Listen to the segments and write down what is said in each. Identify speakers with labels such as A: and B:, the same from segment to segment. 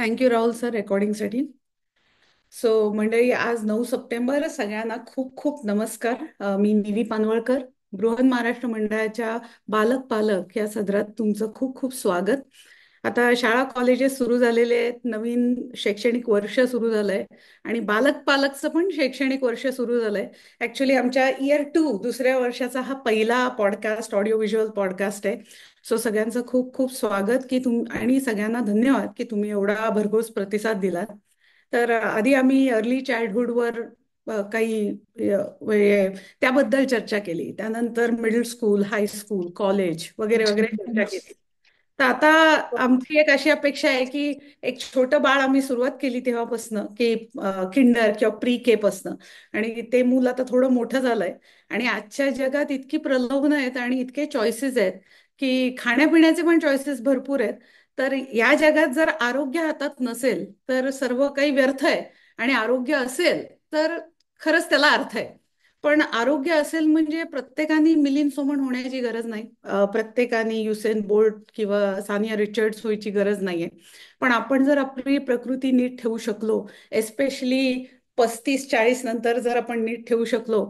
A: Thank you Rahul sir रेकॉर्डिंगसाठी. So मंडळी, आज 9 सप्टेंबर, सगळ्यांना खूप खूप नमस्कार. मी निवी पानवळकर, बृहन महाराष्ट्र मंडळाच्या बालक पालक या सदरात तुमचं खूप खूप स्वागत. आता शाळा कॉलेजेस सुरू झालेले आहेत, नवीन शैक्षणिक वर्ष सुरू झालंय आणि बालक पालकचं पण शैक्षणिक वर्ष सुरू झालंय. ऍक्च्युली आमच्या इयर 2 दुसऱ्या वर्षाचा हा पहिला पॉडकास्ट, ऑडिओ व्हिज्युअल पॉडकास्ट आहे. सो सगळ्यांचं खूप खूप स्वागत की आणि सगळ्यांना धन्यवाद की तुम्ही एवढा भरघोस प्रतिसाद दिलात. तर आधी आम्ही अर्ली चाइल्डहुडवर काही त्याबद्दल चर्चा केली. त्यानंतर मिडल स्कूल, हायस्कूल, कॉलेज वगैरे वगैरे चर्चा केली. तर आता आमची एक अशी अपेक्षा आहे की एक छोटं बाळ आम्ही सुरुवात केली तेव्हापासनं की किंडर किंवा प्री के पासनं, आणि ते मूल आता थोडं मोठं झालंय आणि आजच्या जगात इतकी प्रलोभनं आहेत आणि इतके चॉईसेस आहेत की खाण्यापिण्याचे पण चॉईसेस भरपूर आहेत. तर या जगात जर आरोग्य हातात नसेल तर सर्व काही व्यर्थ आहे, आणि आरोग्य असेल तर खरंच त्याला अर्थ आहे. पण आरोग्य असेल म्हणजे प्रत्येकाने मिलिंद सोमण होण्याची गरज नाही, प्रत्येकाने युसेन बोल्ट किंवा सानिया रिचर्ड्स व्हायची गरज नाहीये. पण आपण जर आपली प्रकृती नीट ठेवू शकलो, एस्पेशली 35-40 नंतर जर आपण नीट ठेवू शकलो,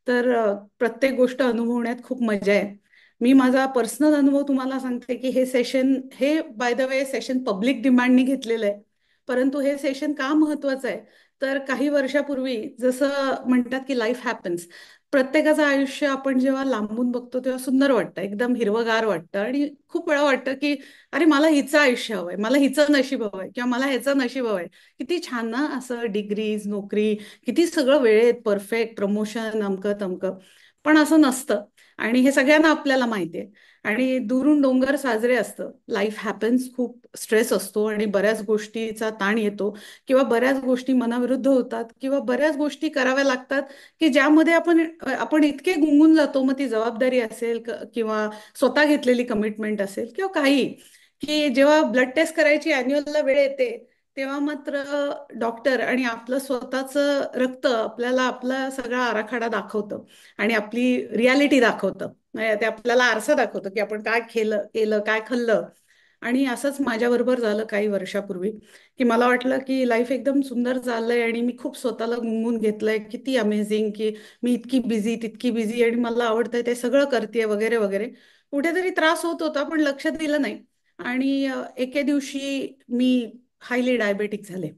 A: तर प्रत्येक गोष्ट अनुभवण्यात खूप मजा आहे. मी माझा पर्सनल अनुभव तुम्हाला सांगते की हे by the way session public डिमांडनी घेतलेलं आहे. परंतु हे सेशन का महत्वाचं आहे, तर काही वर्षापूर्वी जसं म्हणतात की लाईफ हॅपन्स, प्रत्येकाचं आयुष्य आपण जेव्हा लांबून बघतो तेव्हा सुंदर वाटतं, एकदम हिरवगार वाटतं, आणि खूप वेळा वाटतं की अरे मला हिचं आयुष्य हवंय, मला हिचं नशीब हवंय, किंवा मला ह्याचं नशीब हवंय. किती छान ना, असं डिग्रीज, नोकरी, किती सगळं वेळेत परफेक्ट, प्रमोशन, अमकं तमकं. पण असं नसतं, आणि हे सगळ्यांना आपल्याला माहिती आहे. आणि दुरून डोंगर साजरे असतं, लाईफ हॅपन्स, खूप स्ट्रेस असतो आणि बऱ्याच गोष्टीचा ताण येतो, किंवा बऱ्याच गोष्टी मनाविरुद्ध होतात, किंवा बऱ्याच गोष्टी कराव्या लागतात की ज्यामध्ये आपण इतके गुंगून जातो, मग ती जबाबदारी असेल किंवा स्वतः घेतलेली कमिटमेंट असेल किंवा काही, की जेव्हा ब्लड टेस्ट करायची अॅन्युअलला वेळ येते, तेव्हा मात्र डॉक्टर आणि आपलं स्वतःचं रक्त आपल्याला आपला सगळा आराखडा दाखवतं आणि आपली रियालिटी दाखवतं. म्हणजे ते आपल्याला आरसा दाखवतं की आपण काय केलं केलं, काय खाल्लं. आणि असंच माझ्याबरोबर झालं काही वर्षापूर्वी, की मला वाटलं की लाईफ एकदम सुंदर चाललंय आणि मी खूप स्वतःला गुंगून घेतलंय, किती अमेझिंग की मी इतकी बिझी, तितकी बिझी, आणि मला आवडतंय ते सगळं करते वगैरे वगैरे. कुठेतरी त्रास होत होता पण लक्ष दिलं नाही. आणि एके दिवशी मी हायली डायबेटिक झाले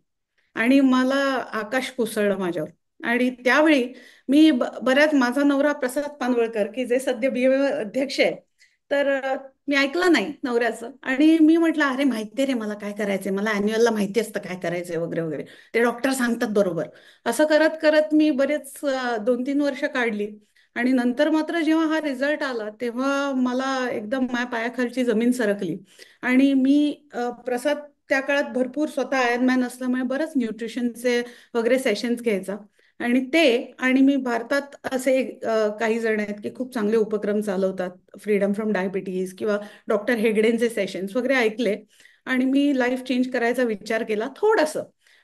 A: आणि मला आकाश कोसळलं माझ्यावर. आणि त्यावेळी बऱ्याच, माझा नवरा प्रसाद पानवळकर की जे सध्या BMA अध्यक्ष आहे, तर मी ऐकलं नाही नवऱ्याचं, आणि मी म्हटलं अरे माहितीये रे मला काय करायचंय, मला अॅन्युअलला माहिती असतं काय करायचंय वगैरे वगैरे, ते डॉक्टर सांगतात बरोबर. असं करत करत मी बरेच 2-3 वर्ष काढली. आणि नंतर मात्र जेव्हा हा रिझल्ट आला तेव्हा मला एकदम माझ्या पायाखालची जमीन सरकली. आणि प्रसाद त्या काळात भरपूर स्वतः आयर्नमॅन असल्यामुळे बरंच न्यूट्रिशनचे वगैरे सेशन्स घ्यायचा. आणि मी भारतात असे काही जण आहेत की खूप चांगले उपक्रम चालवतात, फ्रीडम फ्रॉम डायबिटीज किंवा डॉक्टर हेगडेंचे सेशन्स वगैरे ऐकले. आणि मी लाईफ चेंज करायचा विचार केला थोडंसं.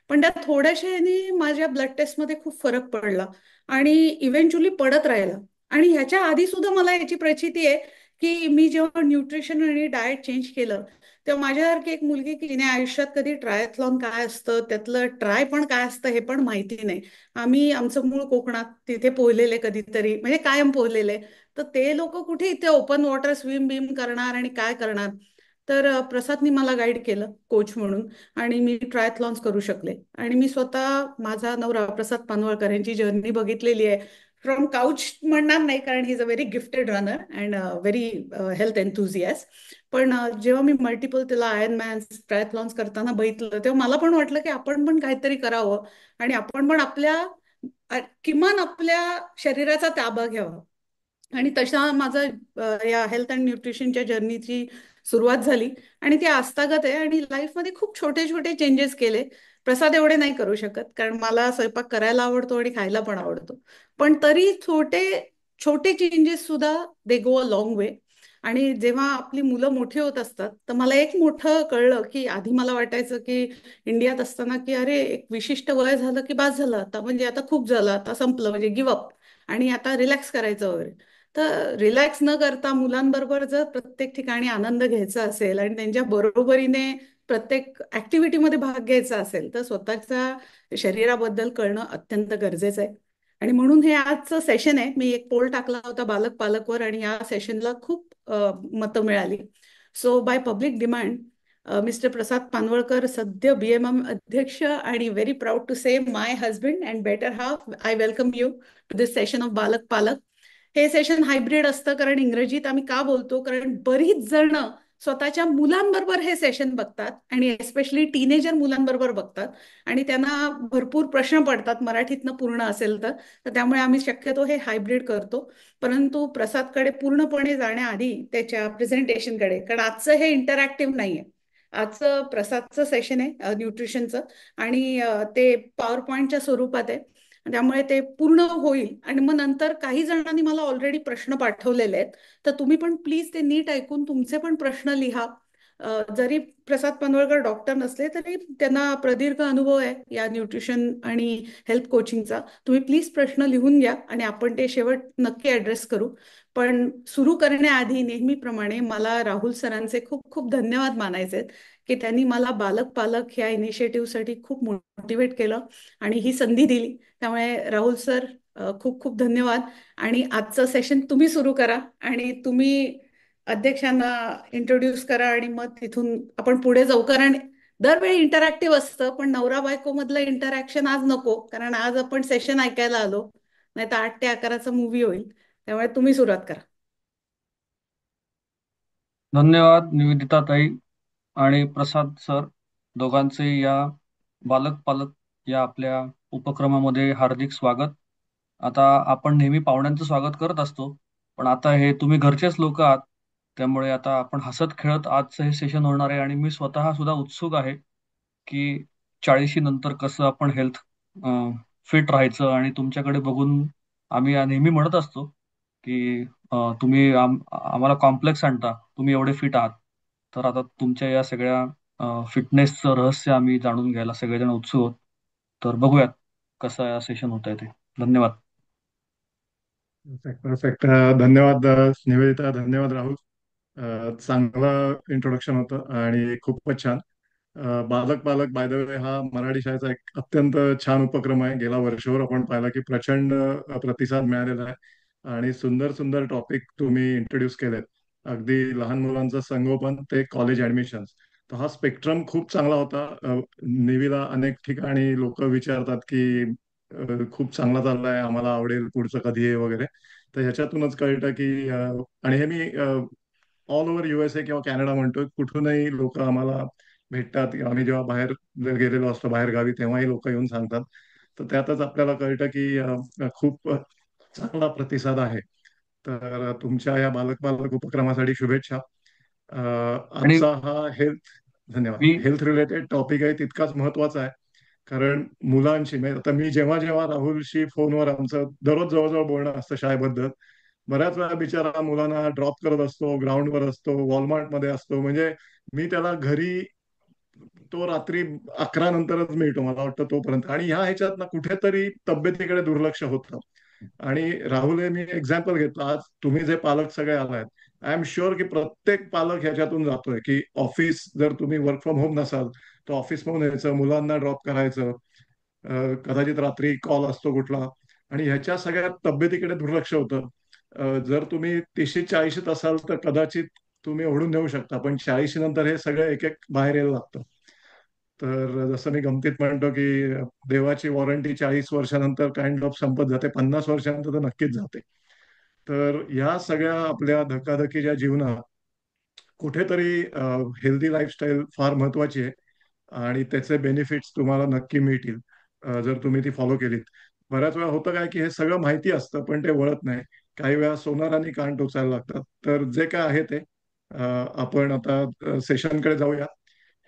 A: पण त्या थोड्याशा माझ्या ब्लड टेस्टमध्ये खूप फरक पडला आणि इव्हेंच्युअली पडत राहिला. आणि ह्याच्या आधी सुद्धा मला याची प्रचिती आहे की मी जेव्हा न्यूट्रिशन आणि डाएट चेंज केलं, तेव्हा माझ्यासारखी एक मुलगी की जिने आयुष्यात कधी ट्रायथलॉन काय असतं, त्यातलं ट्राय पण काय असतं हे पण माहिती नाही. आमचं मूळ कोकणात, तिथे पोहलेले कधीतरी, म्हणजे कायम पोहलेले. तर ते लोक कुठे इथे ओपन वॉटर स्विम बिम करणार आणि काय करणार. तर प्रसादनी मला गाईड केलं कोच म्हणून, आणि मी ट्रायथलॉन्स करू शकले. आणि मी स्वतः, माझा नवरा प्रसाद पानवळकर यांची जर्नी बघितलेली आहे. फ्रॉम काउच म्हणणार नाही, कारण he is a very gifted runner and very health enthusiast. पण जेव्हा मी मल्टिपल त्याला आयर्नमॅन्स, ट्रायथलॉन्स करताना बघितलं, तेव्हा मला पण वाटलं की आपण पण काहीतरी करावं आणि आपण पण किमान आपल्या शरीराचा ताबा घ्यावा. आणि तशा माझं या हेल्थ अँड न्यूट्रिशनच्या जर्नीची सुरुवात झाली. आणि ती आस्थागत आहे, आणि लाईफमध्ये खूप छोटे छोटे चेंजेस केले. प्रसाद एवढे नाही करू शकत, कारण मला स्वयंपाक करायला आवडतो आणि खायला पण आवडतो. पण तरी छोटे छोटे चेंजेस सुद्धा दे गो अ लॉंग वे. आणि जेव्हा आपली मुलं मोठी होत असतात, तर मला एक मोठं कळलं की आधी मला वाटायचं की इंडियात असताना की अरे एक विशिष्ट वय झालं की बास झालं, आता म्हणजे आता खूप झालं, आता संपलं, म्हणजे गिवअप, आणि आता रिलॅक्स करायचं वगैरे. तर रिलॅक्स न करता मुलांबरोबर जर प्रत्येक ठिकाणी आनंद घ्यायचा असेल आणि त्यांच्या बरोबरीने प्रत्येक ऍक्टिव्हिटीमध्ये भाग घ्यायचा असेल तर स्वतःच्या शरीराबद्दल कळणं अत्यंत गरजेचं आहे. आणि म्हणून हे आजचं सेशन आहे. मी एक पोल टाकला होता बालक पालकवर आणि या सेशनला खूप मतं मिळाली. So by public demand mister Prasad Panwalkar, सद्य BMM अध्यक्ष आणि very proud to say my husband and better half, I welcome you to this session of Balak Palak. हे सेशन हायब्रिड असतं कारण इंग्रजीत आम्ही का बोलतो, कारण बरीच जण स्वतःच्या मुलांबरोबर हे सेशन बघतात आणि एस्पेशली टीनेजर मुलांबरोबर बघतात आणि त्यांना भरपूर प्रश्न पडतात मराठीतनं पूर्ण असेल तर त्यामुळे आम्ही शक्यतो हे हायब्रिड करतो. परंतु प्रसादकडे पूर्णपणे जाण्याआधी त्याच्या प्रेझेंटेशनकडे, कारण आजचं हे इंटरॅक्टिव्ह नाहीये. आजचं प्रसादचं सेशन आहे न्यूट्रिशनचं आणि ते पॉवर पॉईंटच्या स्वरूपात आहे. त्यामुळे ते पूर्ण होईल आणि मग नंतर काही जणांनी मला ऑलरेडी प्रश्न पाठवलेले आहेत, तर तुम्ही पण प्लीज ते नीट ऐकून तुमचे पण प्रश्न लिहा. जरी प्रसाद पनवळकर डॉक्टर नसले तरी त्यांना प्रदीर्घ अनुभव आहे या न्यूट्रिशन आणि हेल्थ कोचिंगचा. तुम्ही प्लीज प्रश्न लिहून घ्या आणि आपण ते शेवट नक्की ॲड्रेस करू. पण सुरू करण्याआधी नेहमीप्रमाणे मला राहुल सरांचे खूप खूप धन्यवाद मानायचे आहेत की त्यांनी मला बालक पालक ह्या इनिशिएटिव्हसाठी खूप मोटिवेट केलं आणि ही संधी दिली. त्यामुळे राहुल सर, खूप खूप धन्यवाद. आणि आजचं सेशन तुम्ही सुरू करा आणि तुम्ही अध्यक्षांना इंट्रोड्यूस करा आणि मग तिथून आपण पुढे जाऊ. कारण दरवेळी इंटरॅक्टिव्ह असतं पण नवरा बायको मधलं इंटरॅक्शन आज नको, कारण आज आपण सेशन ऐकायला आलो, नाही तर 8 ते 11चा मूवी होईल. त्यामुळे तुम्ही सुरुवात करा.
B: धन्यवाद निवेदिता ताई आणि प्रसाद सर, दोघांचे या बालक पालक या आपल्या उपक्रमामध्ये हार्दिक स्वागत. आता आपण नेहमी पाहुण्यांचं स्वागत करत असतो, पण आता हे तुम्ही घरचेच लोक आहात, त्यामुळे आता आपण हसत खेळत आजचं हे सेशन होणार आहे. आणि मी स्वतः सुद्धा उत्सुक आहे की 40शी नंतर कसं आपण हेल्थ फिट राहायचं. आणि तुमच्याकडे बघून आम्ही नेहमी म्हणत असतो की तुम्ही आम्हाला कॉम्प्लेक्स आणता, तुम्ही एवढे फिट आहात. तर आता तुमच्या या सगळ्या फिटनेसचं रहस्य आम्ही जाणून घ्यायला सगळेजण उत्सुक आहोत. तर बघूयात कसं या सेशन होत आहे ते. धन्यवाद.
C: Perfect perfect. धन्यवाद निवेदिता, धन्यवाद राहुल. चांगलं इंट्रोडक्शन होतं आणि खूपच छान. बालक पालक बाय द वे हा मराठी शाळेचा एक अत्यंत छान उपक्रम आहे. गेला वर्षभर आपण पाहिला की प्रचंड प्रतिसाद मिळालेला आहे आणि सुंदर सुंदर टॉपिक तुम्ही इंट्रोड्यूस केलेत. अगदी लहान मुलांचं संगोपन ते कॉलेज ऍडमिशन्स, तर हा स्पेक्ट्रम खूप चांगला होता. नेव्हीला अनेक ठिकाणी लोक विचारतात की खूप चांगला चाललाय, आम्हाला आवडेल, पुढचं कधी आहे वगैरे. तर ह्याच्यातूनच कळतं की आणि हे मी ऑल ओव्हर USA किंवा कॅनडा म्हणतो, कुठूनही लोक आम्हाला भेटतात. आम्ही जेव्हा बाहेर जर गेलेलो असतो बाहेर गावी, तेव्हाही लोक येऊन सांगतात. तर त्यातच आपल्याला कळतं की खूप चांगला प्रतिसाद आहे. तर तुमच्या या बालक बालक उपक्रमासाठी शुभेच्छा.
B: आणि
C: आजचा हा हेल्थ, धन्यवाद,
B: मी
C: हेल्थ रिलेटेड टॉपिक आहे तितकाच महत्वाचा आहे. कारण मुलांशी म्हणजे आता मी जेव्हा जेव्हा राहुलशी फोनवर आमचं दररोज जवळजवळ बोलणं असतं शाळेबद्दल, बऱ्याच वेळा बिचारा मुलांना ड्रॉप करत असतो, ग्राउंडवर असतो, वॉलमार्टमध्ये असतो. म्हणजे मी त्याला घरी, तो रात्री 11 नंतरच मिळतो मला वाटतं तोपर्यंत. आणि ह्या ह्याच्यात ना कुठेतरी तब्येतीकडे दुर्लक्ष होतं. आणि राहुल, हे मी एक्झाम्पल घेतलं, आज तुम्ही जे पालक सगळे आलात, आय एम शुअर की प्रत्येक पालक ह्याच्यातून जातोय की ऑफिस, जर तुम्ही वर्क फ्रॉम होम नसाल तर ऑफिस मधून यायचं, मुलांना ड्रॉप करायचं, कदाचित रात्री कॉल असतो कुठला, आणि ह्याच्या सगळ्या तब्येतीकडे दुर्लक्ष होतं. जर तुम्ही 30-40 असाल तर कदाचित तुम्ही ओढून नेऊ शकता, पण 40 नंतर हे सगळं एक एक बाहेर यायला लागतं. तर जसं मी गमतीत म्हणतो की देवाची वॉरंटी 40 वर्षानंतर काइंड ऑफ संपत जाते, 50 वर्षानंतर तर नक्कीच जाते. तर या सगळ्या आपल्या धकाधकीच्या जीवनात कुठेतरी हेल्दी लाईफस्टाईल फार महत्वाची आहे आणि त्याचे बेनिफिट्स तुम्हाला नक्की मिळतील जर तुम्ही ती फॉलो केलीत. बऱ्याच वेळा होतं काय की हे सगळं माहिती असतं पण ते वळत नाही. काही वेळा सोनाराने कान टोचायला लागतात. तर जे काय आहे ते आपण आता सेशनकडे जाऊया.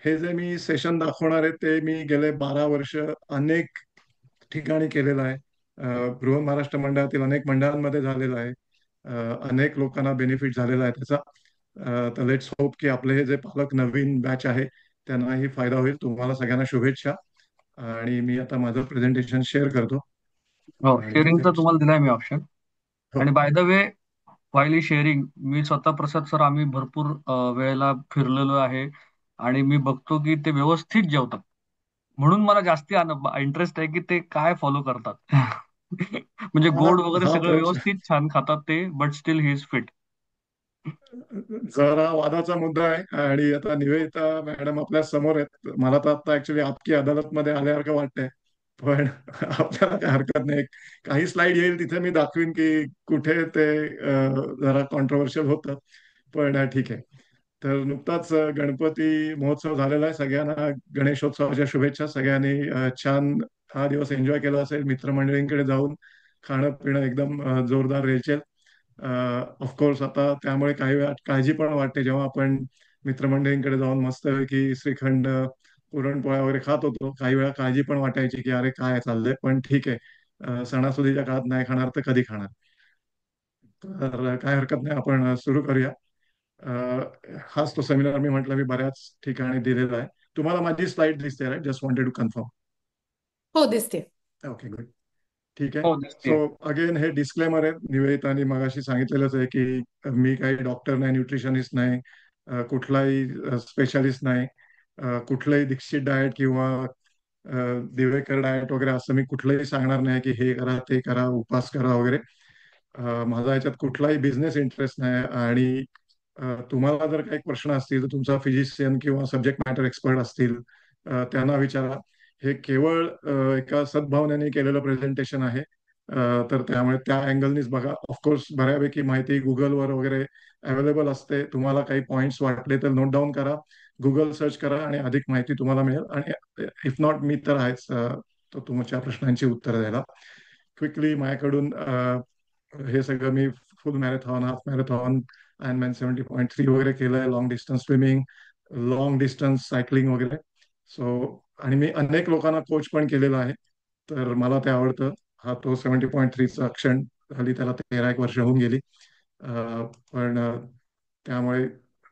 C: हे जे मी सेशन दाखवणार आहे ते मी गेले 12 वर्ष अनेक ठिकाणी केलेलं आहे. बृहन महाराष्ट्र मंडळातील अनेक मंडळांमध्ये झालेलं आहे. अनेक लोकांना बेनिफिट झालेला आहे त्याचा. तर लेट्स होप की आपले हे जे पालक नवीन बॅच आहे त्यांनाही फायदा होईल. तुम्हाला सगळ्यांना शुभेच्छा. आणि मी आता माझं प्रेझेंटेशन शेअर करतो.
B: हो,
C: आणि
B: शेअरिंगचा
C: लेट्स,
B: तुम्हाला दिलाय मी ऑप्शन.
C: हो,
B: आणि by the way, while sharing, मी स्वतः प्रसाद सर आम्ही भरपूर वेळेला फिरलेलो आहे. आणि मी बघतो की ते व्यवस्थित जेवतात. म्हणून मला जास्ती इंटरेस्ट आहे की ते काय फॉलो करतात. म्हणजे
C: हा
B: गोड वगैरे
C: हा
B: सगळं
C: प्रश्न
B: व्यवस्थित छान खातात ते, but still he is fit.
C: जरा वादाचा मुद्दा आहे आणि आता निवेदिता मॅडम आपल्या समोर आहेत. मला तर आता ऍक्च्युली आपकी अदालतमध्ये आल्यासारखं वाटतंय, पण आपल्याला काय हरकत नाही. काही स्लाइड येईल तिथे मी दाखवीन की कुठे ते जरा कॉन्ट्रोवर्शियल होतं, पण ठीक आहे. तर नुकताच गणपती महोत्सव झालेला आहे. सगळ्यांना गणेशोत्सवाच्या शुभेच्छा. सगळ्यांनी छान हा दिवस एन्जॉय केला असेल. मित्रमंडळींकडे जाऊन खाणं पिणं एकदम जोरदार रेलचेल. ऑफकोर्स आता त्यामुळे काही वेळा काळजी पण वाटते जेव्हा आपण मित्रमंडळींकडे जाऊन मस्तपैकी श्रीखंड पुरणपोळ्या वगैरे खात होतो. काही वेळा काळजी पण वाटायची की अरे काय चाललंय, पण ठीक आहे. सणासुदीच्या काळात नाही खाणार तर कधी खाणार. तर काय हरकत नाही, आपण सुरू करूया. हाच तो सेमिनार मी म्हटलं मी बऱ्याच ठिकाणी दिलेला आहे. तुम्हाला माझी स्लाइड दिसते, right? Just wanted to confirm.
A: हो, दिसते.
C: Okay, good. ठीक आहे.
B: हो,
C: सो
B: दिसते.
C: अगेन हे डिस्क्लेमर आहे. निवेदितानी मगाशी सांगितलेलंच आहे की मी काही डॉक्टर नाही, न्यूट्रिशनिस्ट नाही, कुठलाही स्पेशालिस्ट नाही, कुठलंही दीक्षित डाएट किंवा दिवेकर डाएट वगैरे असं मी कुठलंही सांगणार नाही की हे करा ते करा उपास करा वगैरे. माझा याच्यात कुठलाही बिझनेस इंटरेस्ट नाही आणि तुम्हाला जर काही प्रश्न असतील तर तुमचा फिजिशियन किंवा सब्जेक्ट मॅटर एक्सपर्ट असतील त्यांना विचारा. हे केवळ एका सद्भावनेने केलेलं प्रेझेंटेशन आहे. तर त्यामुळे त्या अँगलनीच बघा. ऑफकोर्स बऱ्यापैकी माहिती गुगलवर वगैरे अवेलेबल असते. तुम्हाला काही पॉइंट्स वाटले तर नोट डाऊन करा, गुगल सर्च करा आणि अधिक माहिती तुम्हाला मिळेल. आणि इफ नॉट मी तर आहेच तर तुमच्या प्रश्नांची उत्तरं द्यायला. क्विकली माझ्याकडून हे सगळं मी full marathon, half marathon, ironman 70.3 वगैरे केलंय, long distance swimming, long distance cycling वगैरे. सो आणि मी अनेक लोकांना कोच पण केलेलं आहे, तर मला ते आवडतं. हा तो 70.3चा क्षण, हल्ली त्याला 13 एक वर्ष होऊन गेली. पण त्यामुळे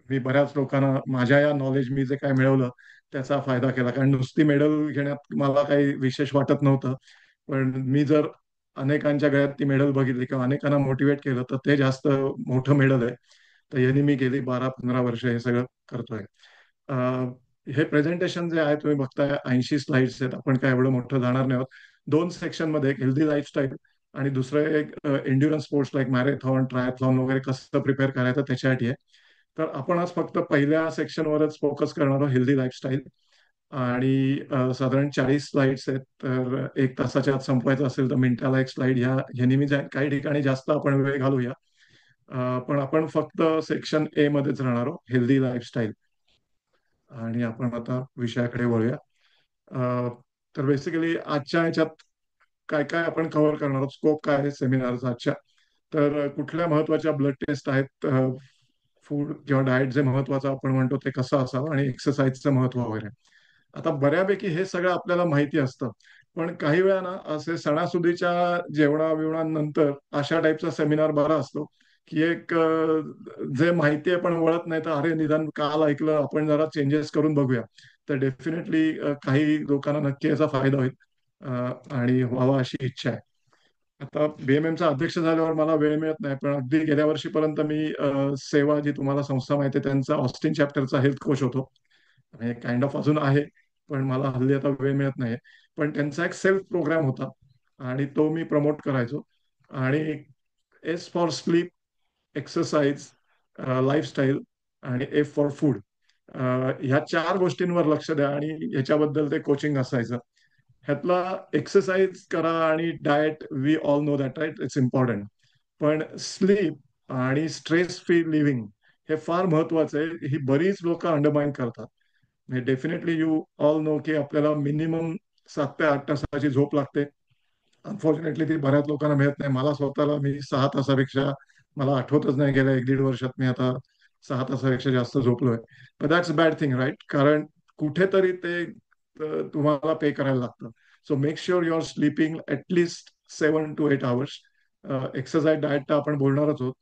C: मी बऱ्याच लोकांना माझ्या या नॉलेज मी जे काय मिळवलं त्याचा फायदा केला. कारण नुसती मेडल घेण्यात मला काही विशेष वाटत नव्हतं, पण मी जर अनेकांच्या गळ्यात ती मेडल बघितली किंवा अनेकांना मोटिवेट केलं तर ते जास्त मोठं मेडल आहे. तर यांनी मी गेली 12-15 वर्ष हे सगळं करतोय. हे प्रेझेंटेशन जे आहे तुम्ही बघताय, 80 स्लाइड्स आहेत. आपण काय एवढं मोठं जाणार नाही आहोत. दोन सेक्शन मध्ये, एक हेल्दी लाईफस्टाईल आणि दुसरं एक endurance sports like marathon, triathlon वगैरे कसं प्रिपेअर करायचं त्याच्यासाठी आहे. तर आपण आज फक्त पहिल्या सेक्शनवरच फोकस करणार आहोत, हेल्दी लाईफस्टाईल. आणि साधारण 40 स्लाइड्स आहेत. तर 1 तासाच्या आत संपवायचं असेल तर मिनिटाला एक स्लाइड, ह्यानी मी काही ठिकाणी जास्त आपण वेळ घालूया. पण आपण फक्त सेक्शन ए मध्येच राहणार आहोत, हेल्दी लाईफस्टाईल. आणि आपण आता विषयाकडे वळूया. अ, तर बेसिकली आजच्या ह्याच्यात काय काय आपण कव्हर करणार आहोत, स्कोप काय आहे सेमिनारचा आजच्या. तर कुठल्या महत्वाच्या ब्लड टेस्ट आहेत, फूड किंवा डाएट जे महत्वाचं आपण म्हणतो ते कसं असावं, आणि एक्सरसाइजचं महत्व वगैरे. आता बऱ्यापैकी हे सगळं आपल्याला माहिती असतं, पण काही वेळा ना असे सणासुदीच्या जेवणा बिवणानंतर अशा टाईपचा सेमिनार बरा असतो की एक जे माहिती आहे पण वळत नाही, तर अरे निदान काल ऐकलं आपण जरा चेंजेस करून बघूया. तर डेफिनेटली काही लोकांना नक्की याचा फायदा होईल आणि व्हावा अशी इच्छा आहे. आता बीएमएमचा अध्यक्ष झाल्यावर मला वेळ मिळत नाही, पण अगदी गेल्या वर्षीपर्यंत मी सेवा जी तुम्हाला संस्था माहिती आहे त्यांचा ऑस्टिन चॅप्टरचा हेल्थ कोच होतो. काइंड ऑफ अजून आहे, पण मला हल्ली आता वेळ मिळत नाही. पण त्यांचा एक सेल्फ प्रोग्राम होता आणि तो मी प्रमोट करायचो. आणि S for sleep, exercise, lifestyle आणि एफ फॉर फूड, ह्या 4 गोष्टींवर लक्ष द्या आणि ह्याच्याबद्दल ते कोचिंग असायचं. ह्यातला एक्सरसाइज करा आणि diet, we all know that, right, it's important. पण स्लीप आणि स्ट्रेस फ्री लिव्हिंग हे फार महत्वाचं आहे. ही बरीच लोक अंडरमाइन करतात. डेफिनेटली यू ऑल नो की आपल्याला मिनिमम 7 ते 8 तासाची झोप लागते. अनफॉर्च्युनेटली ती बऱ्याच लोकांना मिळत नाही. मला स्वतःला, मी 6 तासापेक्षा, मला आठवतच नाही गेल्या 1-1.5 वर्षात मी आता 6 तासापेक्षा जास्त झोपलोय. पण दॅट्स बॅड थिंग, राईट? कारण कुठेतरी ते तुम्हाला पे करायला लागतं. So make sure you are sleeping at least 7 to 8 hours. Exercise, diet तर आपण बोलणारच आहोत.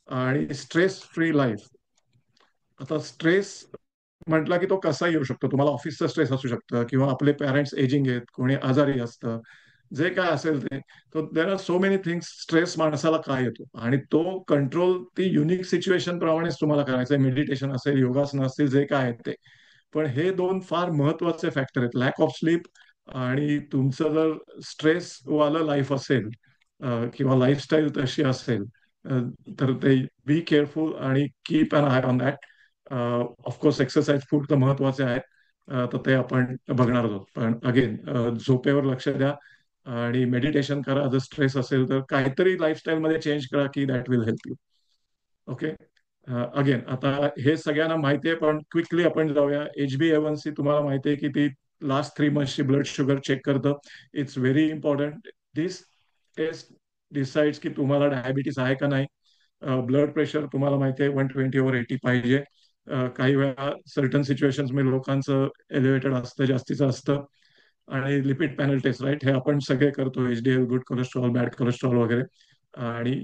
C: आणि स्ट्रेस फ्री लाईफ. आता स्ट्रेस म्हटला की तो कसाही येऊ शकतो. तुम्हाला ऑफिसचा स्ट्रेस असू शकतं किंवा आपले पॅरेंट्स एजिंग आहेत, कोणी आजारी असतं, जे काय असेल ते. तर there are so many things. Stress माणसाला काय येतो आणि तो कंट्रोल ती युनिक सिच्युएशन प्रमाणेच तुम्हाला करायचं आहे. मेडिटेशन असेल, योगासनं असतील, जे काय आहेत ते. पण हे दोन फार महत्वाचे फॅक्टर आहेत, लॅक ऑफ स्लीप आणि तुमचं जर स्ट्रेस वालं लाईफ असेल किंवा लाईफस्टाईल तशी असेल, अ, तर ते बी केअरफुल आणि keep an eye on that. Of course exercise food तर महत्वाचे आहेत, तर ते आपण बघणार आहोत. पण अगेन झोपेवर लक्ष द्या आणि मेडिटेशन करा. जर स्ट्रेस असेल तर काहीतरी लाईफस्टाईल मध्ये चेंज करा की that will help you. Okay. Again आता हे सगळ्यांना माहिती आहे, पण क्विकली आपण जाऊया. HbA1c तुम्हाला माहिती आहे की ती लास्ट 3 मंथची ब्लड शुगर चेक करतं. It's very important. This test decides की तुम्हाला डायबिटीस आहे का नाही. ब्लड प्रेशर तुम्हाला माहिती आहे 120/80 पाहिजे. काही वेळा सर्टन सिच्युएशन्स मध्ये लोकांचं एलिव्हेटेड असतं, जास्तीचं असतं. आणि लिपिड पॅनल टेस्ट, राईट, हे आपण सगळे करतो, HDL, good cholesterol, bad cholesterol वगैरे. आणि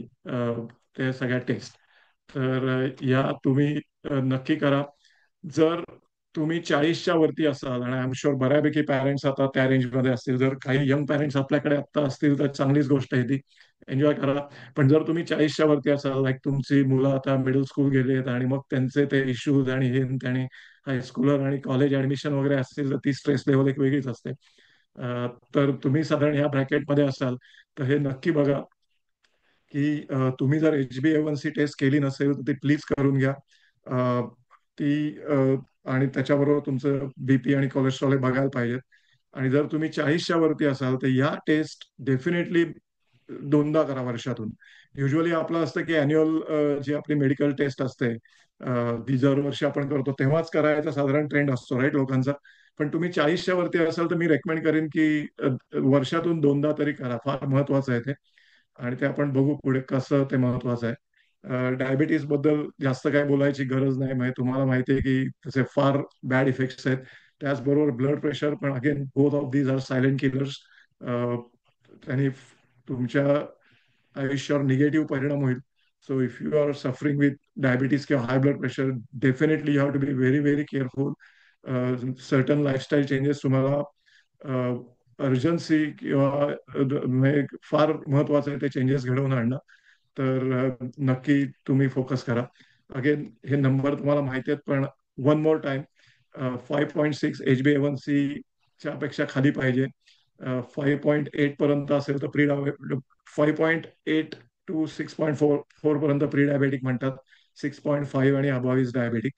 C: ते सगळ्या टेस्ट तर या तुम्ही नक्की करा. जर तुम्ही 40च्या वरती असाल, आणि आय एम शुअर बऱ्यापैकी पॅरेंट्स आता त्या रेंजमध्ये असतील, जर काही यंग पॅरेंट्स आपल्याकडे आता असतील तर चांगलीच गोष्ट आहे ती, एन्जॉय करा. पण जर तुम्ही 40च्या वरती असाल, लाईक तुमची मुलं आता मिडल स्कूल गेलेत आणि मग त्यांचे ते इश्यूज आणि हे आणि हायस्कूलर आणि कॉलेज ऍडमिशन वगैरे असतील, तर ती स्ट्रेस लेवल एक वेगळीच असते. तर तुम्ही साधारण या ब्रॅकेटमध्ये असाल तर हे नक्की बघा की तुम्ही जर HbA1c टेस्ट केली नसेल तर ती प्लीज करून घ्या. अ, ती आणि त्याच्याबरोबर तुमचं बीपी आणि कोलेस्ट्रॉल हे बघायला पाहिजेत. आणि जर तुम्ही 40च्या वरती असाल तर या टेस्ट डेफिनेटली दोनदा करा वर्षातून. युजली आपलं असतं की अॅन्युअल जी आपली मेडिकल टेस्ट असते, ती दरवर्षी आपण करतो तेव्हाच करायचा साधारण ट्रेंड असतो, राईट, लोकांचा. पण तुम्ही 40च्या वरती असाल तर मी रेकमेंड करेन की वर्षातून दोनदा तरी करा, फार महत्वाचं आहे ते. आणि ते आपण बघू पुढे कसं ते महत्वाचं आहे. डायबिटीज बद्दल जास्त काय बोलायची गरज नाही, म्हणजे तुम्हाला माहिती आहे की त्याचे फार बॅड इफेक्ट्स आहेत. त्याचबरोबर ब्लड प्रेशर पण, again both of these are silent killers. त्यांनी तुमच्या आयुष्यावर निगेटिव्ह परिणाम होईल. So if you are suffering with diabetes किंवा high blood pressure, definitely you have to be very very careful. Certain lifestyle changes तुम्हाला urgency किंवा फार महत्वाचं आहे ते चेंजेस घडवून आणणं. तर नक्की तुम्ही फोकस करा. अगेन हे नंबर तुम्हाला माहिती आहेत, पण वन मोर टाइम, 5.6 HbA1c च्या पेक्षा खाली पाहिजे. 5.8 पर्यंत असेल तर 5.8 टू 6.4 पर्यंत प्री डायबेटिक म्हणतात. 6.5 आणि अबाव इज डायबेटिक.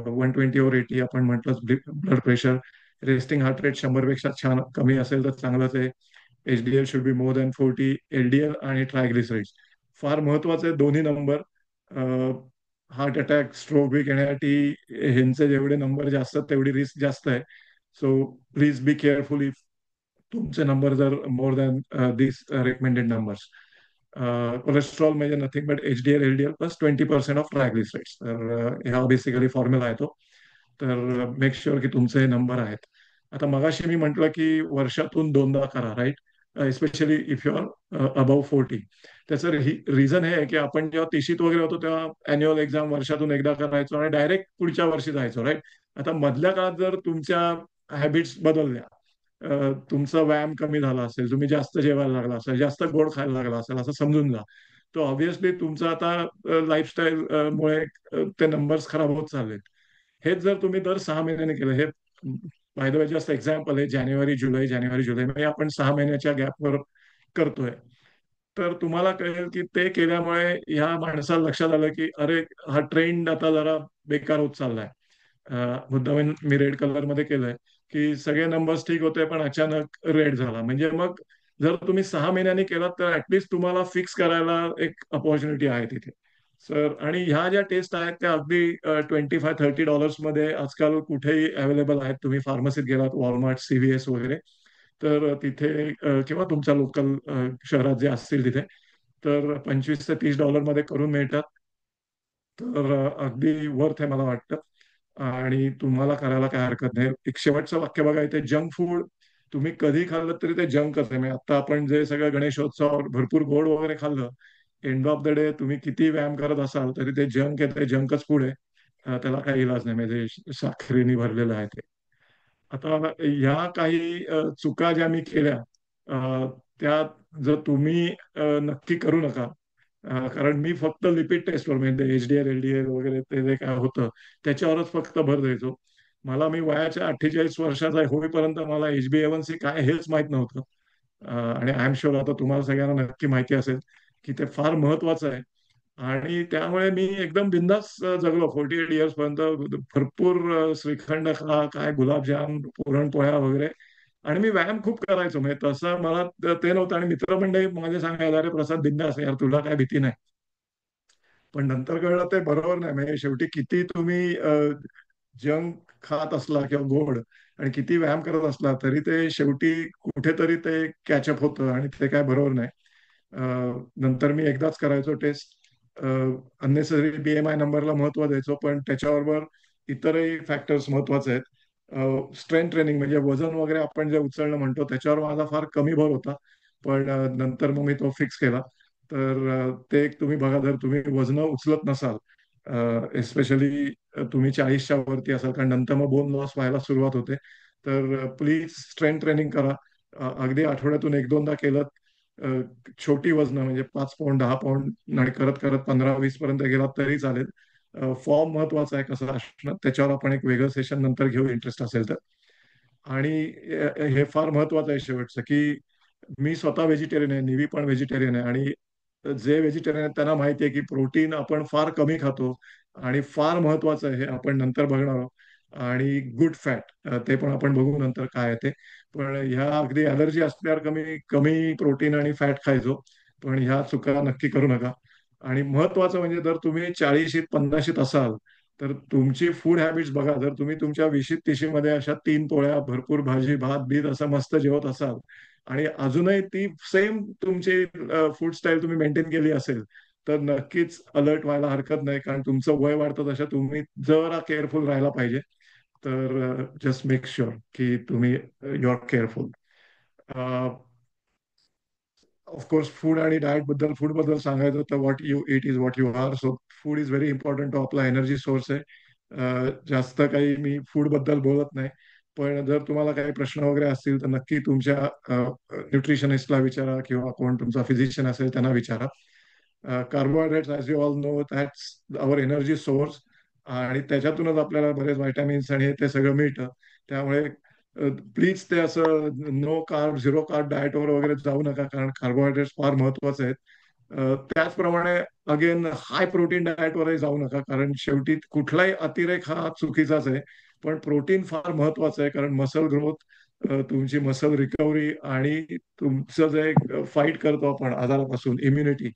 C: 120/80 आपण म्हटलं blood pressure. Resting heart rate 100 पेक्षा छान कमी असेल तर चांगलंच आहे. HDL should be more than 40. LDL आणि ट्रायग्लिसराइड्स फार महत्वाचे आहेत, दोन्ही नंबर. हार्ट अटॅक, स्ट्रोक बी येण्यासाठी ह्यांचे जेवढे नंबर जास्त तेवढी रिस्क जास्त आहे. So please be careful if तुमचे नंबर जर more than this recommended numbers. Cholesterol म्हणजे nothing but HDL LDL plus 20% of triglycerides. तर हा बेसिकली फॉर्म्युला आहे तो. तर मेक शुअर की तुमचे नंबर आहेत. आता मगाशी मी म्हटलं की वर्षातून दोनदा करा, right, especially if you are above 40. त्याचं रिझन हे आहे की आपण जेव्हा तिशीत वगैरे होतो तेव्हा अॅन्युअल एक्झाम वर्षातून एकदा करायचो आणि डायरेक्ट पुढच्या वर्षी जायचो, राईट. आता मधल्या काळात जर तुमच्या हॅबिट्स बदलल्या, तुमचा व्यायाम कमी झाला असेल, तुम्ही जास्त जेवायला लागला असेल, जास्त गोड खायला लागला असेल असं समजून जा, तो ऑब्व्हियसली तुमचं आता लाईफस्टाईल मुळे ते नंबर्स खराब होत चाललेत. हेच जर तुम्ही दर 6 महिन्याने केलं, हे by the way just example आहे, जानेवारी जुलै जानेवारी जुलै म्हणजे आपण 6 महिन्याच्या गॅपवर करतोय, तर तुम्हाला कळेल की ते केल्यामुळे ह्या माणसाला लक्षात आलं की अरे हा ट्रेंड आता जरा बेकार होत चाललाय. मुद्दाम मी रेड कलर मध्ये केलंय की सगळे नंबर्स ठीक होते पण अचानक रेड झाला, म्हणजे मग जर तुम्ही 6 महिन्यांनी केलात तर ऍटलीस्ट तुम्हाला फिक्स करायला एक अपॉर्च्युनिटी आहे तिथे. सर, आणि ह्या ज्या टेस्ट आहेत त्या अगदी $25-30 मध्ये आजकाल कुठेही अवेलेबल आहेत. तुम्ही फार्मसीत गेलात, वॉलमार्ट, CVS वगैरे, तर तिथे किंवा तुमच्या लोकल शहरात जे असतील तिथे, तर $25 ते $30 मध्ये करून मिळतात. तर अगदी वर्थ आहे मला वाटतं. आणि तुम्हाला करायला काय हरकत नाही. एक शेवटचं वाक्य बघा इथे, जंक फूड तुम्ही कधी खाल्लं तरी ते जंकच आहे. म्हणजे आता आपण जे सगळं गणेशोत्सवावर भरपूर गोड वगैरे खाल्लं, एंड ऑफ द डे तुम्ही किती व्यायाम करत असाल तरी ते जंक आहे, ते जंकच फूड आहे. त्याला काही इलाज नाही, म्हणजे साखरेने भरलेलं आहे ते. आता ह्या काही चुका ज्या मी केल्या, त्या जर तुम्ही नक्की करू नका. कारण मी फक्त लिपिड टेस्टवर, म्हणजे HDL LDL वगैरे ते जे काय होतं त्याच्यावरच फक्त भर द्यायचो. मला मी वयाच्या 48 वर्षाचा होईपर्यंत मला HbA1c काय हेच माहित नव्हतं. आणि आय एम शुअर आता तुम्हाला सगळ्यांना नक्की माहिती असेल की ते फार महत्वाचं आहे. आणि त्यामुळे मी एकदम बिंदास जगलो 48 इयर्स पर्यंत. भरपूर श्रीखंड खा, काय गुलाबजाम, पुरणपोळ्या वगैरे. आणि मी व्यायाम खूप करायचो, म्हणजे तसं मला ते नव्हतं. आणि मित्रमंडळी माझे सांगायला, अरे प्रसाद बिंदास यार, तुला काय भीती नाही. पण नंतर कळलं ते बरोबर नाही. म्हणजे शेवटी किती तुम्ही जंक खात असला किंवा गोड आणि किती व्यायाम करत असला तरी ते शेवटी कुठेतरी ते कॅचअप होतं आणि ते काय बरोबर नाही. नंतर मी एकदाच करायचो टेस्ट. अननेसरी BMI नंबरला महत्व द्यायचो, पण त्याच्याबरोबर इतरही फॅक्टर्स महत्वाचे आहेत. स्ट्रेंथ ट्रेनिंग म्हणजे वजन वगैरे आपण जे उचलणं म्हणतो त्याच्यावर माझा फार कमी भर होता. पण नंतर मग मी तो फिक्स केला. तर ते एक तुम्ही बघा, जर तुम्ही वजन उचलत नसाल, एस्पेशली तुम्ही 40च्या वरती असाल, कारण नंतर मग बोन लॉस व्हायला सुरुवात होते, तर प्लीज स्ट्रेंथ ट्रेनिंग करा. अगदी आठवड्यातून एक दोनदा केलं, अ, छोटी वजनं म्हणजे 5 पाऊंड 10 पाऊंड आणि करत करत 15-20 पर्यंत गेला तरी चालेल. फॉर्म महत्वाचा आहे कसं असणं, त्याच्यावर आपण एक वेगळं सेशन नंतर घेऊ, इंटरेस्ट असेल तर. आणि हे फार महत्वाचं आहे शेवटचं, की मी स्वतः व्हेजिटेरियन आहे, निवी पण व्हेजिटेरियन आहे. आणि जे व्हेजिटेरियन आहेत त्यांना माहिती आहे की प्रोटीन आपण फार कमी खातो. आणि फार महत्वाचं आहे, हे आपण नंतर बघणार आहोत. आणि गुड फॅट, ते पण आपण बघू नंतर काय आहे ते. पण ह्या अगदी अलर्जी असल्यावर कमी कमी प्रोटीन आणि फॅट खायचो. पण ह्या चुका नक्की करू नका. आणि महत्वाचं म्हणजे, जर तुम्ही 40शीत 50शीत असाल तर तुमची फूड हॅबिट्स बघा. जर तुम्ही तुमच्या 20शीत मध्ये अशा 3 पोळ्या, भरपूर भाजी, भात बीत असं मस्त जेवत असाल आणि अजूनही ती सेम तुमची फूड स्टाईल तुम्ही मेंटेन केली असेल, तर नक्कीच अलर्ट व्हायला हरकत नाही. कारण तुमचं वय वाढतं तशा तुम्ही जरा केअरफुल राहायला पाहिजे. तर जस्ट मेक शुअर की तुम्ही you are careful. Of course food आणि डाएट बद्दल, फूड बद्दल सांगायचं तर what you it is what you are. So food is very important. तो आपला एनर्जी सोर्स आहे. जास्त काही मी फूड बद्दल बोलत नाही. पण जर तुम्हाला काही प्रश्न वगैरे असतील तर नक्की तुमच्या न्यूट्रिशनिस्टला विचारा किंवा कोण तुमचा फिजिशियन असेल त्यांना विचारा. Carbohydrates, as you all know, that's our energy source. आणि त्याच्यातूनच आपल्याला बरेच व्हायटामिन्स आणि ते सगळं मिळतं. त्यामुळे प्लीज ते असं नो कार्ब, झिरो कार्ब डाएटवर वगैरे जाऊ नका, कारण कार्बोहायड्रेट्स फार महत्वाचे आहेत. त्याचप्रमाणे अगेन हाय प्रोटीन डाएटवरही जाऊ नका, कारण शेवटी कुठलाही अतिरेक हा चुकीचाच आहे. पण प्रोटीन फार महत्वाचं आहे, कारण मसल ग्रोथ, तुमची मसल रिकव्हरी आणि तुमचं जे फाईट करतो आपण आजारापासून, इम्युनिटी,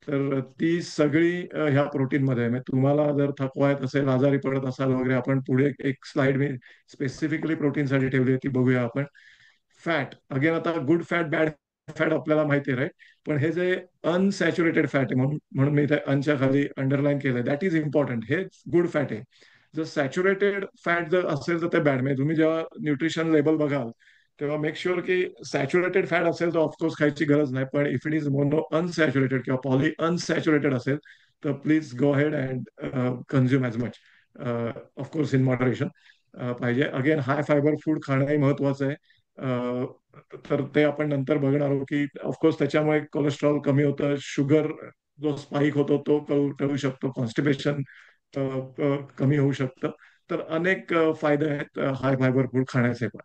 C: तर ती सगळी ह्या प्रोटीन मध्ये आहे. म्हणजे तुम्हाला जर थकवा येत असेल, आजारी पडत असाल वगैरे, आपण पुढे एक स्लाइड मी स्पेसिफिकली प्रोटीनसाठी ठेवली आहे, ती बघूया आपण. फॅट, अगेन आता गुड फॅट, बॅड फॅट आपल्याला माहिती आहे, राईट. पण हे जे अनसॅच्युरेटेड फॅट आहे, म्हणून म्हणून मी त्या अनच्या खाली अंडरलाईन केलंय, दॅट इज इम्पॉर्टंट. हे गुड फॅट आहे. जर सॅच्युरेटेड फॅट जर असेल तर ते बॅड. म्हणजे तुम्ही जेव्हा न्यूट्रिशन लेबल बघाल तेव्हा मेक शुअर की सॅच्युरेटेड फॅट असेल तर ऑफकोर्स खायची गरज नाही. पण if it is mono unsaturated किंवा पॉली अनसॅच्युरेटेड असेल तर please go head and consume as much, of course in moderation पाहिजे. अगेन हाय फायबर फूड खाणंही महत्वाचं आहे. तर ते आपण नंतर बघणार आहोत की ऑफकोर्स त्याच्यामुळे कोलेस्ट्रॉल कमी होतं, शुगर जो स्पाइक होतो तो टळू शकतो, कॉन्स्टिपेशन कमी होऊ शकतं. तर अनेक फायदे आहेत हाय फायबर फूड खाण्याचे पण.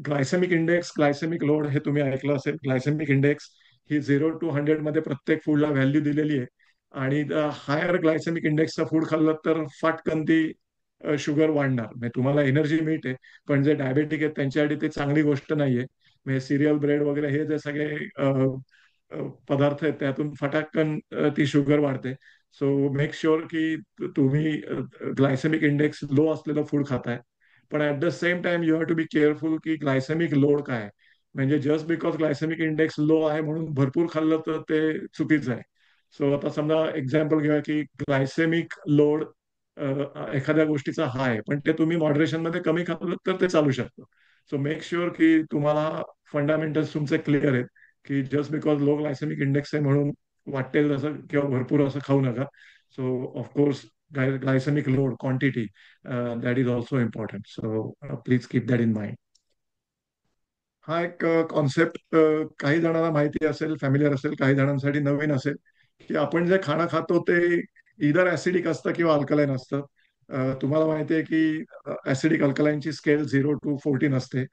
C: ग्लायसेमिक इंडेक्स, ग्लायसेमिक लोड, हे तुम्ही ऐकलं असेल. ग्लायसेमिक इंडेक्स ही 0 to 100 मध्ये प्रत्येक फूडला व्हॅल्यू दिलेली आहे. आणि हायर ग्लायसेमिक इंडेक्सचं फूड खाल्लं तर फाटकन ती शुगर वाढणार. म्हणजे तुम्हाला एनर्जी मिळते, पण जे डायबेटिक आहेत त्यांच्यासाठी ते चांगली गोष्ट नाहीये. म्हणजे सिरियल, ब्रेड वगैरे हे जे सगळे पदार्थ आहेत त्यातून फटाकन ती शुगर वाढते. सो मेक शुअर की तुम्ही ग्लायसेमिक इंडेक्स लो असलेलं फूड खाताय. पण at the same time you have to be careful की ग्लायसेमिक लोड काय आहे. म्हणजे just because glycemic index low आहे म्हणून भरपूर खाल्लं तर ते चुकीचं आहे. सो आता समजा एक्झाम्पल घेऊया की ग्लायसेमिक लोड एखाद्या गोष्टीचा हाय, पण ते तुम्ही मॉडरेशन मध्ये कमी खाल्लं तर ते चालू शकतं. सो मेक शुअर की तुम्हाला फंडामेंटल्स तुमचे क्लिअर आहेत, की just because low glycemic index आहे म्हणून वाटेल तसं किंवा भरपूर असं खाऊ नका. So of course glycemic load quantity, that is also important. So please keep that in mind. हा एक कॉन्सेप्ट काही जणांना माहिती असेल, फॅमिलियर असेल, काही जणांसाठी नवीन असेल, की आपण जे खाणं खातो ते इधर ऍसिडिक असतं किंवा अल्कलाईन असतं. तुम्हाला माहिती आहे की ऍसिडिक अल्कलाईनची स्केल 0 to 14 असते.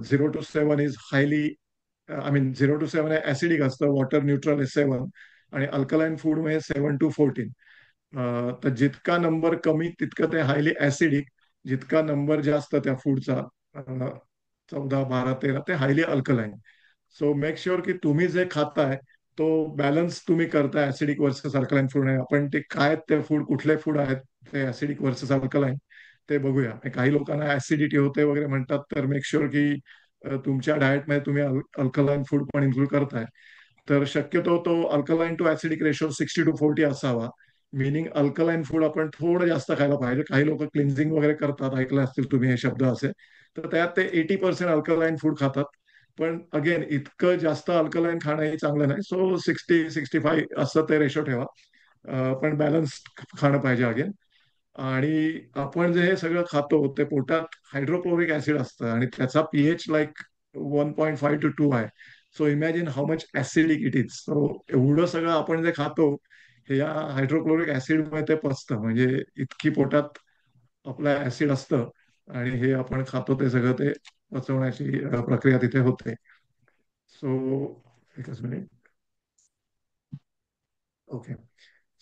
C: 0 to 7 is highly, I mean 0 to 7 हे ऍसिडिक असतं, वॉटर न्यूट्रल इज 7, आणि अल्कलाईन फूड म्हणजे 7 to 14. तर जितका नंबर कमी तितकं ते हायली ऍसिडिक, जितका नंबर जास्त त्या फूडचा 14, 12, 13 ते highly alkaline. So make sure की तुम्ही जे खाताय तो बॅलन्स तुम्ही करताय ऍसिडिक वर्सेस अल्कलाईन फूड. आपण ते काय ते फूड, कुठले फूड आहेत ते ऍसिडिक वर्सेस अल्कलाईन, ते बघूया. काही लोकांना ऍसिडिटी होते वगैरे म्हणतात, तर मेक शुअर की तुमच्या डाएटमध्ये तुम्ही अल्कलाईन फूड पण इन्क्लूड करताय. तर शक्यतो तो alkaline to acidic ratio 60 to 40 असावा. मिनिंग अल्कलाईन फूड आपण थोडं जास्त खायला पाहिजे. काही लोक क्लिन्झिंग वगैरे करतात, ऐकलं असतील तुम्ही हे शब्द असे, तर त्यात ते 80% अल्कलाईन फूड खातात. पण अगेन इतकं जास्त अल्कलाईन खाणंही चांगलं नाही. सो 60-65 असं ते रेशो ठेवा. पण बॅलन्स खाणं पाहिजे अगेन. आणि आपण जे हे सगळं खातो ते पोटात हायड्रोक्लोरिक ऍसिड असतं, आणि त्याचा पीएच लाईक 1.5 to 2 आहे. So imagine how much acidic it is. So एवढं सगळं आपण जे खातो हे या हायड्रोक्लोरिक ऍसिडमुळे ते पचतं. म्हणजे इतकी पोटात आपलं ऍसिड असतं, आणि हे आपण खातो ते सगळं ते पचवण्याची प्रक्रिया तिथे होते. सो एकच minute. Okay.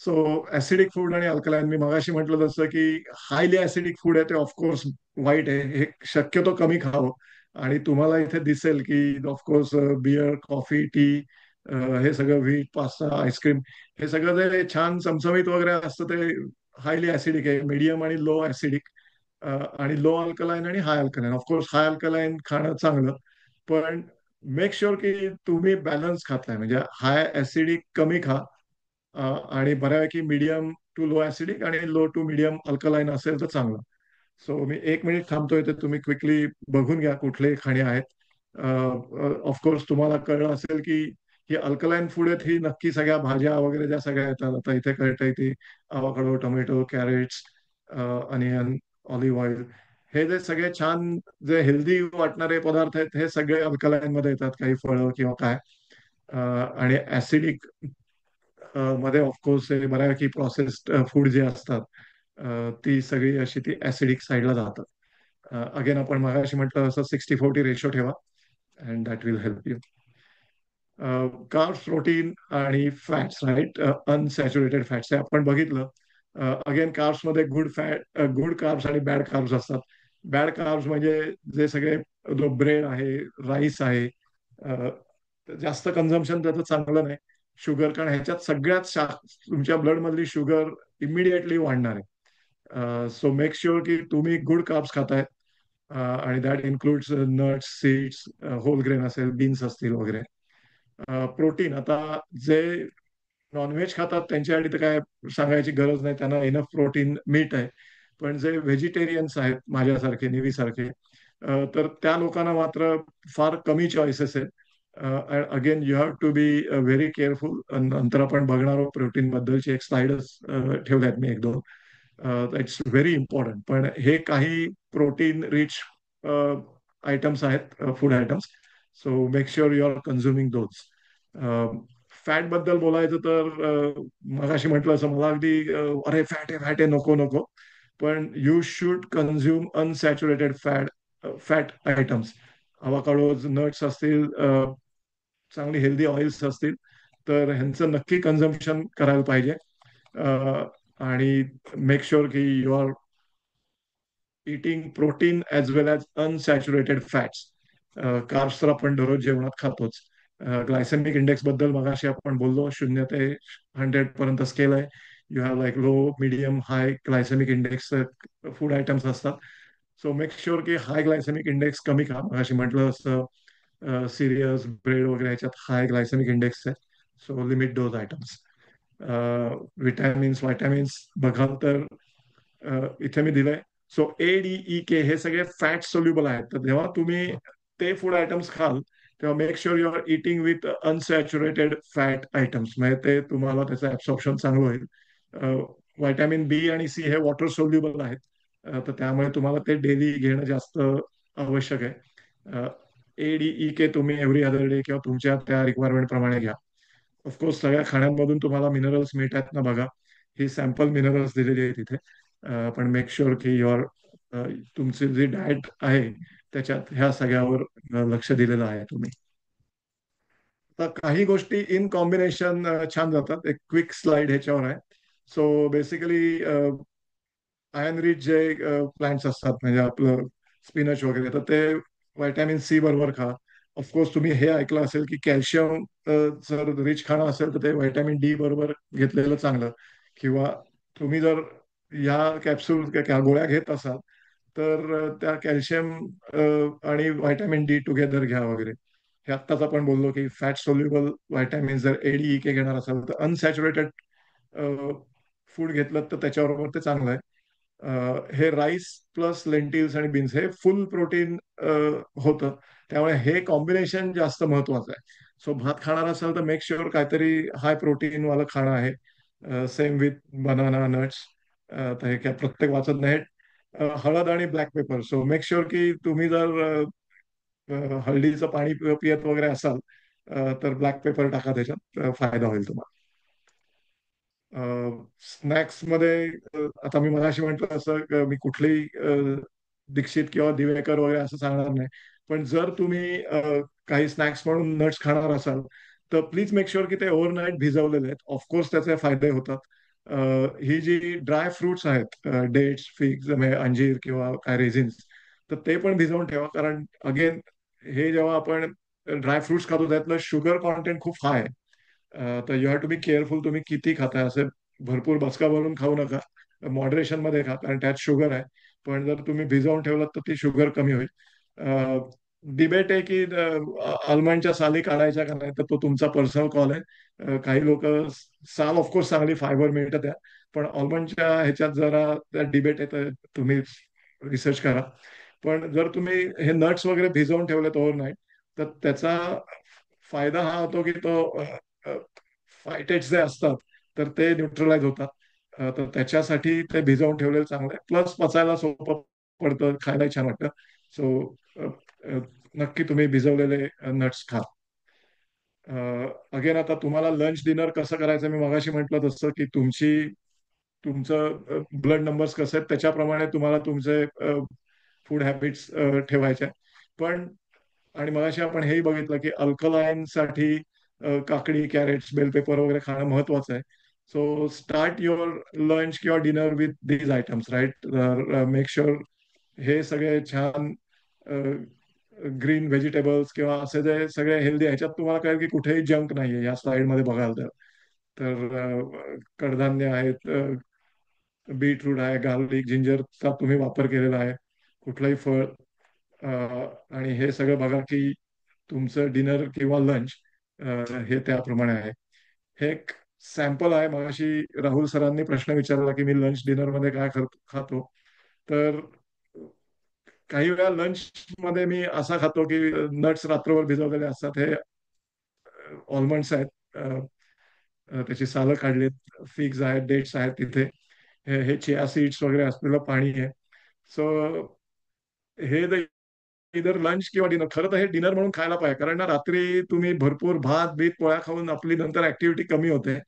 C: So acidic food आणि अल्कलाईन, मी मगाशी म्हटलं तसं की हायली ऍसिडिक फूड आहे ते ऑफकोर्स वाईट आहे, हे शक्यतो कमी खावं. आणि तुम्हाला इथे दिसेल की ऑफकोर्स बियर, कॉफी, टी, हे सगळं व्हीट, पास्ता, आईस्क्रीम, हे सगळं जे छान चमचमीत वगैरे असतं ते हायली ऍसिडिक आहे. मीडियम आणि लो ऍसिडिक, आणि लो अल्कलाईन आणि हाय अल्कलाईन. ऑफकोर्स हाय अल्कलाईन खाणं चांगलं, पण मेक शुअर की तुम्ही बॅलन्स खाताय. म्हणजे हाय ऍसिडिक कमी खा, आणि बऱ्यापैकी मीडियम टू लो ऍसिडिक आणि लो टू मीडियम अल्कलाईन असेल तर चांगलं. सो मी 1 मिनिट थांबतोय, तर तुम्ही क्विकली बघून घ्या कुठले खाणे आहेत. ऑफकोर्स तुम्हाला कळलं असेल की ही अल्कलाईन फूड आहेत, ही नक्की सगळ्या भाज्या वगैरे ज्या सगळ्या येतात, आता इथे कळतंय ती avocado, tomato, carrots, onion, olive oil, हे जे सगळे छान जे हेल्दी वाटणारे पदार्थ आहेत हे सगळे अल्कलाईन मध्ये येतात, काही फळं किंवा काय. आणि ऍसिडिक मध्ये ऑफकोर्स हे बऱ्यापैकी प्रोसेस्ड फूड जे असतात, ती सगळी अशी ती ऍसिडिक साईडला जातात. अगेन आपण मगाशी म्हटलं असं 60-40 रेशो ठेवा, and that will help you. Carbs, protein आणि फॅट्स, राईट, अनसॅच्युरेटेड फॅट्स हे आपण बघितलं. अगेन कार्ब्स मध्ये गुड कार्ब्स आणि बॅड कार्ब्स असतात. बॅड कार्ब्स म्हणजे जे सगळे, जो ब्रेड आहे, राईस आहे, अ, जास्त कन्झम्पशन त्याचं चांगलं नाही. शुगर, कारण ह्याच्यात सगळ्यात तुमच्या ब्लड मधली शुगर इमिडिएटली वाढणार आहे. सो मेक शुअर की तुम्ही गुड कार्ब्स खाताय, आणि that includes nuts, seeds, whole grain असेल, बीन्स असतील वगैरे. प्रोटीन, आता जे नॉनव्हेज खातात त्यांच्यासाठी तर काय सांगायची गरज नाही, त्यांना इनफ प्रोटीन मीठ आहे. पण जे व्हेजिटेरियन्स आहेत माझ्यासारखे, निवीसारखे, तर त्या लोकांना मात्र फार कमी चॉईसेस आहेत. Again you have to be very careful. नंतर आपण बघणार आहोत प्रोटीन बद्दलची एक स्लाइडच ठेवल्यात मी 1-2. It's very important. पण हे काही प्रोटीन रिच आयटम्स आहेत, food items. So make sure you are consuming those. Fat बद्दल बोलायचं तर मगाशी म्हटलं असं, मला अगदी अरे फॅट आहे, फॅट आहे, नको नको. पण you should consume unsaturated fat items. Avocados, nuts असतील, चांगली हेल्दी ऑइल्स असतील, तर ह्यांचं नक्की कन्झम्पशन करायला पाहिजे. आणि मेक शुअर की you are eating protein as well as unsaturated fats. Carbs तर आपण दररोज जेवणात खातोच. ग्लायसेमिक इंडेक्स बद्दल मगाशी आपण बोललो, 0 ते 100 पर्यंत स्केल आहे. You have like low, medium, high glycemic index food items असतात. सो मेक शुअर की हाय ग्लायसेमिक इंडेक्स कमी खा. मगाशी म्हटलं असं सिरियल्स, ब्रेड वगैरे ह्याच्यात हाय ग्लायसेमिक इंडेक्स आहे. So limit those items. Vitamins बघाल तर इथे मी दिलंय. सो ADEK हे सगळे फॅट सोल्युबल आहेत. तर जेव्हा तुम्ही ते फूड आयटम्स खाल, तेव्हा make sure you are eating with unsaturated fat items, म्हणजे ते तुम्हाला त्याचं ऍब्सॉर्प्शन चांगलं होईल. व्हिटॅमिन बी आणि सी हे वॉटर सोल्युबल आहेत, तर त्यामुळे तुम्हाला ते डेली घेणं जास्त आवश्यक आहे. ADEK तुम्ही एव्हरी अदर डे किंवा तुमच्या त्या रिक्वायरमेंट प्रमाणे घ्या. ऑफकोर्स सगळ्या खाण्यांमधून तुम्हाला मिनरल्स मिळतात ना, बघा ही सॅम्पल मिनरल्स दिलेली आहे तिथे. पण मेक शुअर की तुमची जी डाएट आहे त्याच्यात ह्या सगळ्यावर लक्ष दिलेलं आहे तुम्ही. तर काही गोष्टी इन कॉम्बिनेशन छान जातात. एक क्विक स्लाइड ह्याच्यावर आहे. सो बेसिकली आयर्न रिच जे प्लांट्स असतात म्हणजे आपलं स्पिनच वगैरे, तर ते व्हायटॅमिन सी बरोबर खा. ऑफकोर्स तुम्ही हे ऐकलं असेल की कॅल्शियम जर रिच खाणं असेल तर ते व्हायटॅमिन डी बरोबर घेतलेलं चांगलं. किंवा तुम्ही जर या कॅप्सूल गोळ्या घेत असाल तर त्या कॅल्शियम आणि व्हायटॅमिन डी टुगेदर घ्या वगैरे. हे आत्ताच आपण बोललो की फॅट सोल्युबल व्हायटॅमिन जर एडीईके घेणार असाल तर अनसॅच्युरेटेड फूड घेतलं तर त्याच्याबरोबर ते चांगलं आहे. हे राईस प्लस लेंटिल्स आणि बीन्स हे फुल प्रोटीन होतं. त्यामुळे हे कॉम्बिनेशन जास्त महत्वाचं आहे. सो भात खाणार असाल तर मेक शुअर काहीतरी हाय प्रोटीन वालं खाणं आहे. Same with banana nuts. तर हे काय प्रत्येक वाचत नाही. हळद आणि black paper. So make sure की तुम्ही जर हळदीचं पाणी पियत वगैरे असाल तर ब्लॅक पेपर टाका त्याच्यात. फायदा होईल तुम्हाला. स्नॅक्स मध्ये आता मी मगाशी म्हटलं असं मी कुठलेही दीक्षित किंवा दिवेकर वगैरे असं सांगणार नाही. पण जर तुम्ही काही स्नॅक्स म्हणून नट्स खाणार असाल तर प्लीज मेक शुअर की ते ओव्हरनाईट भिजवलेले आहेत. ऑफकोर्स त्याचे फायदे होतात. ही जी ड्राय फ्रुट्स आहेत, डेट्स, फिग्स, अंजीर किंवा काय रेझिन्स, तर ते पण भिजवून ठेवा. कारण अगेन हे जेव्हा आपण ड्राय फ्रुट्स खातो त्यातलं शुगर कॉन्टेंट खूप हाय आहे. तर you have to be careful तुम्ही किती खाताय. असे भरपूर बचका भरून खाऊ नका. मॉडरेशन मध्ये खा कारण त्यात शुगर आहे. पण जर तुम्ही भिजवून ठेवलात तर ती शुगर कमी होईल. डिबेट आहे की आल्मंडच्या साली काढायच्या का नाही, तर तो तुमचा पर्सनल कॉल आहे. काही लोक साल ऑफकोर्स चांगली फायबर मिळतं त्या, पण आल्मंडच्या ह्याच्यात जरा डिबेट आहे. तर तुम्ही रिसर्च करा. पण जर तुम्ही हे नट्स वगैरे भिजवून ठेवलेत ओव्हरनाईट तर त्याचा फायदा हा होतो की तो फायटेट्स जे असतात तर ते न्यूट्रलाइज होतात. तर त्याच्यासाठी ते भिजवून ठेवलेलं चांगलं आहे. प्लस पचायला सोपं पडतं, खायलाही छान वाटतं. सो नक्की तुम्ही भिजवलेले नट्स खा. अगेन आता तुम्हाला लंच डिनर कसं करायचं मी मगाशी म्हटलं तसं की तुमचं ब्लड नंबर्स कसं आहेत त्याच्याप्रमाणे तुम्हाला तुमचे फूड हॅबिट्स ठेवायचे. पण आणि मगाशी आपण हेही बघितलं की अल्कलाईन साठी काकडी, कॅरेट्स, बेल पेपर वगैरे खाणं महत्वाचं आहे. सो स्टार्ट युअर लंच किंवा dinner with these items right. तर मेक शुअर हे सगळे छान ग्रीन व्हेजिटेबल्स किंवा असे जे सगळे हेल्दी, ह्याच्यात तुम्हाला कळेल की कुठेही जंक नाहीये या स्लाइड मध्ये बघाल तर. तर कडधान्य आहेत, बीटरूट आहे, गार्लिक, जिंजरचा तुम्ही वापर केलेला आहे, कुठलंही फळ. आणि हे सगळं बघा की तुमचं डिनर किंवा लंच हे त्याप्रमाणे आहे. हे एक सॅम्पल आहे. मगाशी राहुल सरांनी प्रश्न विचारला की मी लंच डिनर मध्ये काय खातो. तर काही वेळा लंच मध्ये मी असा खातो की नट्स रात्रभर भिजवलेले असतात. हे ऑलमंड्स आहेत, त्याची सालं काढलीत, फिग्स आहेत, डेट्स आहेत तिथे. हे चिया सीड्स वगैरे असलेलं पाणी आहे. सो हे इधर लंच किंवा डिनर, खरं तर हे डिनर म्हणून खायला पाहिजे. कारण ना रात्री तुम्ही भरपूर भात बीत पोळ्या खाऊन आपली नंतर ऍक्टिव्हिटी कमी होते.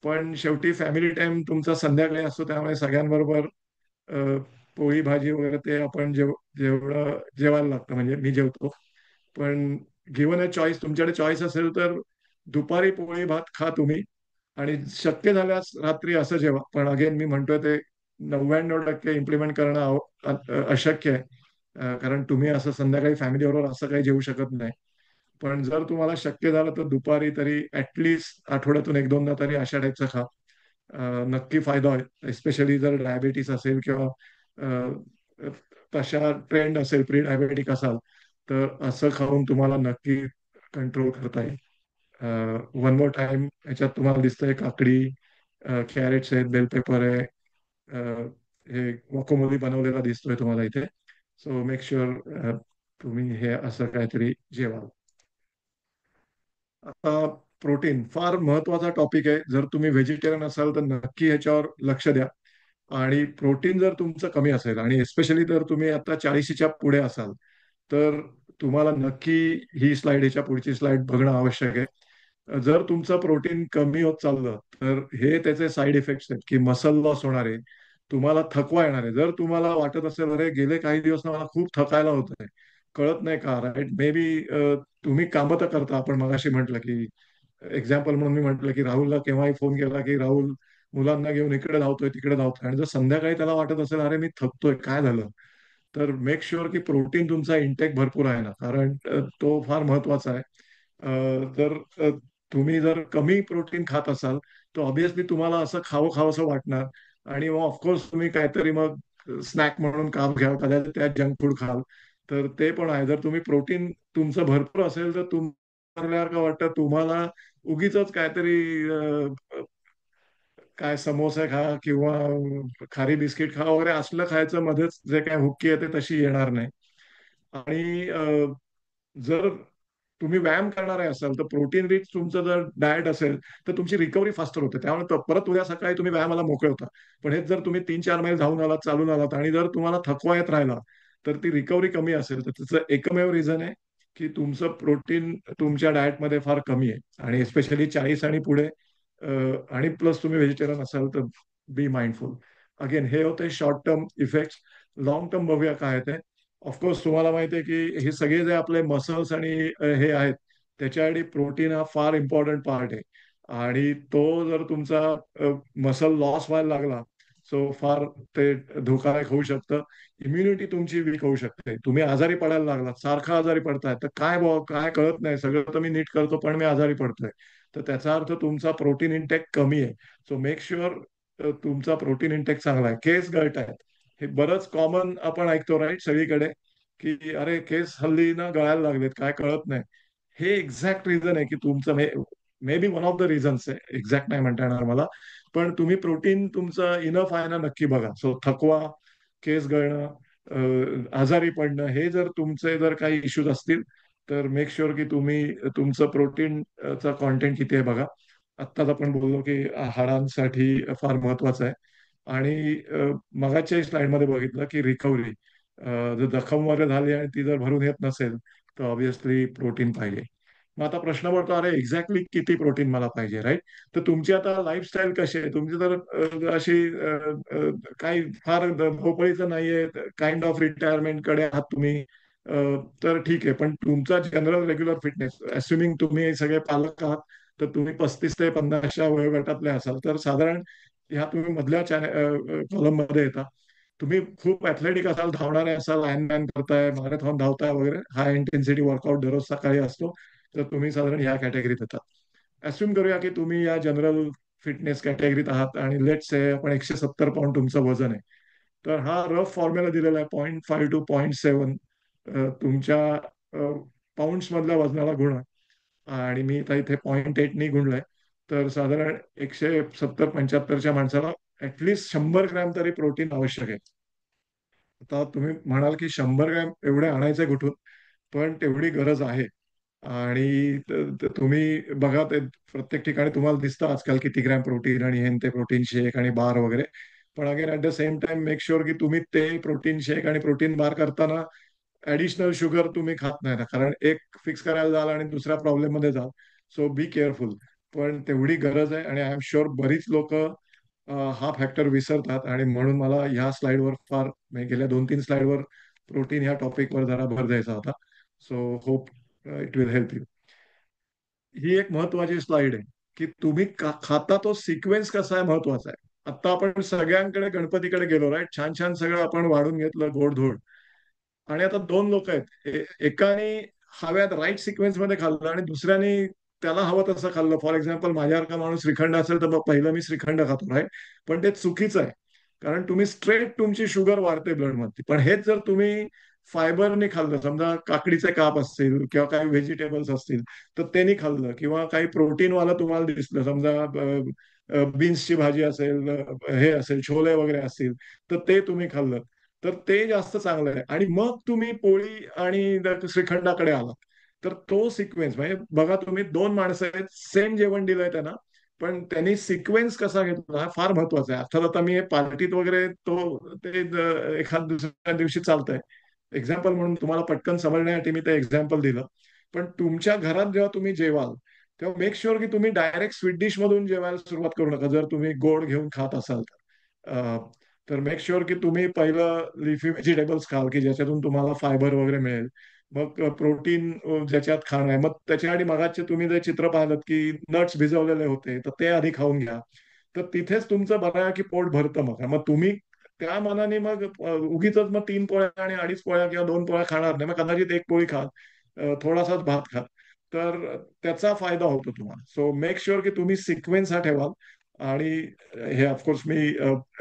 C: पण शेवटी फॅमिली टाइम तुमचा संध्याकाळी असतो त्यामुळे सगळ्यांबरोबर अ, पोळी भाजी वगैरे ते आपण जेवढं जेवायला लागतं. म्हणजे मी जेवतो. पण गिव्हन अ चॉईस, तुमच्याकडे चॉईस असेल तर दुपारी पोळी भात खा तुम्ही. आणि शक्य झाल्यास रात्री असं जेवा. पण अगेन मी म्हणतोय ते 99% इम्प्लिमेंट करणं अशक्य आहे. कारण तुम्ही असं संध्याकाळी फॅमिली बरोबर असं काही जेवू शकत नाही. पण जर तुम्हाला शक्य झालं तर दुपारी तरी ऍटलिस्ट आठवड्यातून एक दोनदा तरी अशा टाईपचं खा. नक्की फायदा होईल. स्पेशली जर डायबेटीस असेल किंवा तशा ट्रेंड असेल, प्री डायबेटिक असाल तर असं खाऊन तुम्हाला नक्की कंट्रोल करता येईल. वन मोर टाइम, ह्याच्यात तुम्हाला दिसतंय काकडी, कॅरेट्स आहेत, बेल पेपर आहे, हे वॉकोमोली बनवलेला दिसतोय तुम्हाला इथे. सो मेक शुअर तुम्ही हे असं काहीतरी जेवाल. आता प्रोटीन फार महत्वाचा टॉपिक आहे. जर तुम्ही व्हेजिटेरियन असाल तर नक्की ह्याच्यावर लक्ष द्या. आणि प्रोटीन जर तुमचं कमी असेल आणि एस्पेशली जर तुम्ही आता 40च्या पुढे असाल तर तुम्हाला नक्की ही स्लाइड, ह्याच्या पुढची स्लाइड बघणं आवश्यक आहे. जर तुमचं प्रोटीन कमी होत चाललं तर हे त्याचे साईड इफेक्ट्स आहेत की मसल लॉस होणार आहे. तुम्हाला थकवा येणार आहे. जर तुम्हाला वाटत असेल अरे गेले काही दिवस ना मला खूप थकायला होतंय, कळत नाही का, राईट, मे बी तुम्ही कामं तर करता. आपण मगाशी म्हटलं की एक्झाम्पल म्हणून मी म्हटलं की राहुलला केव्हाही फोन केला की राहुल मुलांना घेऊन इकडे धावतोय तिकडे धावतोय, आणि जर संध्याकाळी त्याला वाटत असेल अरे मी थकतोय काय झालं, तर मेक शुअर की प्रोटीन तुमचा इंटेक भरपूर आहे ना, कारण तो फार महत्वाचा आहे. जर तुम्ही जर कमी प्रोटीन खात असाल तर ऑब्व्हियसली तुम्हाला असं खावं खावंसं वाटणार, आणि मग ऑफकोर्स तुम्ही काहीतरी मग स्नॅक म्हणून काम घ्या, कदाचित त्या जंक फूड खाल. तर ते पण आहे. जर तुम्ही प्रोटीन तुमचं भरपूर असेल तर तुम्हाला का वाटतं तुम्हाला उगीच काहीतरी काय समोसे खा किंवा खारी बिस्किट खा वगैरे असलं खायचं, मध्येच जे काय हुक्की येते तशी येणार नाही. आणि जर तुम्ही व्यायाम करणारे असाल तर प्रोटीन रिच तुमचं जर डाएट असेल तर तुमची रिकव्हरी फास्टर होते, त्यामुळे परत उद्या सकाळी तुम्ही व्यायामाला मोकळे होता. पण हेच जर तुम्ही 3-4 मैल धावून आलात, चालून आलात, आणि जर तुम्हाला थकवा येत राहिला तर ती रिकव्हरी कमी असेल, तर त्याचं एकमेव रिझन आहे की तुमचं प्रोटीन तुमच्या डाएटमध्ये फार कमी आहे, आणि एस्पेशली 40 आणि पुढे. आणि प्लस तुम्ही व्हेजिटेरियन असाल तर बी माइंडफुल. अगेन हे होते short term effects. Long term बघूया काय ते. ऑफकोर्स तुम्हाला माहिती आहे की हे सगळे जे आपले मसल्स आणि हे आहेत त्याच्यासाठी प्रोटीन हा फार इम्पॉर्टंट पार्ट आहे. आणि तो जर तुमचा मसल लॉस व्हायला लागला सो फार ते धोकादायक होऊ शकतं. इम्युनिटी तुमची वीक होऊ शकते, तुम्ही आजारी पडायला लागलात, सारखं आजारी पडताय, तर काय भाऊ काय कळत नाही, सगळं तर मी नीट करतो पण मी आजारी पडतोय, तर त्याचा अर्थ तुमचा प्रोटीन इंटेक कमी आहे. सो मेक शुअर तुमचा प्रोटीन इंटेक चांगला आहे. केस गळत आहेत, हे बरंच कॉमन आपण ऐकतो राईट सगळीकडे, की अरे केस हल्ली ना गळायला लागलेत काय कळत नाही. हे एक्झॅक्ट रिझन आहे की तुमचं may be one of the reasons आहे, एक्झॅक्ट नाही म्हणता येणार मला. पण तुम्ही प्रोटीन तुमचं इनफ आहे ना नक्की बघा. सो थकवा, केस गळणं, आजारी पडणं, हे जर तुमचे जर काही इश्यूज असतील तर मेक शुअर की तुम्ही तुमचं प्रोटीन चा कॉन्टेंट किती आहे बघा. आत्ताच आपण बोललो की हाडांसाठी फार महत्वाचं आहे. आणि मगाच्या स्लाइडमध्ये बघितलं की रिकव्हरी, जर जखम वगैरे झाली आणि ती जर भरून येत नसेल तर ऑब्व्हियसली प्रोटीन पाहिजे. मग आता प्रश्न पडतो अरे एक्झॅक्टली किती प्रोटीन मला पाहिजे, राईट. तर तुमची आता लाईफस्टाईल कशी आहे तुमची, जर अशी काही फार धावपळीचं नाहीये, काइंड ऑफ रिटायरमेंट कडे आहात तुम्ही, तर ठीक आहे. पण तुमचा जनरल रेग्युलर फिटनेस, अस्युमिंग तुम्ही सगळे पालक आहात, तर तुम्ही 35 ते 50च्या वयोगटातले असाल तर साधारण ह्या तुम्ही मधल्या कॉलम मध्ये येता. तुम्ही खूप ऍथलेटिक असाल, धावणारे असाल, आयर्नमॅन करताय, मॅरेथॉन धावताय वगैरे, हाय इंटेन्सिटी वर्कआउट दररोज सकाळी असतो, तर तुम्ही साधारण ह्या कॅटेगरीत येतात. अज्युम करूया की तुम्ही या जनरल फिटनेस कॅटेगरीत आहात आणि लेट से आपण 170 पाऊंड तुमचं वजन आहे. तर हा रफ फॉर्म्युला दिलेला आहे, 0.5 to 0.7 तुमच्या पाऊंड्स मधल्या वजनाला गुणा, आणि मी आता इथे 0.8 गुणलंय. तर साधारण 170-75च्या माणसाला ऍटलिस्ट 100 ग्रॅम तरी प्रोटीन आवश्यक आहे. आता तुम्ही म्हणाल की 100 ग्रॅम एवढे आणायचे कुठून, पण तेवढी गरज आहे. आणि तुम्ही बघा ते प्रत्येक ठिकाणी तुम्हाला दिसतं आजकाल किती ग्रॅम प्रोटीन आणि हे ते प्रोटीन शेक आणि बार वगैरे. पण again at the same time make sure की तुम्ही ते प्रोटीन शेक आणि प्रोटीन बार करताना ऍडिशनल शुगर तुम्ही खात नाही ना, कारण एक फिक्स करायला जाल आणि दुसऱ्या प्रॉब्लेम मध्ये जाल. So be careful. पण तेवढी गरज आहे, आणि आय एम शुअर बरीच लोक हा फॅक्टर विसरतात, आणि म्हणून मला ह्या स्लाइडवर फार म्हणजे गेल्या 2-3 स्लाइडवर प्रोटीन ह्या टॉपिकवर जरा भर द्यायचा होता. So hope it will help you. ही एक महत्वाची स्लाइड आहे की तुम्ही खाता तो सिक्वेन्स कसा आहे महत्वाचा आहे. आता आपण सगळ्यांकडे गणपतीकडे गेलो राईट, छान छान सगळं आपण वाढून घेतलं गोडधोड, आणि आता दोन लोक आहेत, एकाने हव्यात राईट सिक्वेन्स मध्ये खाल्लं आणि दुसऱ्याने त्याला हवं तसं खाल्लं. फॉर एक्झाम्पल माझ्यासारखा माणूस श्रीखंड असेल तर मग पहिलं मी श्रीखंड खातो, राईट. पण ते चुकीचं आहे, कारण तुम्ही स्ट्रेट तुमची शुगर वाढते ब्लडमध्ये. पण हेच जर तुम्ही फायबरने खाल्लं, समजा काकडीचे काप असतील किंवा काही व्हेजिटेबल्स असतील तर त्यांनी खाल्लं, किंवा काही प्रोटीन वाला तुम्हाला दिसलं, समजा बीन्सची भाजी असेल, हे असेल, छोले वगैरे असतील, तर ते तुम्ही खाल्लं, तर ते जास्त चांगलं आहे. आणि मग तुम्ही पोळी आणि श्रीखंडाकडे आला तर तो सिक्वेन्स म्हणजे बघा, तुम्ही दोन माणसं आहेत, सेम जेवण दिलंय त्यांना, पण त्यांनी सिक्वेन्स कसा घेतला हा फार महत्वाचा आहे. अर्थात आता मी हे पार्टीत वगैरे तो ते एखाद दुसऱ्या दिवशी चालतंय, एक्झाम्पल म्हणून तुम्हाला पटकन समजण्यासाठी मी ते एक्झाम्पल दिलं. पण तुमच्या घरात जेव्हा तुम्ही जेवाल तेव्हा मेक शुअर की तुम्ही डायरेक्ट स्वीट डिश मधून जेवायला सुरुवात करू नका, जर तुम्ही गोड घेऊन खात असाल तर. तर मेक शुअर की तुम्ही पहिलं लिफी व्हेजिटेबल्स खाल की ज्याच्यातून तुम्हाला फायबर वगैरे मिळेल. मग प्रोटीन ज्याच्यात खाणं आहे, मग त्याच्यासाठी मगाचे तुम्ही जे चित्र पाहिलं की नट्स भिजवलेले होते, तर ते आधी खाऊन घ्या. तर तिथेच तुमचं बऱ्यापैकी पोट भरतं. मग तुम्ही त्या मानाने मग उगीच मग 3 पोळ्या आणि 2.5 पोळ्या किंवा 2 पोळ्या खाणार नाही. मग कदाचित 1 पोळी खा, थोडासाच भात खा. तर त्याचा फायदा होतो तुम्हाला. सो मेक शुअर की तुम्ही सिक्वेन्स हा ठेवाल. आणि हे ऑफकोर्स मी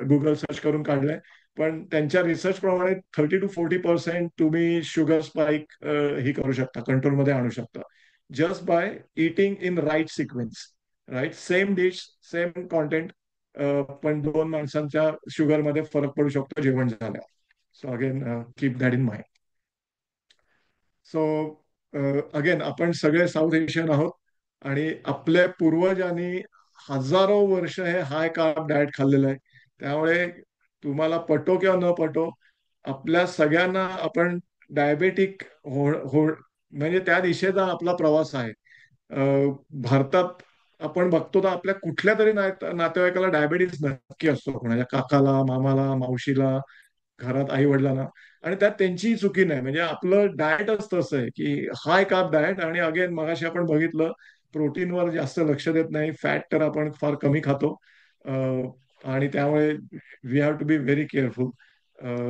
C: गुगल सर्च करून काढलंय. पण त्यांच्या रिसर्च प्रमाणे 30 to 40% तुम्ही शुगर स्पाइक ही करू शकता, कंट्रोलमध्ये आणू शकता, just by eating in right sequence. Right, same dish, same content, पण 2 माणसांच्या शुगरमध्ये फरक पडू शकतो जेवण झाल्यावर. So again keep that in mind. So again आपण सगळे साऊथ एशियन आहोत आणि आपल्या पूर्वजांनी हजारो वर्ष हे हाय कार्ब डाएट खाल्लेलं आहे. त्यामुळे तुम्हाला पटो किंवा न पटो, आपल्या सगळ्यांना आपण डायबेटिक हो म्हणजे त्या दिशेचा आपला प्रवास आहे. भारतात आपण बघतो तर आपल्या कुठल्या तरी नातेवाईकाला डायबेटीस नक्की असतो, कोणाच्या काकाला, मामाला, मावशीला, घरात आई वडिलांना. आणि त्यात त्यांचीही चुकी नाही. म्हणजे आपलं डाएटच तसं आहे की हाय कार्ब डाएट. आणि अगेन मगाशी आपण बघितलं, प्रोटीनवर जास्त लक्ष देत नाही, फॅट तर आपण फार कमी खातो. आणि त्यामुळे we have to be very careful.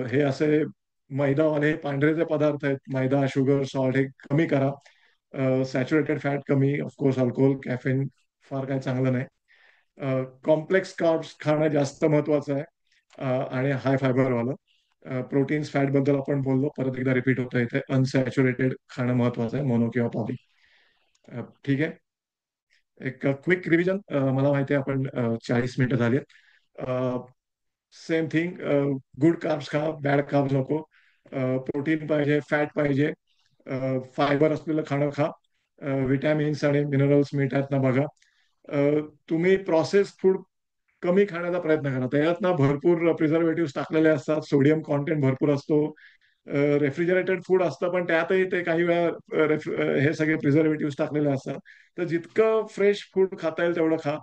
C: हे असे मैदावाले पांढरे जे पदार्थ आहेत, मैदा, शुगर, सॉल्ट, हे कमी करा. सॅच्युरेटेड फॅट कमी, ऑफकोर्स अल्कोहोल, कॅफेन फार काही चांगलं नाही. कॉम्प्लेक्स कार्ब्स खाणं जास्त महत्वाचं आहे. आणि हाय फायबरवालं. प्रोटीन्स फॅट बद्दल आपण बोललो, परत एकदा रिपीट होतं इथे, अनसॅच्युरेटेड खाणं महत्वाचं आहे, मोनो किंवा पॉली. ठीक आहे. एक क्विक रिव्हिजन. मला माहिती आहे आपण 40 मिनिटं झाली आहेत. सेम थिंग, गुड कार्ब्स खा, बॅड कार्ब्स नको. प्रोटीन पाहिजे, फॅट पाहिजे, फायबर असलेलं खाणं खा, विटॅमिन्स आणि मिनरल्स मिळतात ना बघा. तुम्ही प्रोसेस फूड कमी खाण्याचा प्रयत्न करा. त्याच्यात ना भरपूर प्रिझर्वेटिव्ह टाकलेले असतात, सोडियम कॉन्टेंट भरपूर असतो. रेफ्रिजरेटेड फूड असतं, पण त्यातही ते काही वेळा हे सगळे प्रिझर्वेटिव्ह टाकलेले असतात. तर जितकं फ्रेश फूड खाता येईल तेवढं खा.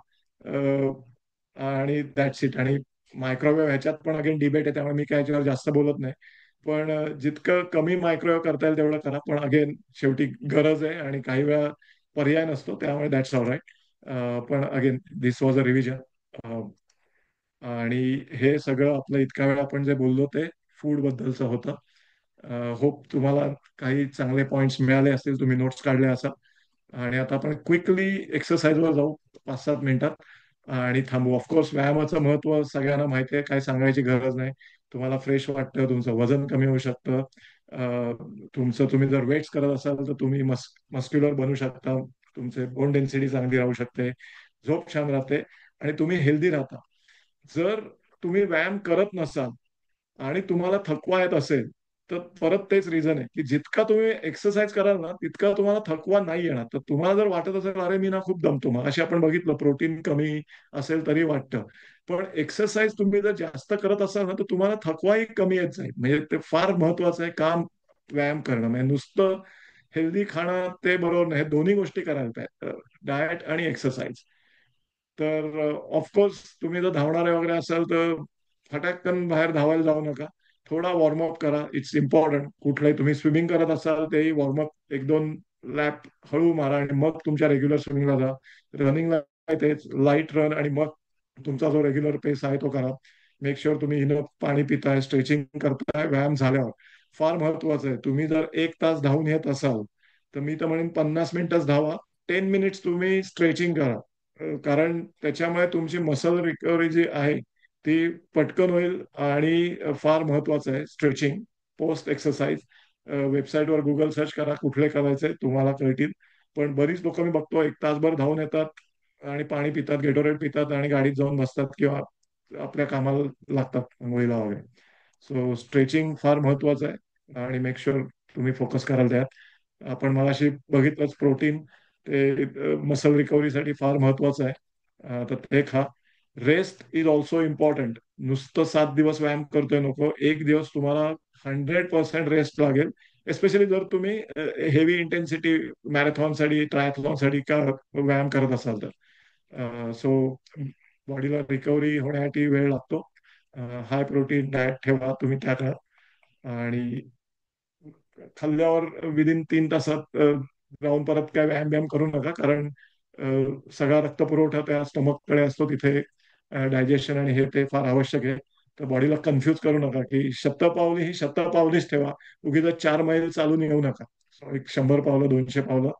C: आणि दॅट्स इट. आणि मायक्रोवेव्ह ह्याच्यात पण अगेन डिबेट आहे, त्यामुळे मी काय याच्यावर जास्त बोलत नाही. पण जितकं कमी मायक्रोवेव्ह करता येईल तेवढं करा. पण अगेन शेवटी गरज आहे आणि काही वेळा पर्याय नसतो, त्यामुळे दॅट्स ऑल राईट. पण again this was a revision. आणि हे सगळं आपलं इतका वेळ आपण जे बोललो ते फूड बद्दलचं होतं. होप तुम्हाला काही चांगले पॉइंट्स मिळाले असतील, तुम्ही नोट्स काढले असाल. आणि आता आपण क्विकली एक्सरसाइजवर जाऊ 5-7 मिनिटात आणि थांबू. ऑफकोर्स व्यायामाचं महत्व सगळ्यांना माहिती आहे, काही सांगायची गरज नाही. तुम्हाला फ्रेश वाटतं, तुमचं वजन कमी होऊ शकतं. तुम्ही जर वेट्स करत असाल तर तुम्ही मस्क्युलर बनू शकता, तुमचे बोन डेन्सिटी चांगली राहू शकते, झोप छान राहते आणि तुम्ही हेल्दी राहता. जर तुम्ही व्यायाम करत नसाल आणि तुम्हाला थकवा येत असेल, तर परत तेच रिझन आहे की जितका तुम्ही एक्सरसाइज कराल ना, तितका तुम्हाला थकवा नाही येणार. तर तुम्हाला जर वाटत असेल, अरे मी ना खूप दमतो, मग अशी आपण बघितलं प्रोटीन कमी असेल तरी वाटतं. पण एक्सरसाइज तुम्ही जर जास्त करत असाल ना, तर तुम्हाला थकवाही कमी येत जाईल. म्हणजे ते फार महत्वाचं आहे काम, व्यायाम करणं. म्हणजे नुसतं हेल्दी खाणं ते बरोबर नाही, हे दोन्ही गोष्टी करायला पाहिजे, डाएट आणि एक्सरसाइज. तर ऑफकोर्स तुम्ही जर धावणारे वगैरे असाल तर फटाकन बाहेर धावायला जाऊ नका. थोडा वॉर्मअप करा, इट्स इम्पॉर्टंट. कुठलंही तुम्ही स्विमिंग करत असाल तेही वॉर्मअप 1-2 लॅप हळू मारा आणि मग तुमच्या रेग्युलर स्विमिंगला जा. रनिंगला तेच लाईट रन आणि मग तुमचा जो रेग्युलर पेस आहे तो करा. मेक शुअर तुम्ही इनफ पाणी पिताय, स्ट्रेचिंग करताय व्यायाम झाल्यावर. फार महत्वाचं आहे. तुम्ही जर 1 तास धावून येत असाल तर मी तर म्हणेन 50 मिनिटच धावा. 10 मिनिट्स तुम्ही स्ट्रेचिंग करा. कारण त्याच्यामुळे तुमची मसल रिकव्हरी जी आहे ती पटकन होईल. आणि फार महत्वाचं आहे स्ट्रेचिंग पोस्ट एक्सरसाइज. वेबसाईटवर गुगल सर्च करा, कुठले करायचे तुम्हाला कळतील. पण बरीच लोक मी बघतो 1 तासभर धावून येतात आणि पाणी पितात, गेटोरेट पितात आणि गाडीत जाऊन बसतात किंवा आपल्या कामाला लागतात, आंघोळीला वगैरे. सो स्ट्रेचिंग फार महत्वाचं आहे आणि मेक शुअर तुम्ही फोकस कराल त्यात. आपण मगाशी बघितलंच प्रोटीन, ते मसल रिकव्हरीसाठी फार महत्वाचं आहे. तर ते खा. Rest is also important. नुसतं 7 दिवस व्यायाम करतोय नको, एक दिवस तुम्हाला 100% रेस्ट लागेल. एस्पेशली जर तुम्ही हेवी इंटेन्सिटी मॅरेथॉनसाठी, ट्रायथलॉनसाठी का व्यायाम करत असाल तर. सो बॉडीला रिकव्हरी होण्यासाठी वेळ लागतो. हाय प्रोटीन डाएट ठेवा तुम्ही त्या काळात. आणि खाल्ल्यावर विदिन 3 तासात जाऊन परत काय व्यायाम ब्यायाम करू नका, कारण सगळा रक्तपुरवठा त्या स्टमककडे असतो. तिथे डायजेशन आणि हे ते फार आवश्यक आहे. तर बॉडीला कन्फ्यूज करू नका की शतपावली ही शतपावलीच ठेवा. उगीच 4 मैल चालून येऊ नका. एक 100 पावलं 200 पावलं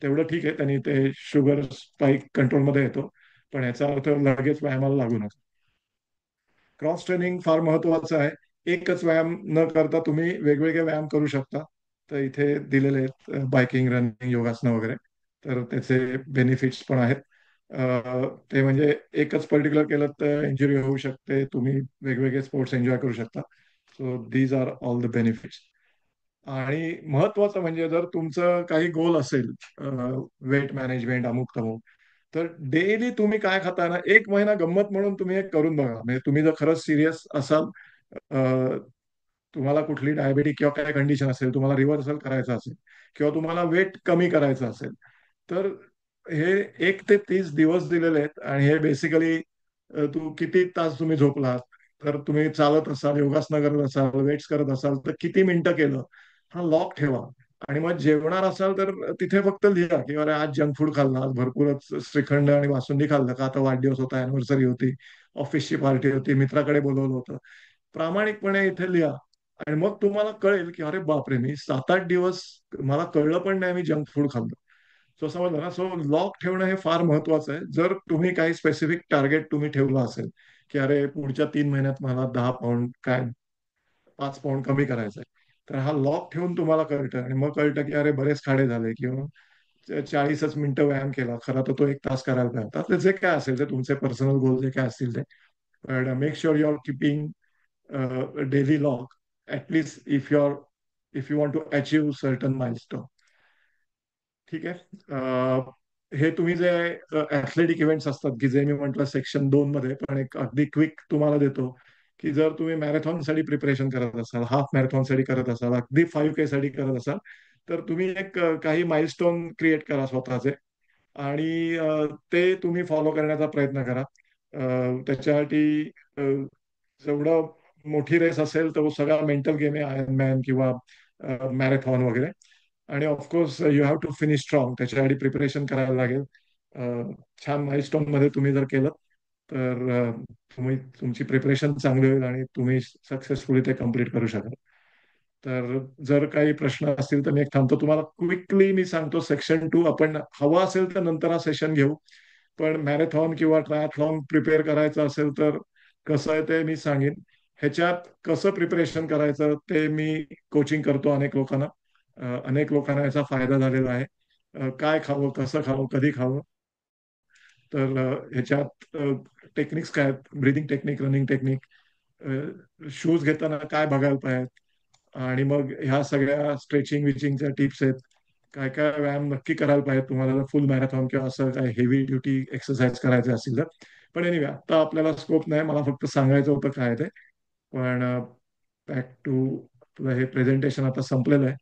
C: तेवढं ठीक आहे, त्यांनी ते शुगर स्पाईक कंट्रोलमध्ये येतो. पण याचा अर्थ लगेच व्यायामाला लागू नका. क्रॉस ट्रेनिंग फार महत्वाचं आहे. एकच व्यायाम न करता तुम्ही वेगवेगळे व्यायाम करू शकता. तर इथे दिलेले आहेत बायकिंग, रनिंग, योगासनं वगैरे. तर त्याचे बेनिफिट्स पण आहेत. ते म्हणजे एकच पर्टिक्युलर केलं तर इंजुरी होऊ शकते. तुम्ही वेगवेगळे स्पोर्ट्स एन्जॉय करू शकता. So these are all the benefits. आणि महत्वाचं म्हणजे जर तुमचं काही गोल असेल, वेट मॅनेजमेंट अमुक तमुक, तर डेली तुम्ही काय खाता ना, 1 महिना गंमत म्हणून तुम्ही एक करून बघा. म्हणजे तुम्ही जर खरंच सिरियस असाल, अ, तुम्हाला कुठली डायबिटीज किंवा काय कंडिशन असेल, तुम्हाला रिव्हर्सल करायचं असेल किंवा तुम्हाला वेट कमी करायचं असेल, तर हे 1 ते 30 दिवस दिलेले आहेत. आणि हे बेसिकली तू किती तास तुम्ही झोपलात, तर तुम्ही चालत असाल, योगासनं करत असाल, वेट्स करत असाल, तर किती मिनिटं केलं, हा लॉग ठेवा. आणि मग जेवणार असाल तर तिथे फक्त लिहा की अरे आज जंक फूड खाल्लं, आज भरपूरच श्रीखंड आणि बासुंदी खाल्लं का, आता वाढदिवस होता, अॅनिव्हर्सरी होती, ऑफिसची पार्टी होती, मित्राकडे बोलवलं होतं. प्रामाणिकपणे इथे लिहा. आणि मग तुम्हाला कळेल की अरे बापरे, मी 7-8 दिवस मला कळलं पण नाही मी जंक फूड खाल्लं. सो समजलं ना. सो लॉक ठेवणं हे फार महत्वाचं आहे. जर तुम्ही काही स्पेसिफिक टार्गेट तुम्ही ठेवलं असेल की अरे पुढच्या 3 महिन्यात मला 10 पाऊंड काय 5 पाऊंड कमी करायचंय, तर हा लॉक ठेवून तुम्हाला कळतं. आणि मग कळतं की अरे बरेच खाडे झाले, किंवा 40च मिनिटं व्यायाम केला, खरा तर तो 1 तास करायला पाहिजे. तर जे काय असेल ते तुमचे पर्सनल गोल जे काय असतील ते, but make sure you're keeping a daily log, at least if you want to achieve certain milestone. ठीक आहे. हे तुम्ही जे ऍथलेटिक इव्हेंट्स असतात की जे मी म्हटलं सेक्शन 2 मध्ये, पण एक अगदी क्विक तुम्हाला देतो की जर तुम्ही मॅरेथॉनसाठी प्रिपरेशन करत असाल, हाफ मॅरेथॉनसाठी करत असाल, अगदी 5K साठी करत असाल, तर तुम्ही एक काही माइलस्टोन क्रिएट करा स्वतःचे. आणि ते तुम्ही फॉलो करण्याचा प्रयत्न करा. त्याच्यासाठी अ, जेवढं मोठी रेस असेल तर सगळा मेंटल गेम आहे, आयर्न मॅन किंवा मॅरेथॉन वगैरे. आणि of course you have to finish strong, त्याच्यासाठी प्रिपरेशन करायला लागेल. अ, छान माइलस्टोन मध्ये तुम्ही जर केलं तर तुमची प्रिपरेशन चांगली होईल आणि तुम्ही सक्सेसफुली ते कम्प्लीट करू शकाल. तर जर काही प्रश्न असतील तर मी एक थांबतो. तुम्हाला क्विकली मी सांगतो, सेक्शन 2 आपण हवा असेल तर नंतर हा सेशन घेऊ. पण मॅरेथॉन किंवा ट्रायथलॉन प्रिपेअर करायचं असेल तर कसं आहे ते मी सांगेन. ह्याच्यात कसं प्रिपरेशन करायचं ते मी कोचिंग करतो अनेक लोकांना. अनेक लोकांना याचा फायदा झालेला आहे. काय खावं, कसं खावं, कधी खावं. तर ह्याच्यात टेक्निक्स काय आहेत, breathing technique, running technique, shoes घेताना काय बघायला पाहिजे, आणि मग ह्या सगळ्या स्ट्रेचिंग विचिंगच्या टिप्स आहेत. काय काय व्यायाम नक्की करायला पाहिजे तुम्हाला फुल मॅरेथॉन किंवा असं काय हेवी ड्युटी एक्सरसाइज करायचे असतील तर. पण एनिवे आता आपल्याला स्कोप नाही, मला फक्त सांगायचं होतं काय ते. पण बॅक टू आपलं हे प्रेझेंटेशन आता संपलेलं आहे.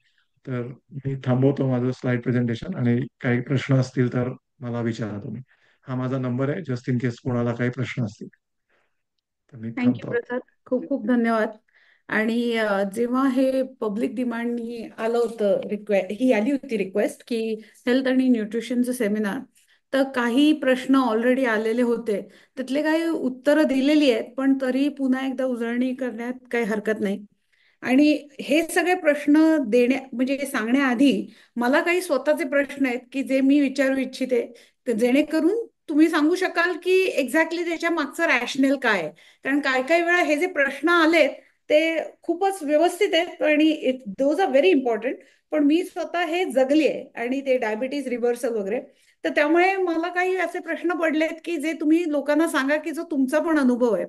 C: तर मी थांबवतो माझं स्लाइड प्रेझेंटेशन, आणि काही प्रश्न असतील तर मला विचारा तुम्ही. हा माझा नंबर आहे, जस्ट इन केस कोणाला काही प्रश्न असतील. तर मी
A: थँक्यू
C: थांबतो.
A: प्रसाद, खूप खूप धन्यवाद. आणि जेव्हा हे पब्लिक डिमांडनी आलं होतं, ही आली होती रिक्वेस्ट की हेल्थ आणि न्यूट्रिशनचं सेमिनार, तर काही प्रश्न ऑलरेडी आलेले होते. त्यातले काही उत्तरं दिलेली आहेत, पण तरी पुन्हा एकदा उजळणी करण्यात काही हरकत नाही. आणि हे सगळे प्रश्न म्हणजे सांगण्याआधी मला काही स्वतःचे प्रश्न आहेत की जे मी विचारू इच्छिते, जेणेकरून तुम्ही सांगू शकाल की एक्झॅक्टली त्याच्या मागचं रॅशनल काय आहे. कारण काय काय वेळा हे जे प्रश्न आलेत ते खूपच व्यवस्थित आहेत आणि दोज आर व्हेरी इम्पॉर्टंट. पण मी स्वतः हे जगली आहे आणि ते डायबिटीज रिव्हर्सल वगैरे. तर त्यामुळे मला काही असे प्रश्न पडलेत की जे तुम्ही लोकांना सांगा की जो तुमचा पण अनुभव आहे.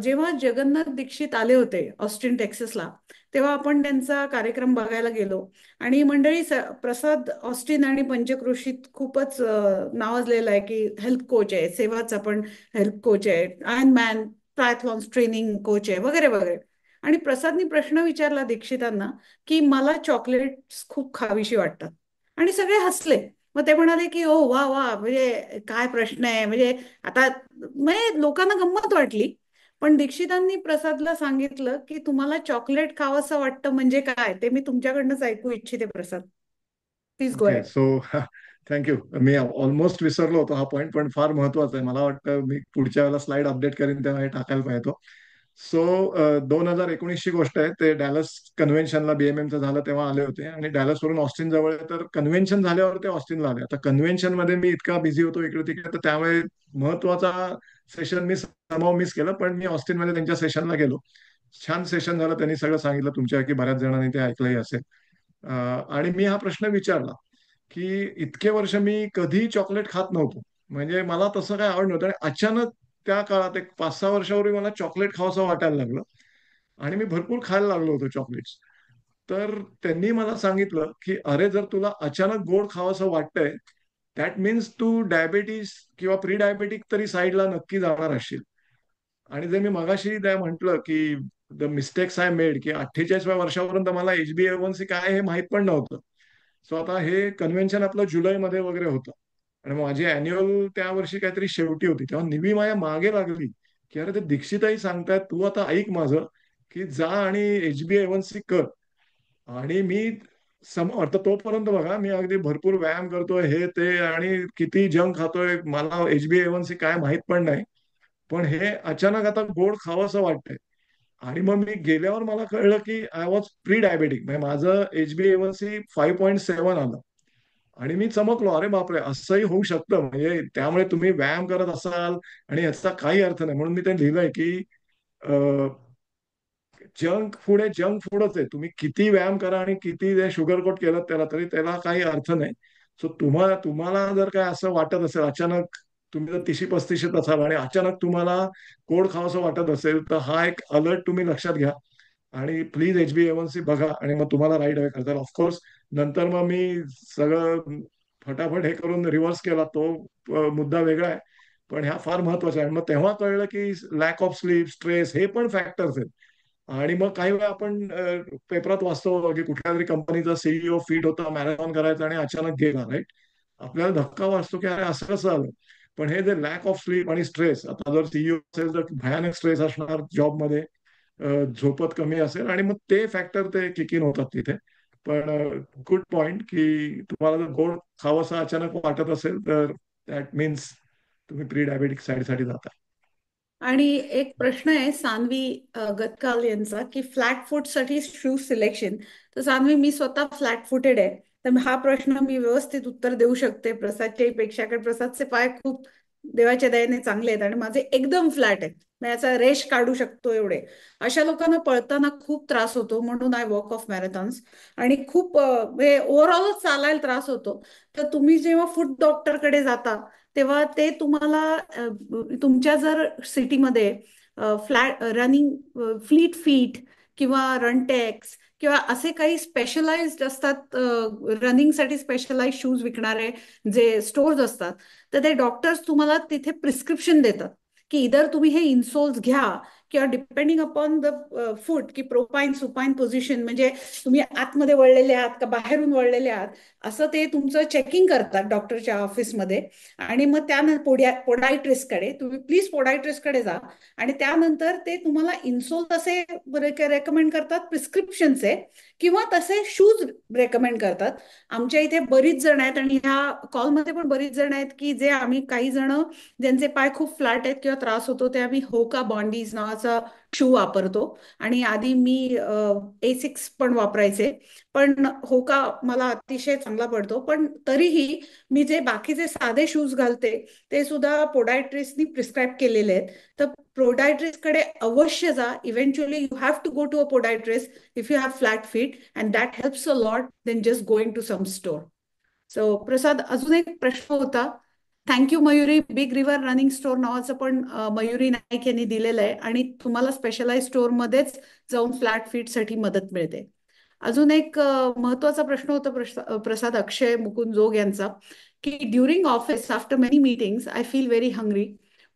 A: जेव्हा जगन्नाथ दीक्षित आले होते ऑस्टिन टेक्सासला, तेव्हा आपण त्यांचा कार्यक्रम बघायला गेलो. आणि मंडळी, प्रसाद ऑस्टिन आणि पंचक्रोशीत खूपच नावाजलेला आहे की हेल्थ कोच आहे, सेवाचा पण हेल्थ कोच आहे, आयर्न मॅन ट्रायथलॉन्स ट्रेनिंग कोच आहे वगैरे वगैरे. आणि प्रसादनी प्रश्न विचारला दीक्षितांना की मला चॉकलेट्स खूप खावीशी वाटतात. आणि सगळे हसले. मग ते म्हणाले की ओ वा वा, म्हणजे काय प्रश्न आहे, म्हणजे आता म्हणजे लोकांना गंमत वाटली. पण दीक्षितांनी प्रसादला सांगितलं की तुम्हाला चॉकलेट खावंसं वाटतं म्हणजे काय, ते मी तुमच्याकडनंच ऐकू इच्छिते Prasad. Please go
C: okay,
A: ahead.
C: So thank you. मी ऑलमोस्ट विसरलो होतो हा पॉईंट, पण फार महत्वाचा आहे. मला वाटतं मी पुढच्या वेळेला स्लाइड अपडेट करीन तेव्हा हे टाकायला पाहिजे. सो 2019ची गोष्ट आहे. ते डॅलस कन्व्हेन्शनला बीएमएमचं झालं तेव्हा आले होते, आणि डॅलस वरून ऑस्टिन जवळ आहे, तर कन्व्हेन्शन झाल्यावर ते ऑस्टिनला आले. आता कन्व्हेन्शन मध्ये मी इतका बिझी होतो इकडे तिकडे, तर त्यामुळे महत्वाचा सेशन मी समाव मिस केलं. पण मी ऑस्टिनमध्ये त्यांच्या सेशनला गेलो. छान सेशन झालं. त्यांनी सगळं सांगितलं. तुमच्यापैकी बऱ्याच जणांनी ते ऐकलंही असेल. आणि मी हा प्रश्न विचारला की इतके वर्ष मी कधी चॉकलेट खात नव्हतो, म्हणजे मला तसं काय आवड नव्हतं, आणि अचानक त्या काळात एक 5-6 वर्षापूर्वी मला चॉकलेट खावंसं वाटायला लागलं, आणि मी भरपूर खायला लागलो होतो चॉकलेट्स. तर त्यांनी मला सांगितलं की अरे, जर तुला अचानक गोड खावंसं वाटतंय, दॅट मीन्स तू डायबेटीस किंवा प्री डायबेटिक तरी साईडला नक्की जाणार असशील. आणि जे मी मगाशी त्या म्हटलं की द मिस्टेक्स आय मेड, की 48व्या वर्षापर्यंत मला HbA1c काय हे माहित पण नव्हतं. सो आता हे कन्व्हेन्शन आपलं जुलैमध्ये वगैरे होतं, आणि माझी अॅन्युअल त्या वर्षी काहीतरी शेवटी होती. तेव्हा निवी माझ्या मागे लागली की अरे, ते दीक्षिताई सांगतायत, तू आता ऐक माझं, की जा आणि HbA1c कर. आणि मी आता तोपर्यंत बघा, मी अगदी भरपूर व्यायाम करतोय, हे ते, आणि किती जंक खातोय, मला HbA1c काय माहित पण नाही. पण हे अचानक आता गोड खावंसं वाटतंय. आणि मग मी गेल्यावर मला कळलं की आय वॉज प्री डायबेटिक, म्हणजे माझं HbA1c 5.7 आलं. आणि मी चमकलो, अरे बापरे, असंही होऊ शकतं. म्हणजे त्यामुळे तुम्ही व्यायाम करत असाल आणि याचा काही अर्थ नाही. म्हणून मी ते लिहिलंय की जंक फूड हे जंक फूडच आहे. तुम्ही किती व्यायाम करा आणि किती ते शुगर कोट केलं त्याला, तरी त्याला काही अर्थ नाही. सो तुम्हाला तुम्हाला जर काय असं वाटत असेल अचानक, तुम्ही जर 30-35 असाल आणि अचानक तुम्हाला गोड खावंसं वाटत असेल, तर हा एक अलर्ट तुम्ही लक्षात घ्या. आणि प्लीज HbA1c बघा, आणि मग तुम्हाला राईट वे करता. ऑफकोर्स नंतर मग मी सगळं फटाफट हे करून रिव्हर्स केला, तो मुद्दा वेगळा आहे. पण ह्या फार महत्वाच्या आहे. आणि मग तेव्हा कळलं की लॅक ऑफ स्लीप, स्ट्रेस हे पण फॅक्टर्स आहेत. आणि मग काही वेळा आपण पेपरात वाचतो की कुठल्या तरी कंपनीचा सीईओ फिट होता, मॅरेथॉन करायचा, आणि अचानक गेला, राईट. आपल्याला धक्का वाचतो की अरे, असं कसं झालं. पण हे जे लॅक ऑफ स्लीप आणि स्ट्रेस, आता जर सीईओ असेल तर भयानक स्ट्रेस असणार जॉबमध्ये, झोपत कमी असेल, आणि मग ते फॅक्टर ते किक इन होतात तिथे. पण गुड पॉइंट, की तुम्हाला जर गोड खावंसं अचानक वाटत असेल, तर दॅट मीन्स तुम्ही प्री डायबेटिक साईडसाठी जाता.
A: आणि एक प्रश्न आहे सान्वी गतकाल यांचा, की फ्लॅट फूट साठी शूज सिलेक्शन. तर सान्वी, मी स्वतः फ्लॅट फुटेड आहे, तर हा प्रश्न मी व्यवस्थित उत्तर देऊ शकते प्रसादच्या पेक्षा, कारण प्रसादचे पाय खूप देवाच्या दयेने चांगले आहेत आणि माझे एकदम फ्लॅट आहेत. मी याचा रेश काढू शकतो एवढे. अशा लोकांना पळताना खूप त्रास होतो, म्हणून आय वॉक ऑफ मॅरेथॉन्स. आणि खूप म्हणजे ओव्हरऑलच चालायला त्रास होतो. तर तुम्ही जेव्हा फूट डॉक्टरकडे जाता, तेव्हा ते तुम्हाला तुमच्या जर सिटीमध्ये फ्लॅट रनिंग फ्लीट फीट किंवा रनटेक्स किंवा असे काही स्पेशलाइज्ड असतात, रनिंगसाठी स्पेशलाइज शूज विकणारे जे स्टोर्स असतात, तर ते डॉक्टर्स तुम्हाला तिथे प्रिस्क्रिप्शन देतात की इधर तुम्ही हे इन्सोल्स घ्या, किंवा डिपेंडिंग अपॉन द फूट, की प्रोपाईन सुपाईन पोझिशन, म्हणजे तुम्ही आतमध्ये वळलेले आहात का बाहेरून वळलेले आहात, असं ते तुमचं चेकिंग करतात डॉक्टरच्या ऑफिसमध्ये. आणि मग त्यानंतर पोडायट्रिस्टकडे तुम्ही प्लीज पोडायट्रिस्टकडे जा, आणि त्यानंतर ते तुम्हाला इन्सोल तसे रेकमेंड करतात प्रिस्क्रिप्शनचे, किंवा तसे शूज रेकमेंड करतात. आमच्या इथे बरीच जण आहेत, आणि ह्या कॉलमध्ये पण बरीच जण आहेत की जे आम्ही काही जण ज्यांचे पाय खूप फ्लॅट आहेत किंवा त्रास होतो, ते आम्ही होका बॉन्डीज नावाचा शू वापरतो. आणि आधी मी A6 पण वापरायचे, पण होका मला अतिशय चांगला पडतो. पण तरीही मी जे बाकीचे साधे शूज घालते, ते सुद्धा पोडायट्रिस्टनी प्रिस्क्राईब केलेले आहेत. तर पोडायट्रिस्टकडे अवश्य जा. Eventually you have to go to a podiatrist if you have flat feet, and that helps a lot then just going to some store. So Prasad, अजून एक प्रश्न होता. Thank you Mayuri. Big river running store नावाचं पण मयुरी नाईक यांनी दिलेलं आहे, आणि तुम्हाला स्पेशलाइज स्टोअरमध्येच जाऊन फ्लॅट फीटसाठी मदत मिळते. अजून एक महत्वाचा प्रश्न होता प्रसाद, अक्षय मुकुंद जोग यांचा, की during office after many meetings I feel very hungry.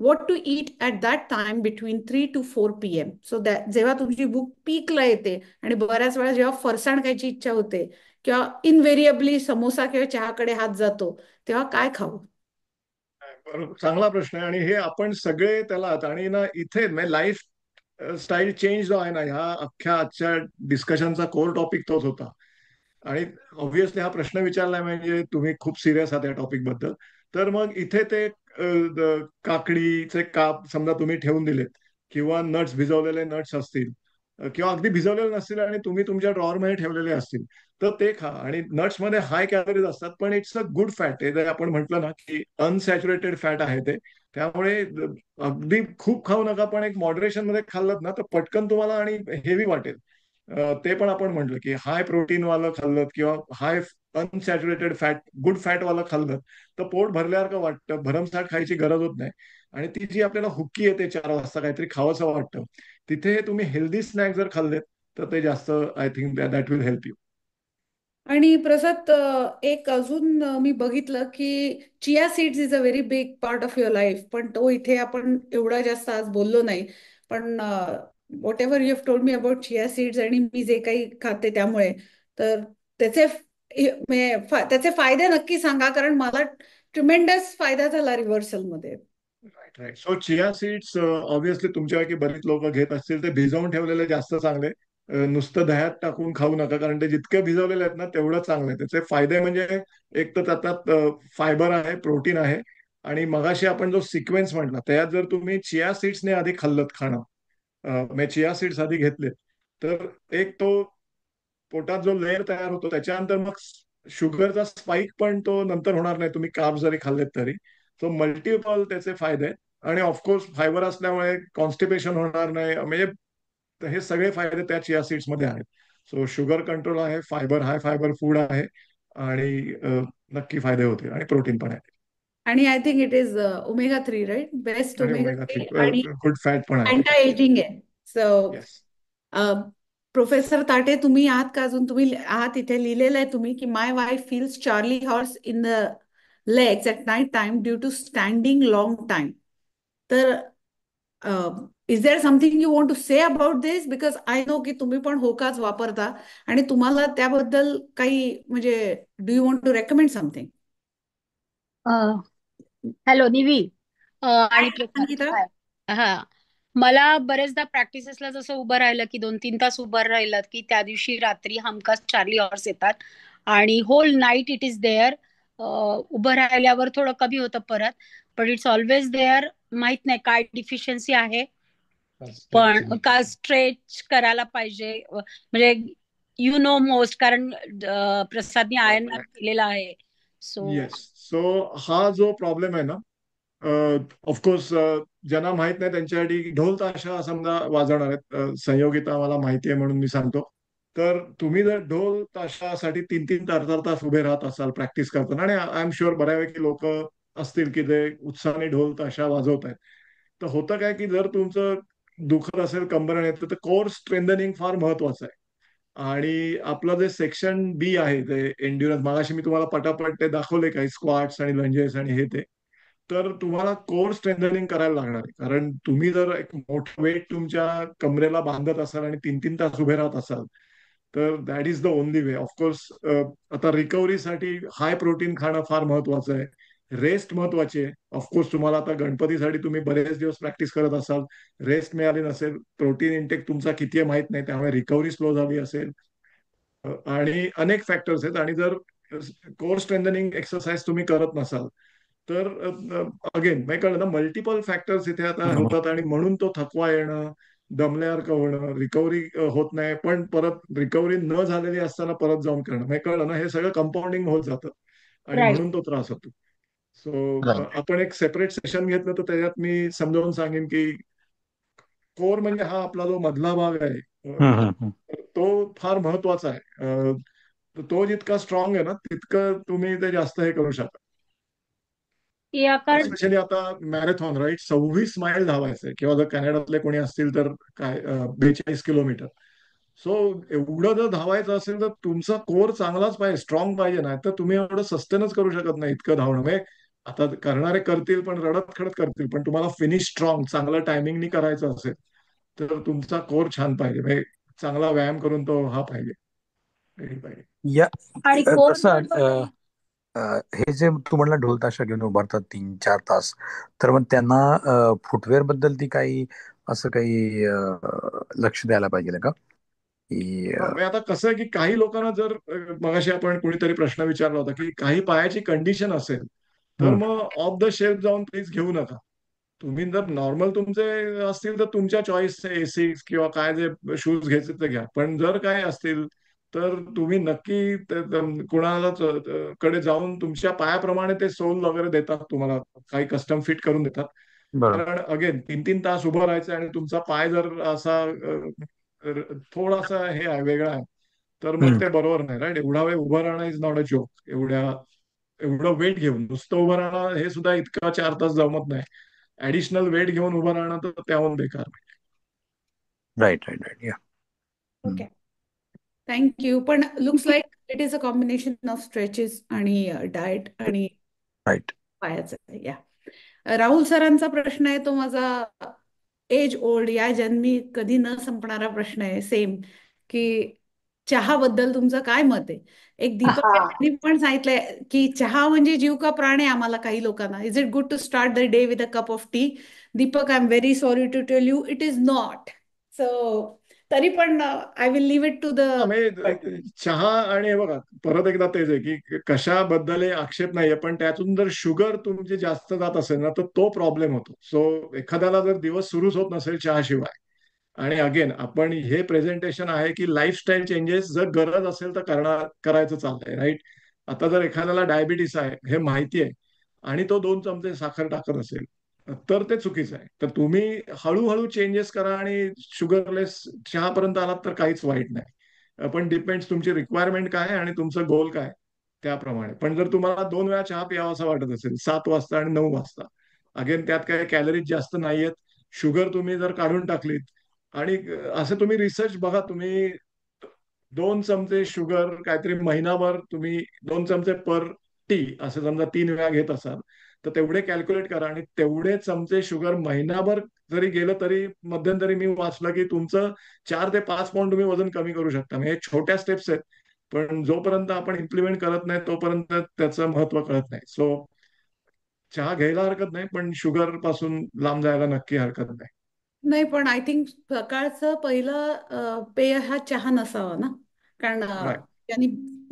A: What to eat at that time between 3 to 4 PM. So that जेव्हा तुमची भूक पीकला येते, आणि बऱ्याच वेळा जेव्हा फरसाण खायची इच्छा होते, किंवा इनव्हेरिएबली समोसा किंवा चहाकडे हात जातो, तेव्हा काय खाऊ?
C: बरोबर, चांगला प्रश्न आहे. आणि हे आपण सगळे त्याला, आणि ना इथे लाईफ स्टाईल चेंज जो आहे ना, ह्या अख्ख्या आजच्या डिस्कशनचा कोर टॉपिक तोच होता. आणि ऑब्व्हियसली हा प्रश्न विचारलाय म्हणजे तुम्ही खूप सिरियस आहात या टॉपिक बद्दल. तर मग इथे ते काकडीचे काप समजा तुम्ही ठेवून दिलेत, किंवा नट्स, भिजवलेले नट्स असतील, किंवा अगदी भिजवलेले नसतील आणि तुम्ही तुमच्या ड्रॉअरमध्ये ठेवलेले असतील, तर ते खा. आणि नट्समध्ये हाय कॅलरीज असतात, पण इट्स अ गुड फॅट. हे जर आपण म्हटलं ना की अनसॅच्युरेटेड फॅट आहे ते, त्यामुळे अगदी खूप खाऊ नका, पण एक मॉडरेशन मध्ये खाल्लं ना तर पटकन तुम्हाला आणि हेवी वाटेल. ते पण आपण म्हटलं की हाय प्रोटीन वालं खाल्लं किंवा हाय अनसॅच्युरेटेड फॅट, गुड फॅट वालं खाल्लं, तर पोट भरल्यासारखं वाटतं, भरमसाठ खायची गरज होत नाही. आणि ती जी आपल्याला हुक्की येते 4 वाजता काहीतरी खावंसं वाटतं, तिथे तुम्ही हेल्दी स्नॅक जर खाल्लेत तर ते जास्त, I think that will help you.
A: आणि प्रसाद, एक अजून मी बघितलं की chia seeds is a very big part of your life, पण तो इथे आपण एवढा जास्त आज बोललो नाही. पण what ever you have told me about chia seeds आणि मी जे काही खाते त्यामुळे, तर त्याचे त्याचे फायदे नक्की सांगा, कारण मला ट्रिमेंडस फायदा झाला रिव्हर्सल मध्ये.
C: Right, right. So chia seeds obviously तुमच्यापैकी बरीच लोक घेत असतील, ते भिजवून ठेवलेले जास्त चांगले. नुसतं दह्यात टाकून खाऊ नका, कारण ते जितके भिजवलेले आहेत ना तेवढं चांगलं आहे. त्याचे फायदे म्हणजे एक तर त्याच्यात फायबर आहे, प्रोटीन आहे. आणि मगाशी आपण जो सिक्वेन्स म्हटला त्यात जर तुम्ही चिया सीड्सने आधी खाल्लत खाणं, म्हणजे चिया सीड्स आधी घेतले, तर एक तो पोटात जो लेअर तयार होतो त्याच्यानंतर मग शुगरचा स्पाइक पण तो नंतर होणार नाही, तुम्ही कार्ब जरी खाल्लेत तरी. सो मल्टिपल त्याचे फायदे आहेत. आणि ऑफकोर्स फायबर असल्यामुळे कॉन्स्टिपेशन होणार नाही, म्हणजे हे सगळे फायदे त्या चिया सीड्स मध्ये आहेत. सो शुगर कंट्रोल आहे, फायबर, हाय फायबर फूड आहे, आणि नक्की फायदे होते, आणि प्रोटीन पण आहे.
A: आणि I think it is omega 3, right? Best
C: आणि
A: ओमेगा
C: ओमेगा 3
A: 3 आणि
C: गुड फॅट पण आहे
A: अँटी
C: त्याच्यात.
A: एजिंग आहे. So
C: yes.
A: प्रोफेसर ताटे, तुम्ही आहात का अजून? तुम्ही आहात इथे लिहिलेलं आहे तुम्ही की my wife feels charley horse in the legs at night time due to standing long time. तर is there something you want to say about this? Because I know की तुम्ही पण होकाच वापरता आणि तुम्हाला त्याबद्दल काही, म्हणजे do you want to recommend something?
D: Hello Nivi
A: hi
D: आणि प्रसाद.
A: संगीता.
D: हाय. हा. मला बरेचदा प्रॅक्टिसेसला जसं उभं राहिलं की 2-3 तास उभं राहिलं की त्या दिवशी रात्री हमखास चार्ली हॉर्स येतात आणि whole night it is there. उभं राहिल्यावर थोडं कमी होतं परत, बट इट्स ऑलवेज देअर. माहित नाही काय डिफिशियन्सी आहे, पण का स्ट्रेच करायला पाहिजे म्हणजे यू नो मोस्ट, कारण प्रसादने आयन मॅप केलेला आहे. So
C: yes. सो हा जो प्रॉब्लेम आहे ना, ऑफकोर्स ज्यांना माहित नाही त्यांच्यासाठी ढोल ताशा समजा वाजवणार आहेत, संयोगिता मला माहिती आहे म्हणून मी सांगतो. तर तुम्ही जर ढोल ताशासाठी 3-3, 4-4 तास उभे राहत असाल प्रॅक्टिस करताना, आणि आय एम शुअर बऱ्यापैकी लोक असतील की जे उत्साहाने ढोल ताशा वाजवत आहेत, तर होतं काय की जर तुमचं दुखत असेल कंबर आणि तर कोर स्ट्रेंथनिंग फार महत्वाचं आहे. आणि आपलं जे सेक्शन बी आहे, ते एन्ड्युरन्स, मागाशी मी तुम्हाला पटापट ते दाखवले काही स्क्वॉट्स आणि लंजेस आणि हे ते. तर तुम्हाला कोर स्ट्रेंथनिंग करायला लागणार आहे, कारण तुम्ही जर एक मोठं वेट तुमच्या कमरेला बांधत असाल आणि 3-3 तास उभे राहत असाल, तर that is the only way. Of course आता रिकव्हरीसाठी हाय प्रोटीन खाणं फार महत्वाचं आहे. रेस्ट महत्वाची आहे. ऑफकोर्स तुम्हाला आता गणपतीसाठी तुम्ही बरेच दिवस प्रॅक्टिस करत असाल, रेस्ट मिळाली नसेल, प्रोटीन इंटेक तुमचा किती आहे माहित नाही, त्यामुळे रिकव्हरी स्लो झाली असेल, आणि अनेक फॅक्टर्स आहेत. आणि जर कोर स्ट्रेंथनिंग एक्सरसाइज तुम्ही करत नसाल, तर अगेन मी कळलं ना, मल्टिपल फॅक्टर्स इथे आता होतात, आणि म्हणून तो थकवा येणं, दमल्यासारखं होणं, रिकव्हरी होत नाही, पण परत रिकव्हरी न झालेली असताना परत जाऊन करणं, मी कळलं ना, हे सगळं कंपाऊंडिंग होत जातं, आणि
D: राईट.
C: म्हणून तो त्रास होतो. सो आपण एक सेपरेट सेशन घेतलं तर त्याच्यात मी समजावून सांगेन की कोर म्हणजे हा आपला जो मधला भाग आहे, तो फार महत्वाचा आहे. तो जितका स्ट्रॉंग आहे ना, तितकं तुम्ही ते जास्त हे करू शकता.
D: या कारण
C: स्पेशली आता मॅरेथॉन, राईट, 26 मैल धावायचंय, किंवा जर कॅनडातले कोणी असतील तर काय 42 किलोमीटर. सो एवढं जर धावायचं असेल तर तुमचा कोर चांगलाच पाहिजे, स्ट्रॉंग पाहिजे, नाही तर तुम्ही एवढं सस्टेनच करू शकत नाही इतकं धावणं. म्हणजे आता करणारे करतील पण रडत खडत करतील, पण तुम्हाला फिनिश स्ट्रॉंग चांगलं टायमिंगनी करायचं असेल तर तुमचा कोर छान पाहिजे, म्हणजे चांगला व्यायाम करून तो हा पाहिजे, रेडी पाहिजे.
E: या
D: आणि कोर
E: प्रसाद,
D: महत्वाचा
E: हे जे तू म्हणला ढोल ताशा घेऊन उभारतात 3-4 तास, तर मग त्यांना फुटवेअर बद्दल ती काही असं काही लक्ष द्यायला पाहिजे का की
C: हा म्हणजे आता कसं आहे की काही लोकांना जर मगाशी आपण कोणीतरी प्रश्न विचारला होता की काही पायाची कंडिशन असेल तर
E: हं,
C: मग ऑफ द शेल्फ जाऊन प्लीज घेऊ नका. तुम्ही जर नॉर्मल तुमचे असतील तर तुमच्या चॉईस एसिक्स किंवा काय जे शूज घ्यायचे ते घ्या. पण जर काय असतील तर तुम्ही नक्की कुणाला कडे जाऊन तुमच्या पायाप्रमाणे ते सोल वगैरे देतात तुम्हाला, काही कस्टम फिट करून देतात.
E: बरं.
C: कारण अगेन 3-3 तास उभं राहायचं आणि तुमचा पाय जर असा थोडासा हे आहे वेगळा आहे तर मग
E: हं,
C: ते बरोबर नाही राईट. एवढा वेळ उभं राहणं इज नॉट अ जोक. एवढं वेट घेऊन नुसतं उभं राहणं हे सुद्धा इतका 4 तास जमत नाही. ऍडिशनल वेट घेऊन उभं राहणं तर त्याहून बेकार.
E: Right right right yeah.
A: Okay, thank you. पण looks like it is a combination of stretches आणि डाएट आणि
E: राईट.
A: पायाचं. या राहुल सरांचा प्रश्न आहे, तो माझा एज ओल्ड या जन्मी कधी न संपणारा प्रश्न आहे. सेम की चहा बद्दल तुमचं काय मत आहे. एक दीपक
D: हा.
A: यांनी पण सांगितलंय की चहा म्हणजे जीव का प्राण आहे आम्हाला काही लोकांना. Is it good to start the day with a cup of tea. Deepak, I am very sorry to tell you it is not. So तरी पण I will leave it to the.
C: हा म्हणजे चहा आणि हे बघा परत एकदा तेच आहे की कशाबद्दल आक्षेप नाहीये, पण त्यातून जर शुगर तुमची जास्त जात असेल ना तर तो प्रॉब्लेम होतो. सो एखाद्याला जर दिवस सुरूच होत नसेल चहाशिवाय, आणि अगेन आपण हे प्रेझेंटेशन आहे की लाईफस्टाईल चेंजेस जर गरज असेल तर करायचं चाललंय राईट. आता जर एखाद्याला डायबिटीस आहे हे माहिती आहे आणि तो 2 चमचे साखर टाकत असेल तर ते चुकीचं आहे. तर तुम्ही हळूहळू चेंजेस करा आणि शुगरलेस चहापर्यंत आलात तर काहीच वाईट नाही. पण डिपेंड्स तुमची रिक्वायरमेंट काय आहे आणि तुमचं गोल काय त्याप्रमाणे. पण जर तुम्हाला 2 वेळा चहा प्यावा असं वाटत असेल 7 वाजता आणि 9 वाजता, अगेन त्यात काही कॅलरीज जास्त नाहीयेत. शुगर तुम्ही जर काढून टाकलीत आणि असं तुम्ही रिसर्च बघा, तुम्ही 2 चमचे शुगर काहीतरी महिनाभर तुम्ही 2 चमचे पर टी असं समजा 3 वेळा घेत असाल तर तेवढे कॅल्क्युलेट करा आणि तेवढे चमचे शुगर महिनाभर जरी गेलं तरी मध्यंतरी मी वाचलं की तुमचं 4 ते 5 पाऊंड तुम्ही वजन कमी करू शकता. म्हणजे छोट्या स्टेप्स आहेत पण जोपर्यंत आपण इम्प्लिमेंट करत नाही तोपर्यंत त्याचं महत्व कळत नाही. सो चहा घ्यायला हरकत नाही पण शुगर पासून लांब जायला नक्की हरकत नाही.
A: नाही, पण आय थिंक सकाळचं पहिलं पेय हा चहा नसावा ना. कारण
C: राईट.
A: त्यांनी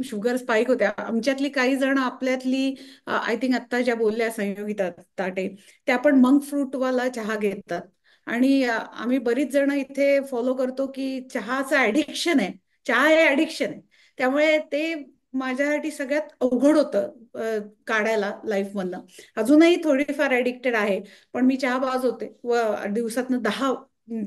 A: शुगर स्पाइक होत्या. आमच्यातली काही जण, आपल्यातली आय थिंक आत्ता ज्या बोलल्या संयोगिता ताटे, त्या पण मंक फ्रूटवाला चहा घेतात. आणि आम्ही बरीच जण इथे फॉलो करतो की चहाचं ऍडिक्शन आहे. चहा हे ऍडिक्शन आहे. त्यामुळे ते माझ्यासाठी सगळ्यात अवघड होतं काढायला लाईफमधनं. अजूनही थोडीफार ऍडिक्टेड आहे. पण मी चहाबाज होते व दिवसातनं 10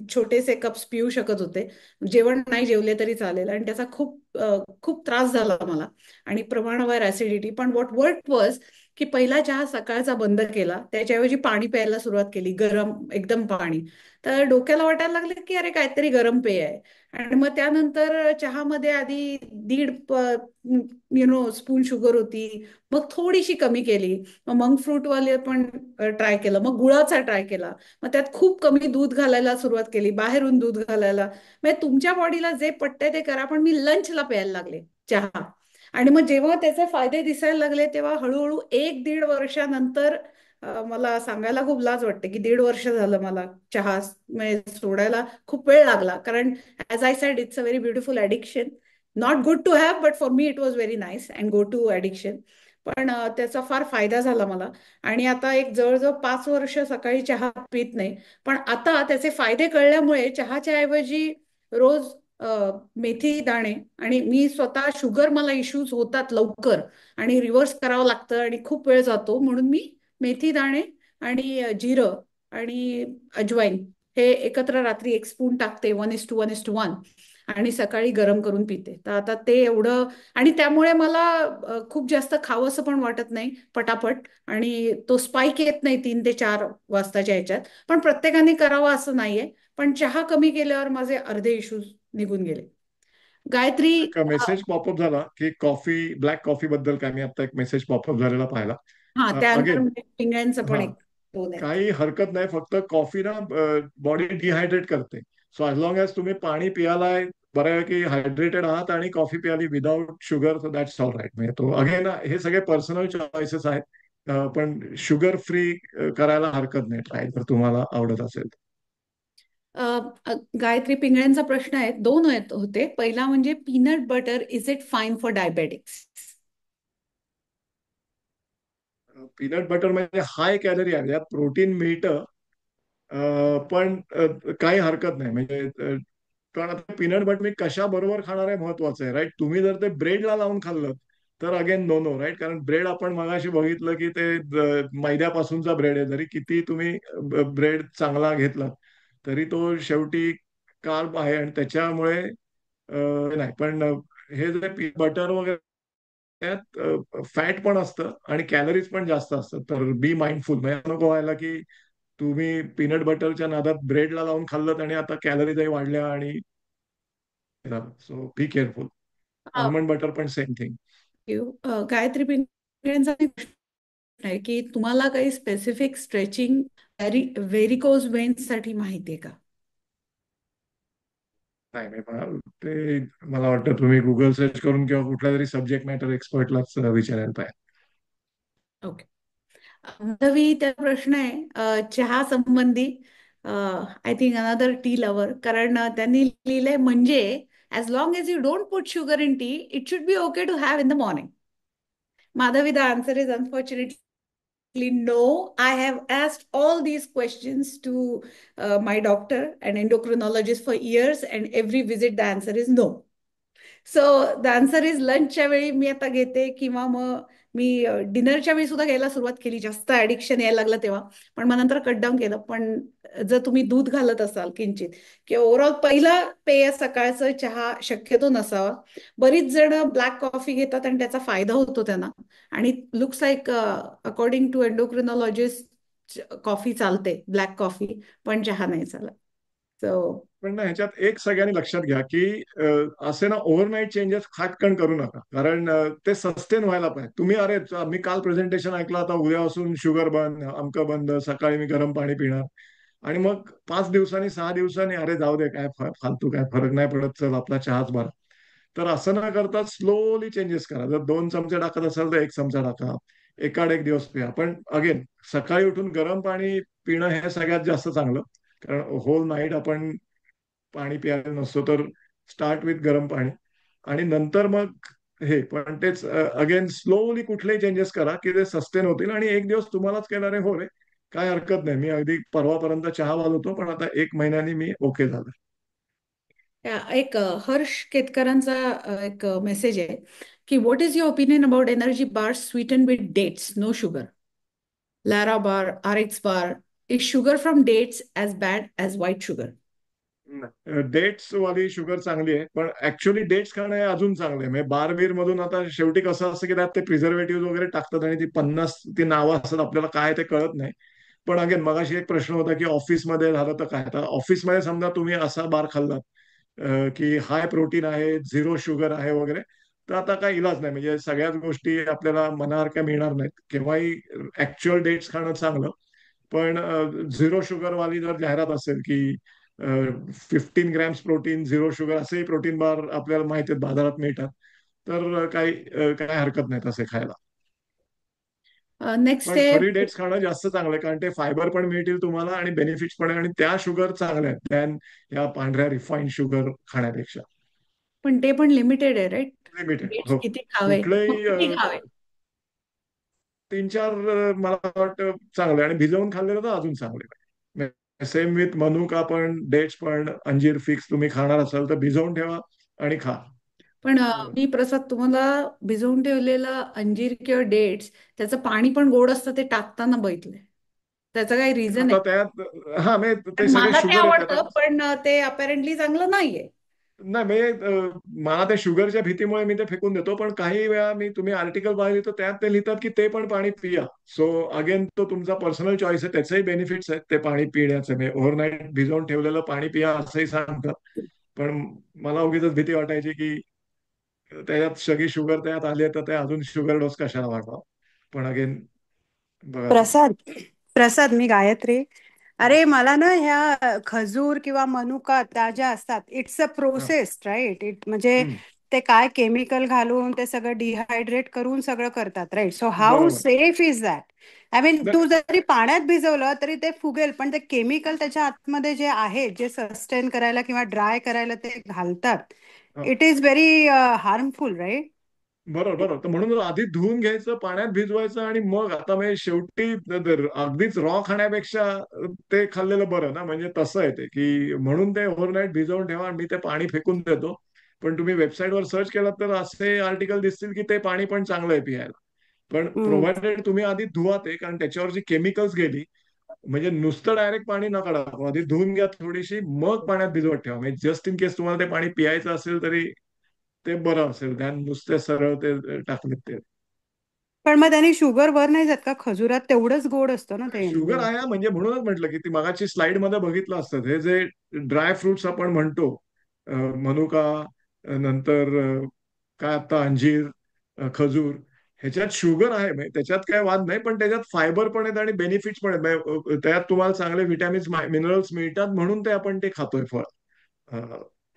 A: छोटेसे कप्स पिऊ शकत होते. जेवण नाही जेवले तरी चालेल. आणि त्याचा खूप त्रास झाला मला आणि प्रमाणावर ऍसिडिटी. पण व्हॉट वर्क वॉज की पहिला चहा सकाळचा बंद केला, त्याच्याऐवजी पाणी प्यायला सुरुवात केली, गरम एकदम पाणी. तर डोक्याला वाटायला लागलं की अरे काहीतरी गरम पेय आहे. आणि मग त्यानंतर चहामध्ये आधी 1.5 स्पून शुगर होती. मग थोडीशी कमी केली. मग मंक फ्रूटवाले पण ट्राय केलं. मग गुळाचा ट्राय केला. मग त्यात खूप कमी दूध घालायला सुरुवात केली, बाहेरून दूध घालायला. म्हणजे तुमच्या बॉडीला जे पटतंय ते करा. पण मी लंचला प्यायला लागले चहा. आणि मग जेव्हा त्याचे फायदे दिसायला लागले तेव्हा हळूहळू 1-1.5 वर्षानंतर मला सांगायला खूप लाज वाटते की 1.5 वर्ष झालं मला चहा म्हणजे सोडायला खूप वेळ लागला. कारण as I said it's a very beautiful addiction. Not good to have but for me it was very nice and go to addiction. पण त्याचा फार फायदा झाला मला. आणि आता एक जवळजवळ 5 वर्ष सकाळी चहा पित नाही. पण आता त्याचे फायदे कळल्यामुळे चहाच्या ऐवजी रोज मेथी दाणे, आणि मी स्वतः शुगर, मला इश्यूज होतात लवकर आणि रिव्हर्स करावं लागतं आणि खूप वेळ जातो, म्हणून मी मेथी दाणे आणि जिरं आणि अजवाईन हे एकत्र रात्री 1 स्पून टाकते, 1:1:1, आणि सकाळी गरम करून पिते. तर आता ते एवढं, आणि त्यामुळे मला खूप जास्त खावंसं पण वाटत नाही पटापट. आणि तो स्पाइक येत नाही 3 ते 4 वाजताच्या ह्याच्यात. पण प्रत्येकाने करावं असं नाहीये. पण चहा कमी केल्यावर माझे अर्धे इश्यूज निघून गेले. गायत्री.
C: एक मेसेज पॉपअप झाला की कॉफी, ब्लॅक कॉफी बद्दल काय, मी आता एक मेसेज पॉपअप झालेला पाहिला.
A: हा, त्यानंतर
C: अगेन
A: पिंगळ्यांचं पण
C: हा,
A: एक 2 आहेत.
C: काही हरकत नाही. फक्त कॉफी ना बॉडी डिहायड्रेट करते. सो ॲज लॉंग ॲज तुम्ही पाणी पियालाय बऱ्यापैकी हायड्रेटेड आहात आणि कॉफी प्याली without sugar, so that's all right. म्हणजे तो अगेन हे सगळे पर्सनल चॉईसेस आहेत. पण शुगर फ्री करायला हरकत नाही, ट्राय जर तुम्हाला आवडत असेल.
A: गायत्री पिंगळ्यांचा प्रश्न आहे, दोन होते. पहिला म्हणजे peanut butter is it fine for diabetics?
C: Peanut butter म्हणजे हाय कॅलरी आहे, यात प्रोटीन मिळतं. पण काही हरकत नाही म्हणजे कारण आता पीनट बटर मी कशा बरोबर खाणार आहे महत्वाचं आहे, राईट. तुम्ही जर ते ब्रेडला लावून खाल्लं तर अगेन नो नो, राईट. कारण ब्रेड आपण मगाशी बघितलं की ते मैद्यापासूनचा ब्रेड आहे. जरी किती तुम्ही ब्रेड चांगला घेतला तरी तो शेवटी कार्ब आहे आणि त्याच्यामुळे नाही. पण हे जे बटर वगैरे त्यात फॅट पण असतं आणि कॅलरीज पण जास्त असतात. तर बी माइंडफुल, म्हणजे नको व्हायला की तुम्ही पीनट बटरच्या नादात ब्रेडला लावून खाल्लं आणि आता कॅलरीजही वाढल्या आणि so be careful. Almond butter पण सेम थिंग.
A: गायत्री पिंगळ्यांचा एक प्रश्न आहे की तुम्हाला काही स्पेसिफिक स्ट्रेचिंग व्हेरिकोज वेन्स साठी माहिती आहे का?
C: नाही नाही, ते मला वाटतं तुम्ही गुगल सर्च करून किंवा कुठल्या तरी सब्जेक्ट मॅटर एक्सपर्टलाच विचारायला पाहिजे.
A: ओके. माधवी, त्या प्रश्न आहे चहा संबंधी. I think another tea lover, कारण त्यांनी लिहिलंय म्हणजे as long as you don't put sugar in tea it should be okay to have in the morning. Madhavi, the answer is unfortunately no. I have asked all these questions to my doctor and endocrinologist for years, and every visit the answer is no. So the answer is लंचच्या वेळी मी आता घेते, किंवा मग मी डिनरच्या वेळी सुद्धा घ्यायला सुरुवात केली, जास्त ऍडिक्शन यायला लागलं तेव्हा. पण मग नंतर कट डाऊन केलं. पण जर तुम्ही दूध घालत असाल किंचित, किंवा ओव्हरऑल पहिलं पेय सकाळचं चहा शक्यतो नसावा. बरीच जण ब्लॅक कॉफी घेतात आणि त्याचा फायदा होतो त्यांना, आणि looks like according to endocrinologist coffee चालते, ब्लॅक कॉफी, पण चहा नाही चालत. सो
C: पण ना ह्याच्यात एक सगळ्यांनी लक्षात घ्या की असे ना ओव्हरनाईट चेंजेस खाटकन करू नका. कारण ते सस्टेन व्हायला पाहिजे. तुम्ही अरे मी काल प्रेझेंटेशन ऐकलं, आता उद्यापासून शुगर बंद, अमकं बंद, सकाळी मी गरम पाणी पिणार, आणि मग 5 दिवसांनी 6 दिवसांनी अरे जाऊ दे, काय फालतू, काय फरक नाही पडत, चल आपला चहाच बरा. तर असं न करता स्लोली चेंजेस करा. जर 2 चमचे टाकत असाल तर 1 चमचा टाका, एकाड एक दिवस प्या. पण अगेन सकाळी उठून गरम पाणी पिणं हे सगळ्यात जास्त चांगलं. कारण होल नाईट आपण पाणी प्यायला नसतो, तर स्टार्ट विथ गरम पाणी आणि नंतर मग हे. पण तेच अगेन स्लोली कुठलेही चेंजेस करा की ते सस्टेन होतील, आणि एक दिवस तुम्हालाच केणारे हो रे, काय हरकत नाही. मी अगदी परवापर्यंत चहा वाजवतो, पण आता 1 महिन्यानी मी ओके झालं.
A: एक हर्ष केतकरांचा एक मेसेज आहे की what is your opinion about energy bar sweeten with dates, no sugar? Lara bar, R X bar, is sugar from dates as bad as white sugar?
C: Dates वाली शुगर चांगली आहे, पण ऍक्च्युअली डेट्स खाणं हे अजून चांगलं आहे. म्हणजे बार बीर मधून आता शेवटी कसं असतं की त्यात ते प्रिझर्वेटिव्ह वगैरे टाकतात आणि ती 50 ती नावं असतात, आपल्याला काय ते कळत नाही. पण अगेन मगाशी एक प्रश्न होता की ऑफिसमध्ये झालं तर काय. आता ऑफिसमध्ये समजा तुम्ही असा बार खाल्लात की हाय प्रोटीन आहे, झिरो शुगर आहे वगैरे, तर आता काय इलाज नाही. म्हणजे सगळ्याच गोष्टी आपल्याला मनासारख्या मिळणार नाहीत. केव्हाही ऍक्च्युअल डेट्स खाणं चांगलं. पण झिरो शुगर वाली जर जाहिरात असेल की 15 ग्रॅम्स प्रोटीन, झिरो शुगर, असेही प्रोटीन बार आपल्याला माहिती आहेत बाजारात मिळतात, तर काही हरकत नाही तसे खायला.
A: नेक्स्ट
C: पण
A: आहे,
C: खरी डेट्स खाणं जास्त चांगलं आहे, कारण ते फायबर पण मिळतील तुम्हाला आणि बेनिफिट्स पण आहे, आणि त्या शुगर चांगल्या आहेत दॅन या पांढऱ्या रिफाईंड शुगर खाण्यापेक्षा.
A: पण ते पण लिमिटेड आहे, राईट?
C: लिमिटेड,
A: डेट्स
C: हो.
A: किती खावे, मग
C: कुठलंही
A: किती खावे?
C: 3-4 मला वाटतं चांगलं आहे, आणि भिजवून खाल्लेलं तर अजून चांगले. सेम विथ मनुका पण, डेट्स पण, अंजीर फिक्स तुम्ही खाणार असाल तर भिजवून ठेवा आणि खा.
A: पण मी प्रसाद तुम्हाला भिजवून ठेवलेलं अंजीर किंवा डेट्स, त्याचं पाणी पण गोड असतं, ते टाकताना बघितलंय. त्याचं काही रिझन
C: आता
A: आहे?
C: त्यात हा म्हणजे ते
A: कारण
C: सगळे
A: मला ते
C: शुगर आहेत
A: आवडतं,
C: त्यात.
A: पण ते अपेरेंटली चांगलं नाहीये.
C: नाही म्हणजे मला त्या शुगरच्या भीतीमुळे मी ते फेकून देतो. पण काही वेळा मी तुम्ही आर्टिकल पाहिली तर त्यात ते लिहितात की ते पण पाणी पिया. सो अगेन तो तुमचा पर्सनल चॉईस आहे, त्याचेही बेनिफिट्स आहेत ते पाणी पिण्याचे. म्हणजे ओव्हरनाईट भिजवून ठेवलेलं पाणी पिया असंही सांगतात. पण मला उगीच भीती वाटायची की त्याच्यात सगळी शुगर त्यात आली आहे, तर ते अजून शुगर डोस कशाला वाढवा. पण अगेन बघा तुम्ही.
F: प्रसाद प्रसाद, मी गायत्री.
D: अरे मला ना ह्या खजूर किंवा मनुका त्या ज्या असतात इट्स अ
C: हा.
D: प्रोसेस राईट म्हणजे
C: हम्म.
D: ते काय केमिकल घालून ते सगळं डिहायड्रेट करून सगळं करतात राईट सो हाऊ
C: बरोबर.
D: Safe is that I mean
C: नाही,
D: तू जरी पाण्यात भिजवलं तरी ते फुगेल पण ते केमिकल त्याच्या आतमध्ये जे आहे जे सस्टेन करायला किंवा ड्राय करायला ते घालतात
C: हा.
D: It is very harmful right
C: बरोबर बरोबर. तर म्हणून आधी धुवून घ्यायचं, पाण्यात भिजवायचं आणि मग आता म्हणजे शेवटी अगदीच रॉ खाण्यापेक्षा ते खाल्लेलं बरं ना. म्हणजे तसं आहे ते, की म्हणून ते ओव्हरनाईट भिजवून ठेवा. मी ते पाणी फेकून देतो. पण तुम्ही वेबसाईटवर सर्च केलं तर असे आर्टिकल दिसतील की ते पाणी पण चांगलं आहे पियायला. पण प्रोव्हायडेड तुम्ही आधी धुवा ते, कारण त्याच्यावर जी केमिकल्स गेली, म्हणजे नुसतं डायरेक्ट पाणी नका टाकू. आधी धुवून घ्या थोडीशी, मग पाण्यात भिजवत ठेवा. म्हणजे जस्ट इन केस तुम्हाला ते पाणी पियायचं असेल तरी ते बरं असेल. ध्यान नुसते सरळ ते टाकलेत ते.
D: पण मग त्याने शुगर वर नाही जात का खजुरात तेवढंच गोड असतं ना ते
C: शुगर आहे म्हणजे म्हणूनच म्हटलं की ती मगाची स्लाइड मध्ये बघितलं असतं हे जे ड्राय फ्रुट्स आपण म्हणतो, मनुका, नंतर काय आता अंजीर, खजूर, ह्याच्यात शुगर आहे म्हणजे त्याच्यात काय वाद नाही, पण त्याच्यात फायबर पण आहेत आणि बेनिफिट्स पण आहेत. म्हणजे, त्यात तुम्हाला चांगले विटॅमिन्स मिनरल्स मिळतात म्हणून ते आपण ते खातोय फळ.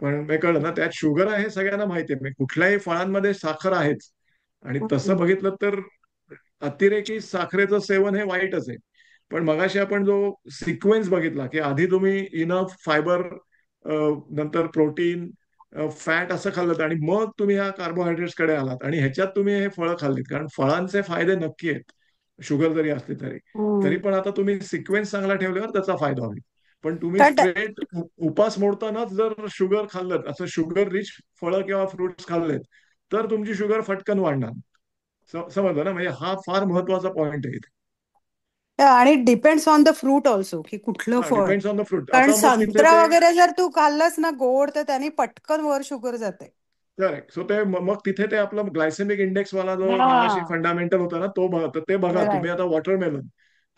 C: पण मी कळलं ना त्यात शुगर आहे हे सगळ्यांना माहिती आहे. म्हणजे कुठल्याही फळांमध्ये साखर आहेच. आणि तसं बघितलं तर अतिरेकी साखरेचं सेवन हे वाईटच आहे. पण मगाशी आपण जो सिक्वेन्स बघितला की आधी तुम्ही इनफ फायबर, नंतर प्रोटीन, फॅट असं खाल्लं आणि मग तुम्ही ह्या कार्बोहायड्रेट्सकडे आलात आणि ह्याच्यात तुम्ही हे फळं खाल्लीत, कारण फळांचे फायदे नक्की आहेत. शुगर जरी असली तरी तरी पण आता तुम्ही सिक्वेन्स चांगला ठेवल्यावर त्याचा फायदा होईल. पण तुम्ही
D: तर
C: स्ट्रेट उपास मोडतानाच जर शुगर खाल्लं, असं शुगर रिच फळं किंवा फ्रुट्स खाल्लेत, तर तुमची शुगर फटकन वाढणार. समजलं ना. म्हणजे हा फार महत्वाचा पॉइंट आहे इथे.
D: आणि depends on the fruit also की कुठलं
C: हा,
D: फळ
C: डिपेंड्स ऑन द फ्रूट.
D: कारण
C: आता मग तिथे
D: संत्रा
C: ते
D: वगैरे जर तू खाल्लंस ना गोड तर त्याने पटकन वर शुगर जाते
C: करेक्ट. सो ते मग तिथे ते आपलं ग्लायसेमिक इंडेक्स वाला जो मगाशी
D: हा
C: फंडामेंटल होता ना, तर ते बघा तुम्ही.
D: राईट
C: आता वॉटरमेलन,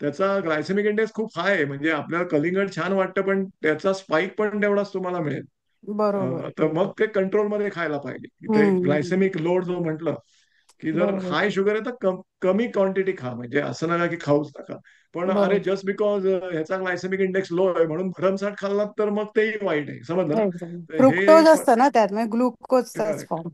C: त्याचा ग्लायसेमिक इंडेक्स खूप हाय आहे. म्हणजे आपल्याला कलिंगड छान वाटतं पण त्याचा स्पाइक पण तेवढाच तुम्हाला मिळेल.
D: बरोबर
C: तर मग ते कंट्रोलमध्ये खायला पाहिजे. ते
D: हम्म
C: ग्लायसेमिक लोड जो म्हटलं की जर
D: बरोबर
C: हाय शुगर आहे तर कमी क्वांटिटी खा. म्हणजे असं नका की खाऊच नका. पण अरे
D: बरोबर
C: जस्ट बिकॉज ह्याचा ग्लायसेमिक इंडेक्स लो आहे म्हणून भरमसाठ खाल्लात तर मग तेही वाईट आहे. समजलं ना. तर हे
D: फ्रुक्टोज असतं ना त्यात म्हणजे ग्लुकोजचाच
C: करेक्ट.
D: फॉर्म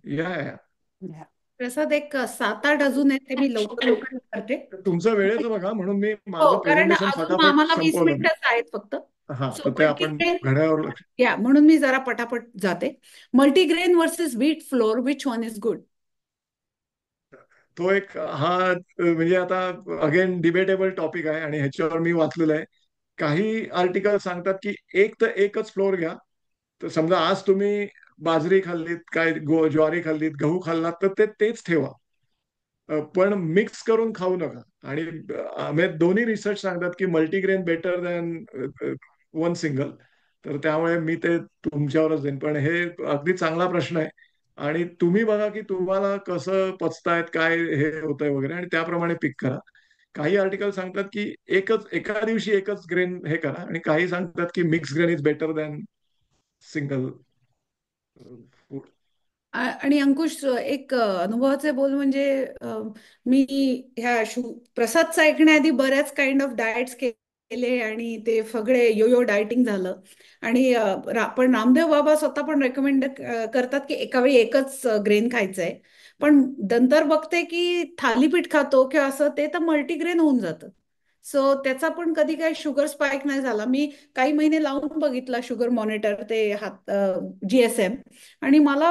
C: या
A: प्रसाद एक 7-8 अजून आहेत ते मी लवकर लवकर करते.
C: तुमचं वेळेचं बघा म्हणून मी माझं
A: हो, कारण
C: प्रेझेंटेशन
A: अजून
C: फटाफट
A: आम्हाला 20
C: संपवलं मी.
A: मिनिटच आहेत फक्त.
C: हा,
A: सो
C: तर ते आपण
A: मल्टीग्रेन,
C: घड्याळावर लक्ष.
A: या म्हणून मी जरा पटापट जाते. Multigrain versus wheat flour, which one is good?
C: तो एक हा म्हणजे आता अगेन डिबेटेबल टॉपिक आहे आणि ह्याच्यावर मी वाचलेलं आहे. काही आर्टिकल सांगतात की एक तर एकच फ्लोअर घ्या. तर समजा आज तुम्ही बाजरी खाल्लीत, काय ज्वारी खाल्लीत, गहू खाल्लात, तर तेच ठेवा. पण मिक्स करून खाऊ नका. आणि म्हणजे दोन्ही रिसर्च सांगतात की multigrain better than one single. तर त्यामुळे मी ते तुमच्यावरच देईन. पण हे अगदी चांगला प्रश्न आहे आणि तुम्ही बघा की तुम्हाला कसं पचतायत, काय हे होतंय वगैरे, आणि त्याप्रमाणे पिक करा. काही आर्टिकल सांगतात की एका दिवशी एकच ग्रेन हे करा आणि काही सांगतात की mix grain is better than single food.
A: आणि अंकुश, एक अनुभवाचे बोल म्हणजे मी ह्या प्रसादचं ऐकण्याआधी बऱ्याच काइंड ऑफ डाएट्स केले आणि ते सगळे योयो डायटिंग झालं. आणि पण रामदेव बाबा स्वतः पण रेकमेंड करतात की एका वेळी एकच ग्रेन खायचंय. पण नंतर बघते की थालीपीठ खातो किंवा असं ते तर मल्टीग्रेन होऊन जातं. सो त्याचा पण कधी काही शुगर स्पाइक नाही झाला. मी काही महिने लावून बघितला शुगर मॉनिटर ते हात GSM, आणि मला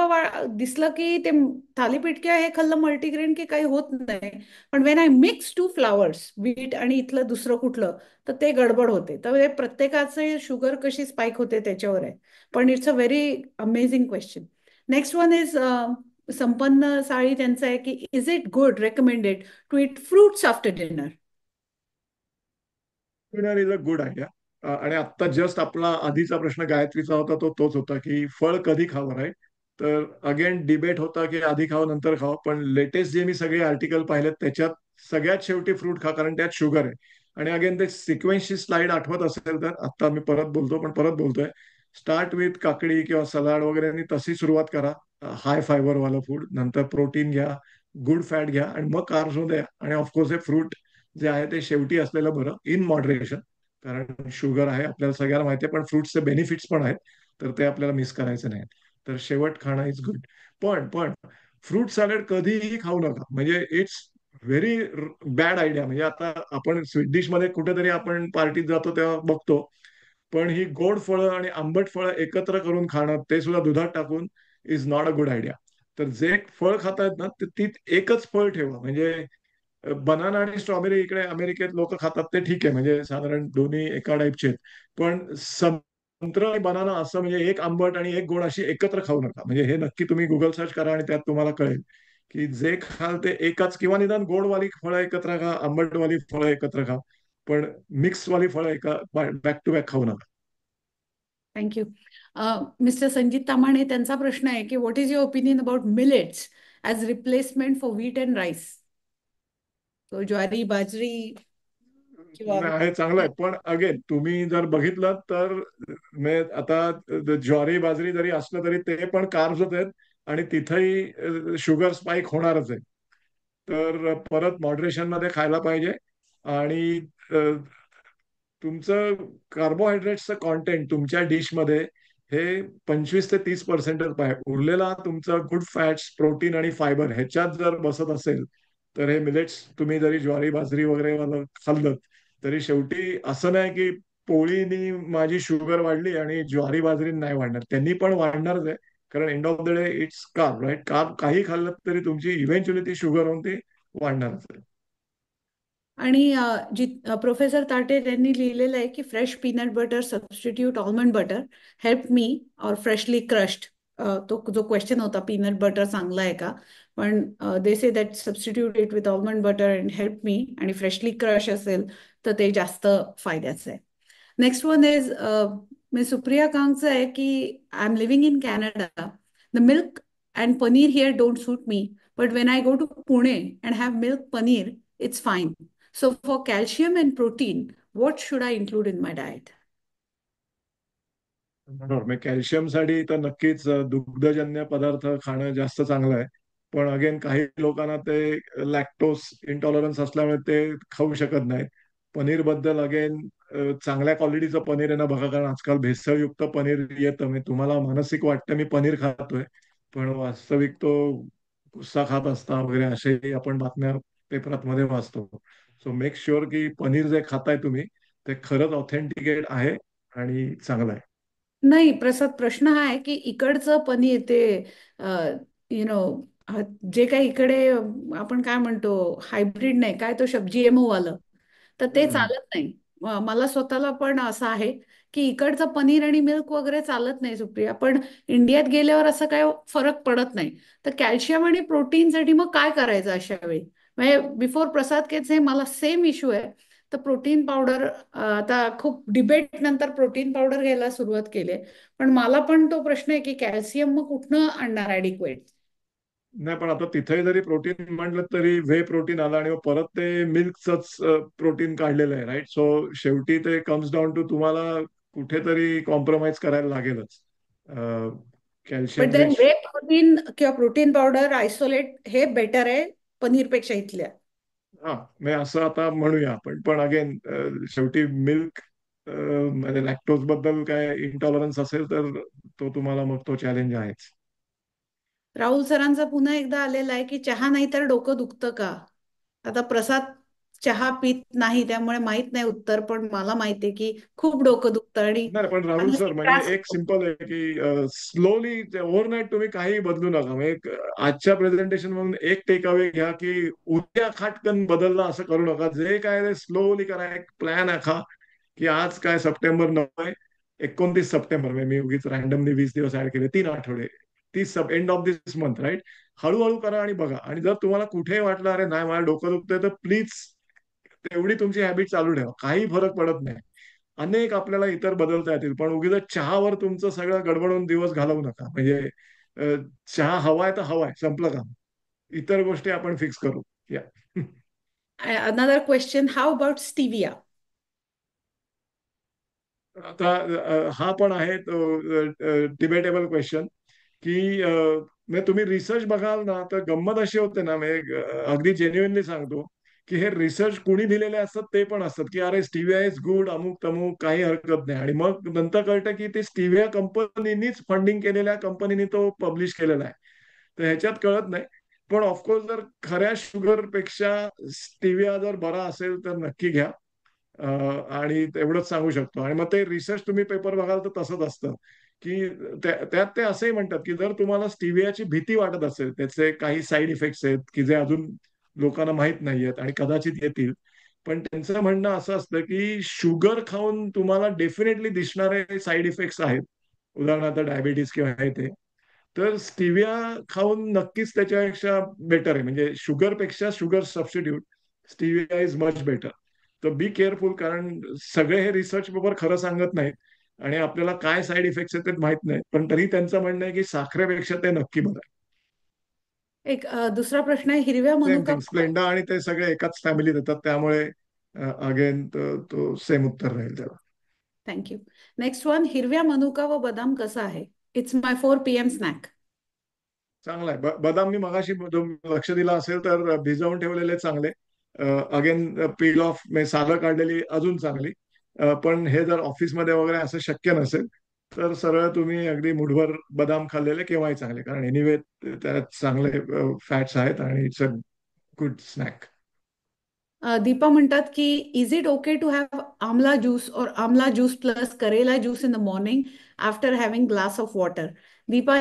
A: दिसलं की ते थालीपीठ किंवा हे खाल्लं मल्टीग्रेन की काही होत नाही. पण when I mix two flours, wheat आणि इथलं दुसरं कुठलं, तर ते गडबड होते. तर हे प्रत्येकाचे शुगर कशी स्पाइक होते त्याच्यावर आहे. पण it's a very amazing question. Next one is Sampanna Sali, त्यांचं आहे की is it good recommended to eat fruits after dinner?
C: Dinner is a good idea. आणि आता जस्ट आपला आधीचा प्रश्न गायत्रीचा होता तोच होता की फळ कधी खावं, राईट. तर अगेन डिबेट होता की आधी खावं नंतर खावं. पण लेटेस्ट जे मी सगळे आर्टिकल पाहिलेत त्याच्यात सगळ्यात शेवटी फ्रूट खा, कारण त्यात शुगर आहे. आणि अगेन ते सिक्वेन्सची स्लाइड आठवत असेल तर आता मी परत बोलतो, पण परत बोलतोय. स्टार्ट विथ काकडी किंवा सलाड वगैरे आणि तशी सुरुवात करा. हाय फायबर वाला फूड, नंतर प्रोटीन घ्या, गुड फॅट घ्या आणि मग कार्ब्स मध्ये या. आणि ऑफकोर्स हे फ्रूट जे आहे ते शेवटी असलेलं बरं, इन मॉडरेशन. कारण शुगर आहे आपल्याला सगळ्यांना माहिती आहे, पण फ्रुट्सचे बेनिफिट्स पण आहेत, तर ते आपल्याला मिस करायचे नाहीत. तर शेवट खाणं इज गुड. पण फ्रूट सॅलड कधीही खाऊ नका, म्हणजे इट्स व्हेरी बॅड आयडिया. म्हणजे आता आपण स्वीट डिश मध्ये कुठेतरी आपण पार्टीत जातो तेव्हा बघतो, पण ही गोड फळं आणि आंबट फळं एकत्र करून खाणं, ते सुद्धा दुधात टाकून, is not a good idea. तर जे फळ खातायत ना, ती एकच फळ ठेवा. म्हणजे बनाना आणि स्ट्रॉबेरी इकडे अमेरिकेत लोक खातात, ते ठीक आहे, म्हणजे साधारण दोन्ही एका टाईपचे आहेत. पण संत्र आणि बनाना असं म्हणजे एक आंबट आणि एक गोड अशी एकत्र खाऊ नका. म्हणजे हे नक्की तुम्ही गुगल सर्च करा आणि त्यात तुम्हाला कळेल की जे खाल ते एकाच, किंवा निदान गोडवाली फळं एकत्र खा, आंबटवाली फळं एकत्र खा, पण मिक्सवाली फळं एका बॅक टू बॅक खाऊ नका.
A: थँक्यू. मिस्टर संजीत तामाणे, त्यांचा प्रश्न आहे की what is your opinion about millets as replacement for wheat and rice? तो ज्वारी, बाजरी किंवा
C: नाही, चांगलं आहे, पण अगेन तुम्ही जर बघितलं तर आता ज्वारी बाजरी जरी असलं तरी ते पण कार्ब्सच आहेत, आणि तिथेही शुगर स्पाइक होणारच आहे. तर परत मॉडरेशन मध्ये खायला पाहिजे. आणि अ, तुमचं कार्बोहायड्रेट्सचं कॉन्टेंट तुमच्या डिशमध्ये हे 25 ते 30% पाहिजे. उरलेला तुमचं गुड फॅट्स, प्रोटीन आणि फायबर ह्याच्यात जर बसत असेल, तर हे मिलेट्स तुम्ही जरी ज्वारी बाजरी वगैरे वालं खाल्लं, तरी शेवटी असं नाही की पोळीनी माझी शुगर वाढली आणि ज्वारी बाजरी नाही वाढणार, त्यांनी पण वाढणारच आहे. कारण end of the day it's carb, right? Carb काही खाल्लं तरी तुमची इव्हेंच्युअली ती शुगर होऊन ती वाढणारच आहे.
A: आणि प्रोफेसर ताटे त्यांनी लिहिलेलं आहे की fresh peanut butter substitute almond butter help me और फ्रेशली क्रश्ड. तो जो क्वेश्चन होता, पीनट बटर चांगला आहे का, पण they say that substitute it with almond butter and help me, आणि फ्रेशली क्रश असेल तर ते जास्त फायद्याचं आहे. नेक्स्ट वन इज मी सुप्रिया कांगचं आहे की I am living in Canada. The milk and paneer here don't suit me, but when I go to Pune and have milk paneer, it's fine. So for calcium and protein, what should I include in my diet?
C: बरोबर. मग कॅल्शियमसाठी तर नक्कीच दुग्धजन्य पदार्थ खाणं जास्त चांगलं आहे. पण अगेन काही लोकांना ते लॅक्टोस इंटॉलरन्स असल्यामुळे ते खाऊ शकत नाहीत. पनीर बद्दल अगेन चांगल्या क्वालिटीचं पनीर आहे ना बघा, कारण आजकाल भेसळयुक्त पनीर येतं. म्हणजे तुम्हाला मानसिक वाटतं मी पनीर खातोय, पण वास्तविक तो गुस्सा खात असता वगैरे, असेही आपण बातम्या पेपरात मध्ये वाचतो. सो मेक शुअर की पनीर जे खाताय तुम्ही ते खरंच ऑथेंटिकेट आहे आणि चांगलं आहे.
A: नाही प्रसाद, प्रश्न हा आहे की इकडचं पनीर ते यु नो जे काही इकडे आपण काय म्हणतो हायब्रिड, नाही काय तो शब्द GMO वालं, तर ते
C: हम्म.
A: चालत नाही. मला स्वतःला पण असं आहे की इकडचं पनीर आणि मिल्क वगैरे चालत नाही सुप्रिया, पण इंडियात गेल्यावर असं काय फरक पडत नाही. तर कॅल्शियम आणि प्रोटीनसाठी मग काय करायचं अशा वेळी? म्हणजे बिफोर प्रसाद केचे मला सेम इश्यू आहे. तर प्रोटीन पावडर, आता खूप डिबेट नंतर प्रोटीन पावडर घ्यायला सुरुवात केली आहे. पण मला पण तो प्रश्न आहे की कॅल्शियम मग कुठनं आणणार ॲडिक्वेट?
C: नाही, पण आता तिथे जरी प्रोटीन म्हटलं तरी वे प्रोटीन आलं आणि मग परत ते मिल्कच प्रोटीन काढलेलं आहे, राईट? सो शेवटी ते कम्स डाऊन टू तुम्हाला कुठेतरी कॉम्प्रोमाइज करायला लागेलच.
A: But
C: calcium
A: then
C: rich.
A: Whey protein किंवा प्रोटीन पावडर आयसोलेट हे बेटर आहे पनीरपेक्षा इथल्या?
C: हा, मी असं आता म्हणूया आपण, पण अगेन शेवटी मिल्क म्हणजे लॅक्टोज बद्दल काय इंटॉलरन्स असेल तर तो तुम्हाला मग तो चॅलेंज आहेच.
A: राहुल सरांचा पुन्हा एकदा आलेला आहे की चहा नाही तर डोकं दुखतं का? आता प्रसाद चहा पित नाही त्यामुळे माहित नाही उत्तर, पण मला माहिती आहे की खूप डोकं दुखतं आणि
C: नाही, पण राहुल सर,
A: मानसिक
C: म्हणजे
A: त्रास
C: एक
A: होतो.
C: सिंपल आहे की स्लोली ओव्हरनाईट तुम्ही काही बदलू नका. म्हणजे आजच्या प्रेझेंटेशन मधून एक टेक अवे घ्या की उद्या खाटकन बदलला असं करू नका. जे काय ते स्लोली करा. एक प्लॅन आखा की आज काय सप्टेंबर 9 आहे, 29 सप्टेंबर, म्हणजे मी उगीच रॅन्डमली 20 दिवस ऍड केले, 3 आठवडे, 30 end of this month, right? हळूहळू करा आणि बघा. आणि जर तुम्हाला कुठे वाटलं अरे नाही मला डोकं दुखतंय, तर प्लीज तेवढी तुमची हॅबिट चालू ठेवा, काही फरक पडत नाही. अनेक आपल्याला इतर बदलता येतील, पण उगीच चहावर तुमचं सगळं गडबडून दिवस घालवू नका. म्हणजे अ, चहा हवाय तर हवाय, संपलं काम. इतर गोष्टी आपण फिक्स करू. या.
A: Another question, how about stevia?
C: आता हा पण आहे डिबेटेबल क्वेश्चन की म्हणजे तुम्ही रिसर्च बघाल ना, तर गंमत अशी होते ना, म्हणजे अगदी जेन्युइनली सांगतो की हे रिसर्च कुणी दिलेले असतात ते पण असतात की अरे स्टिविया इज गुड, अमुक तमुक, काही हरकत नाही. आणि मग नंतर कळतं की ते स्टिविया कंपनीनीच फंडिंग केलेल्या कंपनीने तो पब्लिश केलेला आहे. तर ह्याच्यात कळत नाही. पण ऑफकोर्स जर खऱ्या शुगरपेक्षा स्टिविया जर बरा असेल तर नक्की घ्या. आणि एवढंच सांगू शकतो. आणि मग ते रिसर्च तुम्ही पेपर बघाल तर तसंच असतं की त्यात ते असंही म्हणतात की जर तुम्हाला स्टिवियाची भीती वाटत असेल, त्याचे काही साईड इफेक्ट्स आहेत की जे अजून लोकांना माहीत नाहीयेत आणि कदाचित येतील, पण त्यांचं म्हणणं असं असतं की शुगर खाऊन तुम्हाला डेफिनेटली दिसणारे साईड इफेक्ट्स आहेत, उदाहरणार्थ डायबिटीस किंवा हे ते, तर स्टिविया खाऊन नक्कीच त्याच्यापेक्षा बेटर आहे. म्हणजे शुगरपेक्षा sugar substitute stevia is much better. तर बी केअरफुल, कारण सगळे हे रिसर्च पेपर खरं सांगत नाहीत आणि आपल्याला काय साईड इफेक्ट्स आहेत ते माहित नाही. पण तरी त्यांचं म्हणणं आहे की साखरेपेक्षा ते नक्की बरं आहे.
A: एक दुसरा प्रश्न आहे, हिरव्या
C: सेम
A: मनुका.
C: थिंग, स्प्लेंडा आणि ते सगळे एकाच फॅमिलीत येतात, त्यामुळे अगेन तो सेम उत्तर राहील त्याला.
A: थँक्यू. नेक्स्ट वन, हिरव्या मनुका व बदाम कसा आहे? It's my 4 PM snack.
C: चांगला आहे. बदाम मी मगाशी लक्ष दिलं असेल तर भिजवून ठेवलेले चांगले. अगेन पील ऑफ म्हणजे सालं काढलेली अजून चांगली. पण हे जर ऑफिसमध्ये वगैरे असं शक्य नसेल तर सरळ तुम्ही अगदी मुठभर बदाम खाल्लेले केव्हाही चांगले, कारण एनिवे त्यात चांगले फॅट्स आहेत आणि it's a good snack.
A: Deepa म्हणतात की is it okay to have amla juice और amla juice plus karela juice in the morning after having glass of water? Deepa,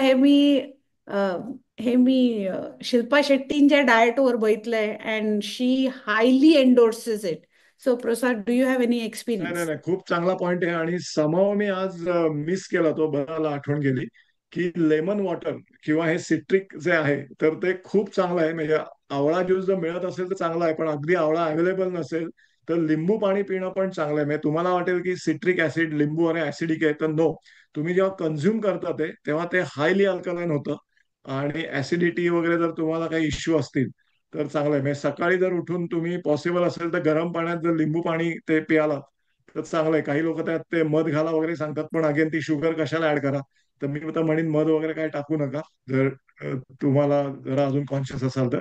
A: हे मी शिल्पा शेट्टींच्या डाएटवर बघितलंय and she highly endorses it. So Prasad, do you have any
C: नाही नाही
A: एक्सपिरियन्स?
C: नाही, खूप चांगला पॉइंट आहे. आणि समाव मी आज मिस केला, तो बघायला आठवण गेली की लेमन वॉटर किंवा हे सिट्रिक जे आहे तर ते खूप चांगलं आहे. म्हणजे आवळा ज्यूस जर मिळत असेल तर चांगला आहे, पण अगदी आवळा अवेलेबल नसेल तर लिंबू पाणी पिणं पण चांगलं आहे. म्हणजे तुम्हाला वाटेल की सिट्रिक ऍसिड, लिंबू आणि ऍसिडिक आहे, तर नो. तुम्ही जेव्हा कन्झ्युम करता ते तेव्हा ते हायली अल्कलाइन होतं आणि ऍसिडिटी वगैरे जर तुम्हाला काही इश्यू असतील तर चांगलं आहे. म्हणजे सकाळी जर उठून तुम्ही पॉसिबल असेल तर गरम पाण्यात जर लिंबू पाणी ते प्याला तर चांगलं आहे. काही लोक त्यात ते मध घाला वगैरे सांगतात, पण अगेन ती शुगर कशाला ऍड करा. तर मी तर म्हणेन मध वगैरे काय टाकू नका, जर तुम्हाला जरा अजून कॉन्शियस असाल तर.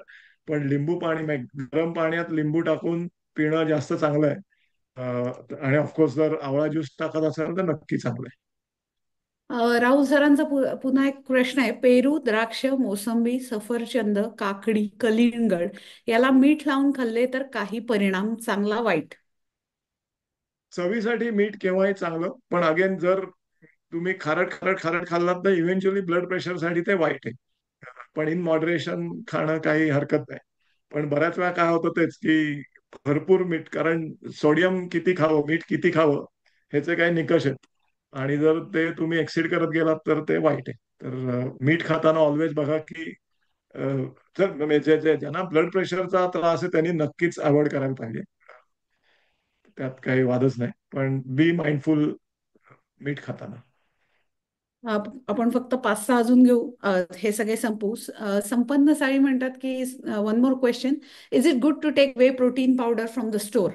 C: पण लिंबू पाणी गरम पाण्यात लिंबू टाकून पिणं जास्त चांगलं आहे. आणि ऑफकोर्स जर आवळा ज्यूस टाकत असाल तर नक्की चांगलं आहे.
A: राहुल सरांचा पुन्हा एक प्रश्न आहे, पेरू, द्राक्ष, मोसंबी, सफरचंद, काकडी, कलिंगड याला मीठ लावून खाल्ले तर काही परिणाम, चांगला वाईट?
C: चवीसाठी मीठ केव्हाही चांगलं, पण अगेन जर तुम्ही खारट खारट खारट खाल्लात तर इव्हेंच्युअली ब्लड प्रेशरसाठी ते वाईट आहे. पण इन मॉडरेशन खाणं काही हरकत नाही. पण बऱ्याच वेळा काय होतं तेच की भरपूर मीठ, कारण सोडियम किती खावं, मीठ किती खावं, ह्याचे काही निकष आहेत. आणि जर ते तुम्ही एक्सिड करत गेलात तर ते वाईट आहे. तर मीठ खाताना ऑलवेज बघा की जर म्हणजे ज्यांना ब्लड प्रेशरचा त्रास आहे त्यांनी नक्कीच अवॉइड करायला पाहिजे. त्यात काही वादच नाही, पण बी माइंडफुल मीठ खाताना.
A: आपण फक्त 5-6 अजून घेऊ, हे सगळे संपवू. संपन्न साळी म्हणतात की one more question, is it good to take whey protein powder from the store?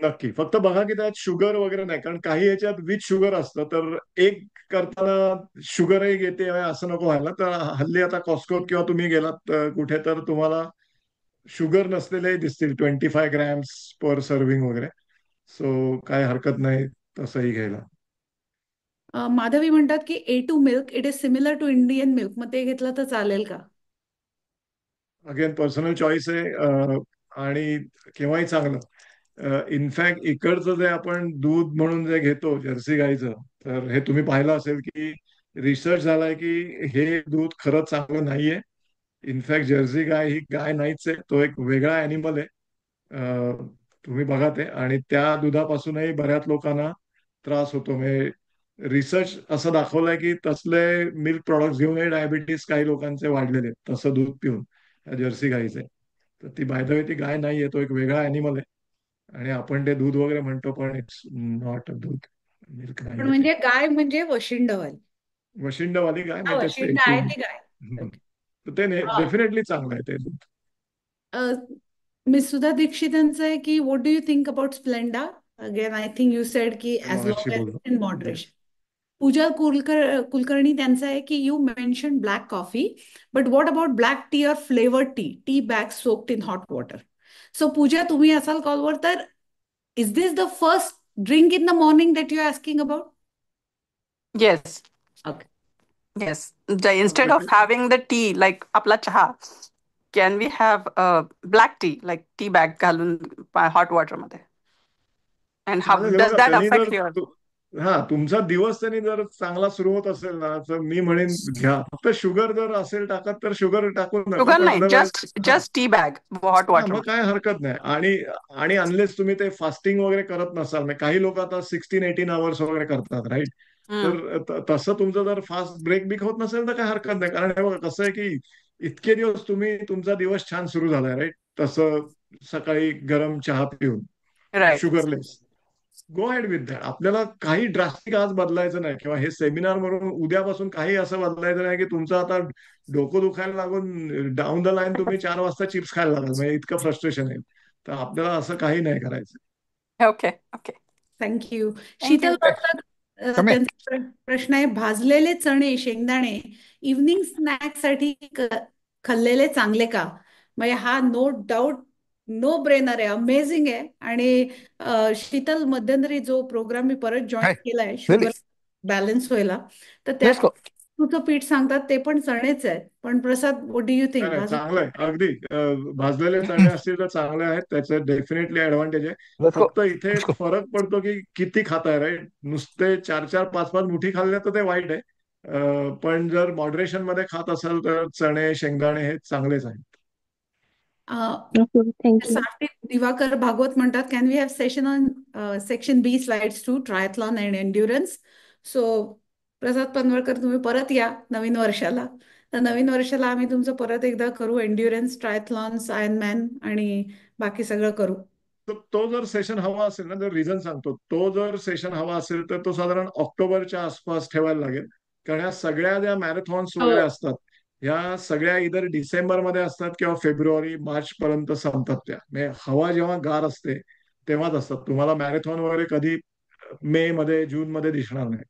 C: नक्की. फक्त बघा की त्यात शुगर वगैरे नाही, कारण काही याच्यात विथ शुगर असतं, तर एक करताना शुगरही घेते असं नको व्हायला. तर हल्ली आता कॉस्कोत किंवा तुम्ही गेलात कुठे तर तुम्हाला शुगर नसलेले दिसतील, 25 ग्रॅम्स पर सर्व्हिंग वगैरे. सो काय हरकत नाही तसंही घ्यायला.
A: माधवी म्हणतात की A2 milk it is similar to Indian milk, मग ते घेतलं तर चालेल का?
C: अगेन पर्सनल चॉईस आहे. आणि केव्हाही चांगलं. इनफॅक्ट इकडचं जे आपण दूध म्हणून जे घेतो जर्सी गाईचं, तर हे तुम्ही पाहिलं असेल की रिसर्च झालाय की हे दूध खरंच चांगलं नाहीये. इनफॅक्ट जर्सी गाय ही गाय नाहीच आहे, तो एक वेगळा अॅनिमल आहे. तुम्ही बघा ते, आणि त्या दुधापासूनही बऱ्याच लोकांना त्रास होतो. म्हणजे रिसर्च असं दाखवलंय की तसले मिल्क प्रॉडक्ट्स घेऊनही डायबिटीस काही लोकांचे वाढलेले आहेत, तसं दूध पिऊन जर्सी गाईचे. तर ती बाय द वे ती गाय नाहीये, तो एक वेगळा अॅनिमल आहे. आणि आपण ते दूध वगैरे म्हणतो, पण इट्स नॉट अ दूध, मिल्क
A: पण
C: नाहीये ते.
A: म्हणजे गाय म्हणजे वशिंडवाली?
C: वशिंडवाली गाय
A: हा,
C: म्हणजे तेच ते
A: वशिंड आहे ती गाय. ओके.
C: तर ते डेफिनेटली चांगलं आहे ते दूध.
A: मिस सुधा दीक्षितांचं आहे की what do you think about splenda? Again I think you said की ॲज
C: मगाशी
A: लॉंग एज
C: बोललो.
A: In
C: yes.
A: Moderation. Pooja Kulkarni त्यांचं आहे की you mention black coffee but what about black tea और flavoured tea bag soaked in hot water. So Pooja तुम्ही असाल कॉलवर तर is this the first drink in the morning that you are asking about?
F: Yes,
A: okay.
F: yes. Instead of having the tea, like आपला चहा, can we have black tea, like tea bag घालून hot water मध्ये? And how
C: चालेल.
F: does
C: बघा
F: that
C: त्यांनी जर
F: affect your?
C: हा तुमचा दिवस त्यांनी जर चांगला सुरू होत असेल ना तर मी म्हणेन घ्या. फक्त शुगर जर असेल टाकत तर शुगर टाकून नका,
F: Sugar
C: पण
F: नाही,
C: अदरवाईज हा
F: just tea bag hot
C: हा
F: water
C: मग
F: मध्ये.
C: काय हरकत नाही. आणि आणि अनलेस तुम्ही ते फास्टिंग वगैरे करत नसाल, म्हणजे काही लोक आता 16-18 आवर्स वगैरे करतात, राईट?
F: हम्म.
C: तर तसं तुमचं जर फास्ट ब्रेक बिक होत नसेल तर काय हरकत नाही. कारण हे बघा कसं आहे की इतके दिवस तुमचा दिवस छान सुरू झालाय, राईट? तसं सकाळी गरम चहा पिऊन
F: Right.
C: Sugarless, go ahead with that. आपल्याला काही ड्रास्टिक आज बदलायचं नाही, किंवा हे सेमिनार म्हणून उद्यापासून काही असं बदलायचं नाही की तुमचं आता डोकं दुखायला लागून डाऊन द लाईन तुम्ही 4 वाजता चिप्स खायला लागाल, म्हणजे इतकं फ्रस्ट्रेशन आहे. तर आपल्याला असं काही नाही करायचं.
F: Okay, okay.
A: Thank you.
F: Thank
A: Sheetal
F: you.
A: पाटला
E: कमी
A: त्यांचा प्रश्न आहे, भाजलेले चणे शेंगदाणे इव्हनिंग स्नॅक्ससाठी खाल्लेले चांगले का? म्हणजे हा नो डाऊट नो ब्रेनर आहे, अमेझिंग आहे. आणि शीतल मध्यंतरी जो प्रोग्राम मी परत जॉईन
E: हाय
A: केलाय
E: रिली
A: शुगर बॅलन्स व्हायला, तर त्यात
E: लेट्स गो.
A: तुझं पीठ सांगतात ते पण चणेच आहेत. पण प्रसाद, व्हॉट डू यू
C: नाही
A: थिंक?
C: नाही,
A: भाजून
C: चांगलं आहे अगदी. भाजलेले चणे असतील तर चांगले आहेत, त्याचं डेफिनेटली ऍडव्हान्टेज आहे.
E: Let's go.
C: फक्त इथे
E: लेट्स गो.
C: फरक पडतो की किती खाताय, राईट? नुसते 4-4, 5-5 मुठी खाल्ले तर ते वाईट आहे. पण जर मॉडरेशन मध्ये खात असाल तर चणे शेंगदाणे हे चांगलेच आहेत.
D: Okay, thank you.
A: सात्विक दिवाकर भागवत म्हणतात, can we have session on section B slides to triathlon and endurance. So Prasad Panwalkar, तुम्ही परत या नवीन वर्षाला. तर नवीन वर्षाला आम्ही तुमचं परत एकदा करू एन्ड्युरन्स, ट्रायथलॉन्स, आयर्नमॅन आणि बाकी सगळं करू.
C: तर तो जर सेशन हवा असेल ना, जर रिझन सांगतो, तो जर सेशन हवा असेल तर तो साधारण ऑक्टोबरच्या आसपास ठेवायला लागेल. कारण ह्या सगळ्या ज्या मॅरेथॉन्स
A: हो.
C: वगैरे असतात ह्या सगळ्या इधर डिसेंबरमध्ये असतात किंवा फेब्रुवारी मार्च पर्यंत संपतात. त्या म्हणजे हवा जेव्हा गार असते तेव्हाच असतात. तुम्हाला मॅरेथॉन वगैरे कधी मे मध्ये जून मध्ये दिसणार नाही.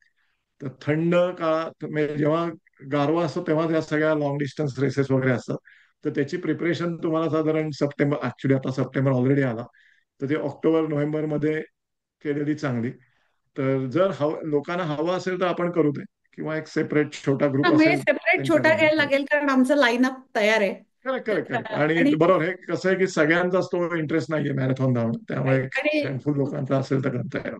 C: तर थंड काळात म्हणजे जेव्हा गारवा असतो तेव्हा या सगळ्या लॉंग डिस्टन्स रेसेस वगैरे असतात. तर त्याची प्रिपरेशन तुम्हाला साधारण सप्टेंबर, ऍक्च्युली आता सप्टेंबर ऑलरेडी आला, तर ते ऑक्टोबर नोव्हेंबर मध्ये केलेली चांगली. तर जर लोकांना हवं असेल तर आपण करू ते, किंवा एक सेपरेट छोटा ग्रुप
A: म्हणजे
C: असेल
A: सेपरेट छोटा
C: त्यांच्यासाठी.
A: घ्यायला लागेल कारण आमचं लाईनअप तयार आहे.
C: करेक्ट
A: तर
C: करेक्ट करेक्ट. आणि
A: आणि
C: बरोबर, हे कसं आहे की सगळ्यांचाच तो इंटरेस्ट नाहीये मॅरेथॉन धावणं, त्यामुळे
A: आणि
C: हँडफुल लोकांचा असेल तर करता येईल.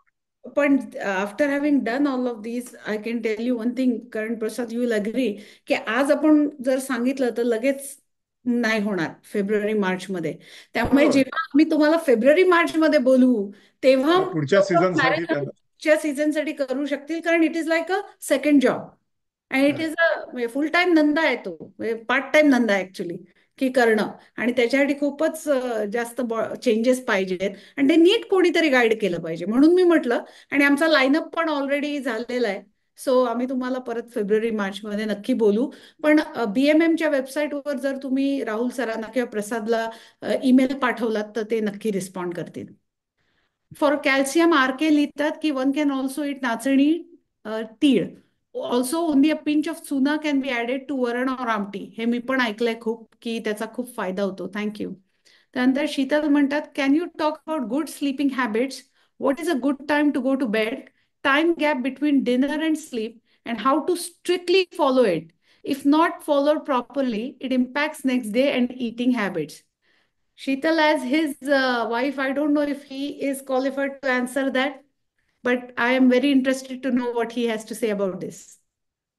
A: पण after having done all of this I can tell you one thing, कारण प्रसाद यू विल अग्री की आज आपण जर सांगितलं तर लगेच नाही होणार फेब्रुवारी मार्च मध्ये. त्यामुळे
C: बरोबर.
A: जेव्हा आम्ही तुम्हाला फेब्रुवारी मार्च मध्ये बोलवू तेव्हा
C: हा, पुढच्या सीझन साठी
A: मॅरेथॉन
C: त्यांना.
A: पुढच्या सीझन साठी करू शकतील, कारण it is like a second job आणि it is a full time धंदा आहे तो, पार्ट टाइम धंदा ऍक्च्युली की करणं. आणि त्याच्यासाठी खूपच जास्त चेंजेस पाहिजेत आणि ते नीट कोणीतरी गाईड केलं पाहिजे. म्हणून मी म्हटलं, आणि आमचा लाईनअप पण ऑलरेडी झालेला आहे. सो आम्ही तुम्हाला परत फेब्रुवारी मार्च मध्ये नक्की बोलू. पण BMMच्या वेबसाईटवर जर तुम्ही राहुल सरांना किंवा प्रसादला ईमेल पाठवलात तर ते नक्की रिस्पॉन्ड करतील. फॉर कॅल्शियम RK लिहितात की वन कॅन ऑल्सो इट नाचणी, तीळ. Also only a pinch of चुना कॅन बी ऍडेड टू वरण और आमटी. हे मी पण ऐकलंय खूप की त्याचा खूप फायदा होतो. थँक्यू. त्यानंतर शीतल म्हणतात, can you talk about good sleeping habits? What is a good time to go to bed? Time gap between dinner and sleep and how to strictly follow it? If not followed properly it impacts next day and eating habits. Sheetal, as his wife, I don't know if he is qualified to answer that, but I am very interested to know what he has to say about this.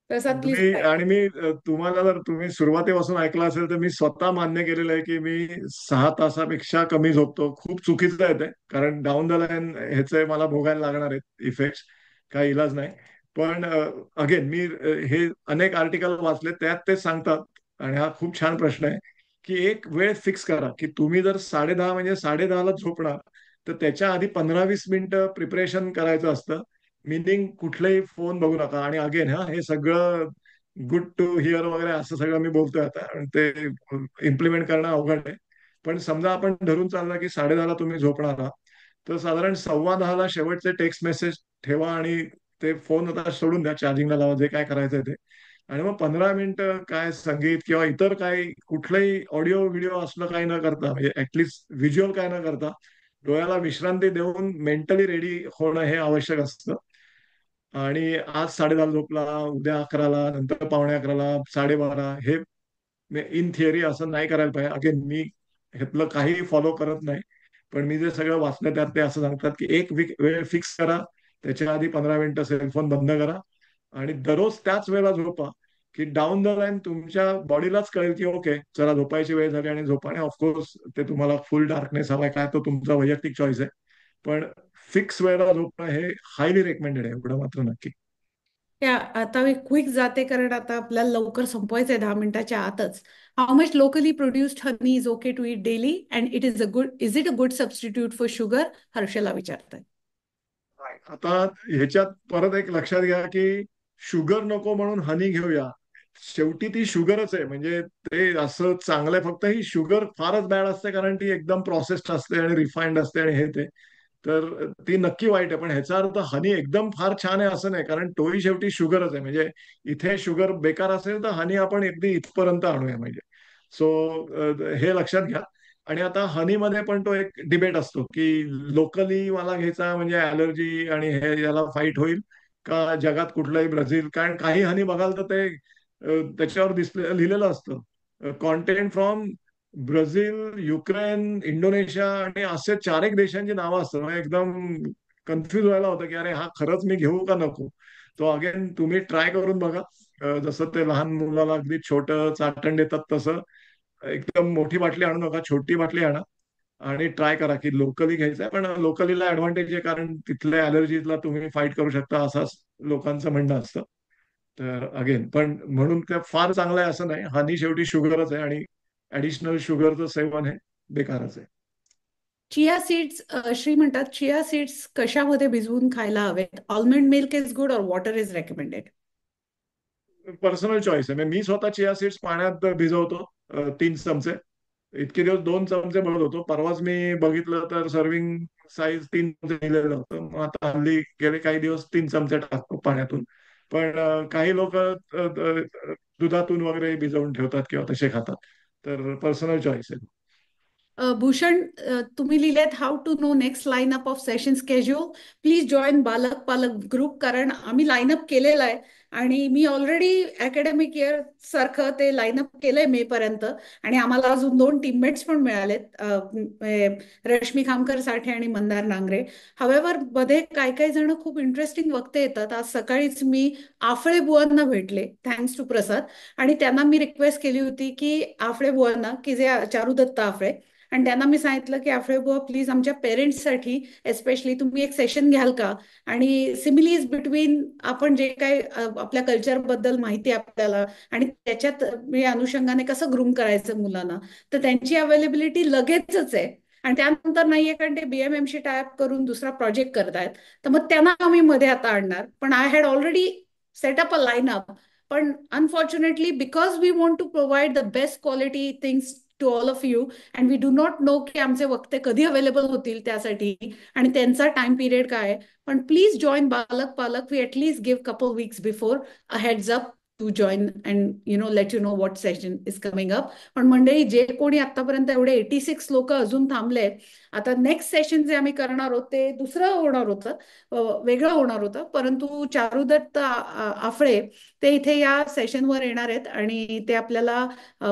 A: Prasad, please
C: अगदी.
A: go ahead.
C: आणि मी तुम्हाला जर तुम्ही सुरुवातीपासून ऐकलं असेल तर मी स्वतः मान्य केलेलं आहे की मी 6 तासापेक्षा कमी झोपतो. खूप चुकीचं आहे ते, कारण डाऊन द लाईन ह्याचे मला भोगायला लागणार आहेत इफेक्ट्स, काही इलाज नाही. पण अगेन मी हे अनेक आर्टिकल वाचले, त्यात ते सांगतात, आणि हा खूप छान प्रश्न आहे की एक वेळ फिक्स करा की तुम्ही जर 10:30 म्हणजे 10:30ला झोपणार तर त्याच्या आधी 15-20 मिनिटं प्रिपरेशन करायचं असतं. मिनिंग कुठलेही फोन बघू नका. आणि अगेन हे सगळं गुड टू हिअर वगैरे असं सगळं मी बोलतोय आता, आणि ते इम्प्लिमेंट करणं अवघड आहे. पण समजा आपण धरून चालला की 10:30ला तुम्ही झोपणार आहात, तर साधारण 10:15ला शेवटचे टेक्स्ट मेसेज ठेवा आणि ते फोन आता सोडून द्या, चार्जिंगला लावा, जे काय करायचंय ते. आणि मग 15 मिनिटं काय संगीत किंवा इतर काही कुठलंही ऑडिओ व्हिडिओ असलं काही न करता, म्हणजे ऍटलिस्ट व्हिज्युअल काय न करता, डोळ्याला विश्रांती देऊन मेंटली रेडी होणं हे आवश्यक असतं. आणि आज 10:30 झोपला, उद्या 11ला, नंतर पावणे 11ला, 12:30 हे इन थिअरी असं नाही करायला पाहिजे. अगेन मी ह्यातलं काही फॉलो करत नाही, पण मी जे सगळं वाचलं त्यात ते असं सांगतात की एक वेळ फिक्स करा, त्याच्या आधी 15 मिनिटं सेलफोन बंद करा आणि दररोज त्याच वेळेला झोपा, की डाऊन द लाईन तुमच्या बॉडीलाच कळेल की ओके चला झोपायची वेळ झाली आणि झोपा. आणि ऑफकोर्स ते तुम्हाला फुल डार्कनेस हवाय काय तो तुमचा वैयक्तिक चॉईस आहे, पण फिक्स वेळेला झोपणं हे हायली रेकमेंडेड आहे, एवढं मात्र नक्की.
A: या आता मी क्विक जाते कारण आता आपल्याला लवकर संपवायचंय 10 मिनिटाच्या आतच. How much locally produced honey is okay to eat daily and is it a good substitute for sugar? Harshala विचारताय.
C: आता ह्याच्यात परत एक लक्षात घ्या की शुगर नको म्हणून हनी घेऊया, शेवटी ती शुगरच आहे. म्हणजे ते असं चांगलं आहे, फक्त ही शुगर फारच बॅड असते कारण ती एकदम प्रोसेस्ड असते आणि रिफाईंड असते आणि हे ते, तर ती नक्की वाईट आहे. पण ह्याचा अर्थ हनी एकदम फार छान आहे असं नाही, कारण तोही शेवटी शुगरच आहे. म्हणजे इथे शुगर बेकार असेल तर हनी आपण अगदी इथपर्यंत आणूया. म्हणजे सो हे लक्षात घ्या. आणि आता हनीमध्ये पण तो एक डिबेट असतो की लोकली मला घ्यायचा म्हणजे अलर्जी आणि हे याला फाईट होईल का जगात कुठलंही ब्राझील. कारण काही हनी बघाल तर ते त्याच्यावर लिहिलेलं असतं content from Brazil, Ukraine, Indonesia आणि असे 4 एक देशांची नावं असतात. म्हणजे एकदम कन्फ्युज व्हायला होतं की अरे हा खरंच मी घेऊ का नको. तो अगेन तुम्ही ट्राय करून बघा. जसं ते लहान मुलाला अगदी छोटं चाटण देतात तसं एकदम मोठी बाटली आणू नका, छोटी बाटली आणा आणि ट्राय करा की लोकली घ्यायचंय. पण लोकलीला ऍडव्हान्टेज आहे कारण तिथल्या अलर्जीजला तुम्ही फाईट करू शकता असं लोकांचं म्हणणं असतं. तर अगेन पण म्हणून काय फार चांगलं आहे असं नाही, हनी शेवटी शुगरच आहे आणि ऍडिशनल शुगरचं सेवन हे बेकारच आहे.
A: चिया सीड्स, श्री म्हणतात चिया सीड्स कशामध्ये भिजवून खायला हवेत? ऑलमंड मिल्क इज गुड और water is recommended?
C: Personal choice आहे. म्हणजे मी स्वतः चिया सीड्स पाण्यात भिजवतो 3 चमचे. इतके दिवस 2 चमचे बघत होतो, परवाच मी बघितलं तर सर्विंग साईज 3 चमचे दिलेलं होतं. मग आता हल्ली गेले काही दिवस 3 चमचे टाकतो पाण्यातून. पण काही लोक दुधातून वगैरे भिजवून ठेवतात किंवा तसे खातात. तर पर्सनल चॉईस आहे.
A: भूषण, तुम्ही लिहिलेत how to know next lineup of session schedule. Please join Balak Palak group, कारण आम्ही लाईनअप केलेला आहे आणि मी ऑलरेडी अकॅडमिक इयर सारखं ते लाईनअप केलंय मे पर्यंत. आणि आम्हाला अजून 2 टीममेट्स पण मिळालेत, रश्मी खामकर साठे आणि मंदार नांगरे. हवेवर मध्ये काही काही जण खूप इंटरेस्टिंग वक्ते येतात. आज सकाळीच मी आफळे बुवांना भेटले, थँक्स टू प्रसाद. आणि त्यांना मी रिक्वेस्ट केली होती की आफळे बुवांना, की जे चारुदत्त आफळे, आणि त्यांना मी सांगितलं की आफळे बुवा प्लीज आमच्या पेरेंट्ससाठी एस्पेशली तुम्ही एक सेशन घ्याल का? आणि सिमिलीज बिटवीन आपण जे काही आपल्या कल्चरबद्दल माहिती आहे आपल्याला आणि त्याच्यात मी अनुषंगाने कसं ग्रूम करायचं मुलांना, तर त्यांची अवेलेबिलिटी लगेचच आहे. आणि त्यानंतर नाहीये कारण ते बीएमएमशी टायअप करून दुसरा प्रोजेक्ट करतायत. तर मग त्यांना आम्ही मध्ये आता आणणार. पण I had already set up a lineup. पण unfortunately because we want to provide the best quality things to all of you and we do not know की आमचे वक्ते कधी अवेलेबल होतील त्यासाठी आणि त्यांचा टाइम पिरियड काय आहे. पण please join Balak Palak. We at least give couple weeks before a heads up to join and let you know what session is coming up. पण मंडळी, जे कोणी आतापर्यंत एवढे 86 लोक अजून थांबले, आता नेक्स्ट सेशन जे आम्ही करणार आहोत ते दुसरं होणार होतं, वेगळं होणार होतं. परंतु चारुदत्त आफळे ते इथे या सेशनवर येणार आहेत आणि ते आपल्याला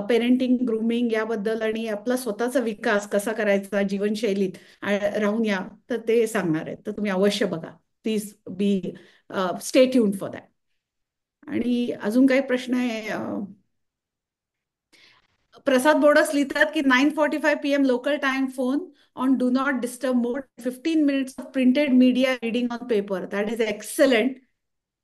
A: पेरेंटिंग, ग्रूमिंग याबद्दल आणि आपला स्वतःचा विकास कसा करायचा जीवनशैलीत राहून या, तर ते सांगणार आहेत. तर तुम्ही अवश्य बघा. Please be stay tuned for that. आणि अजून काही प्रश्न आहे? प्रसाद बोडस लिहितात की 9:45 PM local time phone on do not disturb mode, 15 minutes of printed media reading on paper. That is excellent.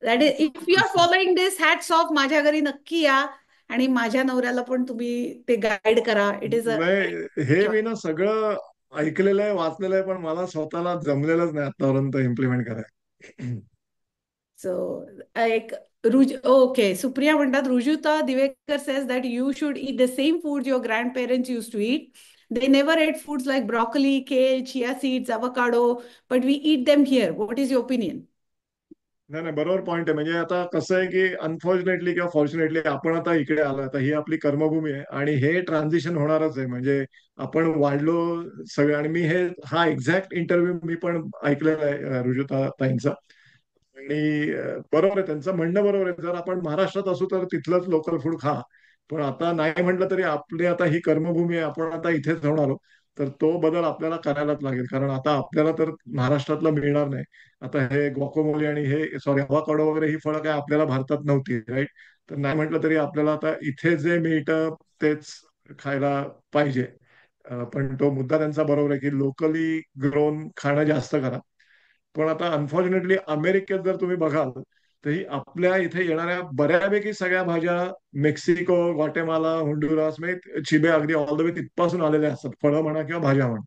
A: That is, if you are following this, hats off. माझ्या घरी नक्की या आणि माझ्या नवऱ्याला पण तुम्ही ते गाईड करा. इट इज अ
C: हे मी ना सगळं ऐकलेलं आहे, वाचलेलं आहे, पण मला स्वतःला जमलेलंच नाही आतापर्यंत इम्प्लिमेंट करायला.
A: सो एक ओके, सुप्रिया म्हणतात Rujuta Diwekar says that you should eat the same food your grandparents used to eat. They never ate foods like broccoli, kale, chia seeds, avocado, but we eat them here. What is your opinion?
C: नाही नाही, बरोबर point आहे. म्हणजे आता कसं आहे की unfortunately किंवा फॉर्च्युनेटली आपण आता इकडे आलो, आता ही आपली कर्मभूमी आहे आणि हे ट्रान्झिशन होणारच आहे. म्हणजे आपण वाढलो सगळं. आणि मी हा एक्झॅक्ट इंटरव्ह्यू मी पण ऐकलेला आहे रुजुता ताईंचा. आणि बरोबर आहे, त्यांचं म्हणणं बरोबर आहे. जर आपण महाराष्ट्रात असू तर तिथलंच लोकल फूड खा. पण आता नाही म्हटलं तरी आपली आता ही कर्मभूमी आहे, आपण आता इथेच राहणार आहोत. तर तो बदल आपल्याला करायलाच लागेल, कारण आता आपल्याला तर महाराष्ट्रातलं मिळणार नाही. आता हे गुआकामोली आणि हे सॉरी अवाकाडो वगैरे ही फळं काय आपल्याला भारतात नव्हती, राईट? तर नाही म्हटलं तरी आपल्याला आता इथे जे मिळतं तेच खायला पाहिजे. पण तो मुद्दा त्यांचा बरोबर आहे की लोकली ग्रोन खाणं जास्त करा. पण आता अनफॉर्च्युनेटली अमेरिकेत जर तुम्ही बघाल तर ही आपल्या इथे येणाऱ्या बऱ्यापैकी सगळ्या भाज्या मेक्सिको, ग्वाटेमाला, होंडुरास म्हणजे चिबे अगदी ऑल द वे तिथपासून आलेल्या असतात, फळं म्हणा किंवा भाज्या म्हणा.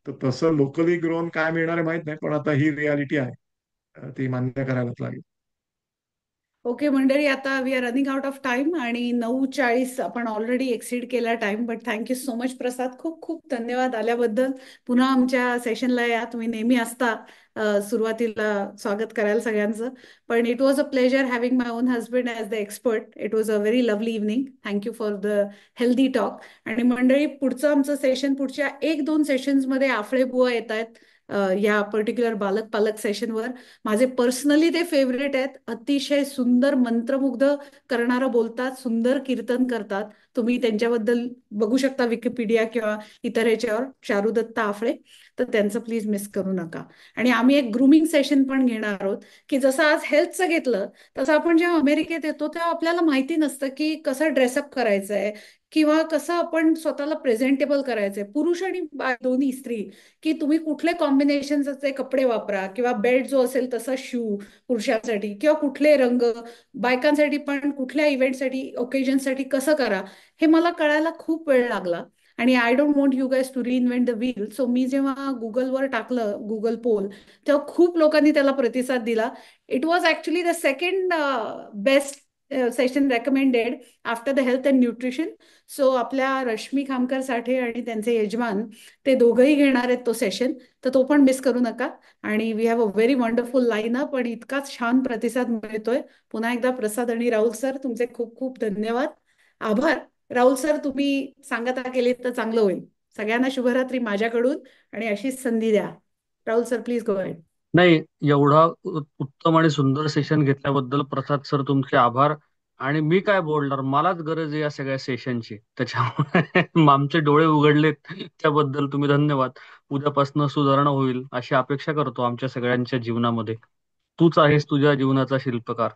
C: तर तसं लोकली ग्रोन काय मिळणार आहे माहित नाही, पण आता ही रियालिटी आहे. ती मान्य करायलाच लागेल.
A: ओके मंडळी, आता we are running out of time आणि 9:40 आपण ऑलरेडी एक्सीड केला time. But thank you so much Prasad, खूप खूप धन्यवाद आल्याबद्दल. पुन्हा आमच्या सेशनला या, तुम्ही नेहमी असता सुरुवातीला स्वागत करायला सगळ्यांचं. पण it was a pleasure having my on husband as the expert. It was a very lovely evening. Thank you for the healthy talk. आणि मंडळी, पुढचं आमचं सेशन पुढच्या 1-2 सेशन्समध्ये आफळे बुवा येत आहेत या पर्टिक्युलर बालक पालक सेशनवर. माझे पर्सनली ते फेवरेट आहेत. अतिशय सुंदर मंत्रमुग्ध करणारं बोलतात, सुंदर कीर्तन करतात. तुम्ही त्यांच्याबद्दल बघू शकता विकिपीडिया किंवा इतर ह्याच्यावर, चारुदत्त आफळे. तर त्यांचं प्लीज मिस करू नका. आणि आम्ही एक ग्रूमिंग सेशन पण घेणार आहोत, की जसं आज हेल्थचं घेतलं तसं आपण जेव्हा अमेरिकेत येतो तेव्हा आपल्याला माहिती नसतं की कसं ड्रेसअप करायचं आहे किंवा कसं आपण स्वतःला प्रेझेंटेबल करायचंय, पुरुष आणि दोन्ही स्त्री, की तुम्ही कुठले कॉम्बिनेशनचे कपडे वापरा किंवा बेल्ट जो असेल तसा शू पुरुषांसाठी, किंवा कुठले रंग बायकांसाठी, पण कुठल्या इव्हेंटसाठी ओकेजनसाठी कसं करा, हे मला कळायला खूप वेळ लागला. आणि I don't want you guys to reinvent the wheel. So मी जेव्हा गुगलवर टाकलं गुगल पोल, तेव्हा खूप लोकांनी त्याला प्रतिसाद दिला. It was actually the second best session recommended after the health and nutrition. So आपल्या रश्मी खामकर साठे आणि त्यांचे यजमान, ते दोघंही घेणार आहेत तो सेशन. तर तो पण मिस करू नका. आणि we have a very wonderful line up आणि इतकाच छान प्रतिसाद मिळतोय. पुन्हा एकदा प्रसाद आणि राहुल सर, तुमचे खूप खूप धन्यवाद, आभार. राहुल सर, तुम्ही सांगता केले तर चांगलं होईल. सगळ्यांना शुभरात्री माझ्याकडून आणि अशीच संधी द्या. Rahul sir, please go ahead.
B: नाही, एवढा उत्तम आणि सुंदर सेशन घेतल्याबद्दल प्रसाद सर तुमचे आभार. आणि मी काय बोलणार, मलाच गरज आहे या सगळ्या सेशनची, त्याच्यामुळे आमचे डोळे उघडलेत त्याबद्दल तुम्ही धन्यवाद. उद्यापासून सुधारणा होईल अशी अपेक्षा करतो आमच्या सगळ्यांच्या जीवनामध्ये. तूच आहेस तुझ्या जीवनाचा शिल्पकार.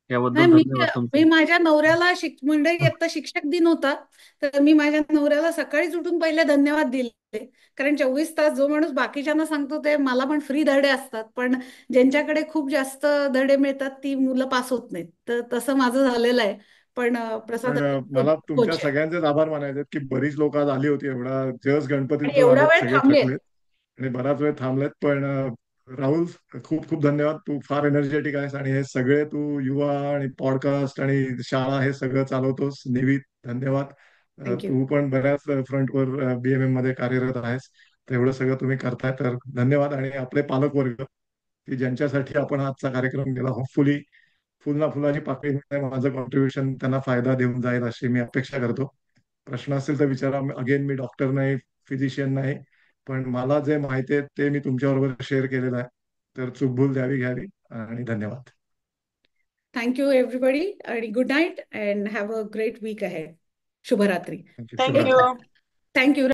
A: नाही,
B: याबद्दल
A: मी
B: धन्यवाद तुमचे.
A: मी माझ्या नवऱ्याला मंडळी, आता शिक्षक दिन होता, तर मी माझ्या नवऱ्याला सकाळीच उठून पहिले धन्यवाद दिले. कारण 24 तास जो माणूस बाकीच्यांना सांगतो ते, मला पण फ्री धडे असतात, पण ज्यांच्याकडे खूप जास्त धडे मिळतात ती मुलं पास होत नाहीत. तर तसं माझं झालेलं आहे. पण प्रसाद
C: पण मला तुमच्या
A: कोच आहे
C: सगळ्यांचेच आभार मानायचे आहेत की बरीच लोक आज आली होती. एवढा जस्ट
A: आणि
C: गणपतीतच
A: एवढा
C: आलेत,
A: वेळ
C: सगळे
A: थांबले.
C: थकलेत आणि बराच वेळ थांबलेत. पण राहुल, खूप खूप धन्यवाद. तू फार एनर्जेटिक आहेस आणि हे सगळे तू युवा आणि पॉडकास्ट आणि शाळा हे सगळं चालवतोस. नेव्ही धन्यवाद.
A: थँक्यू.
C: तू पण बऱ्याच फ्रंटवर बीएमएम मध्ये कार्यरत आहेस. तर एवढं सगळं तुम्ही करताय तर धन्यवाद. आणि आपले पालकवर्ग की ज्यांच्यासाठी आपण आजचा कार्यक्रम केला, होपफुली फुलना फुलाची पाकळी होणार आहे. माझं कॉन्ट्रीब्युशन त्यांना फायदा देऊन जाईल अशी मी अपेक्षा करतो. प्रश्न असतील तर विचारा. अगेन, मी डॉक्टर नाही, फिजिशियन नाही, पण मला जे माहिती आहे ते मी तुमच्याबरोबर शेअर केलेलं आहे. तर चूकभूल द्यावी घ्यावी. आणि धन्यवाद.
A: थँक्यू एव्हरीबडी आणि good night and have a great week ahead. शुभरात्री.
C: थँक्यू.
F: थँक
A: एक
C: शुभरात्री.
F: यू.
A: थँक्यू.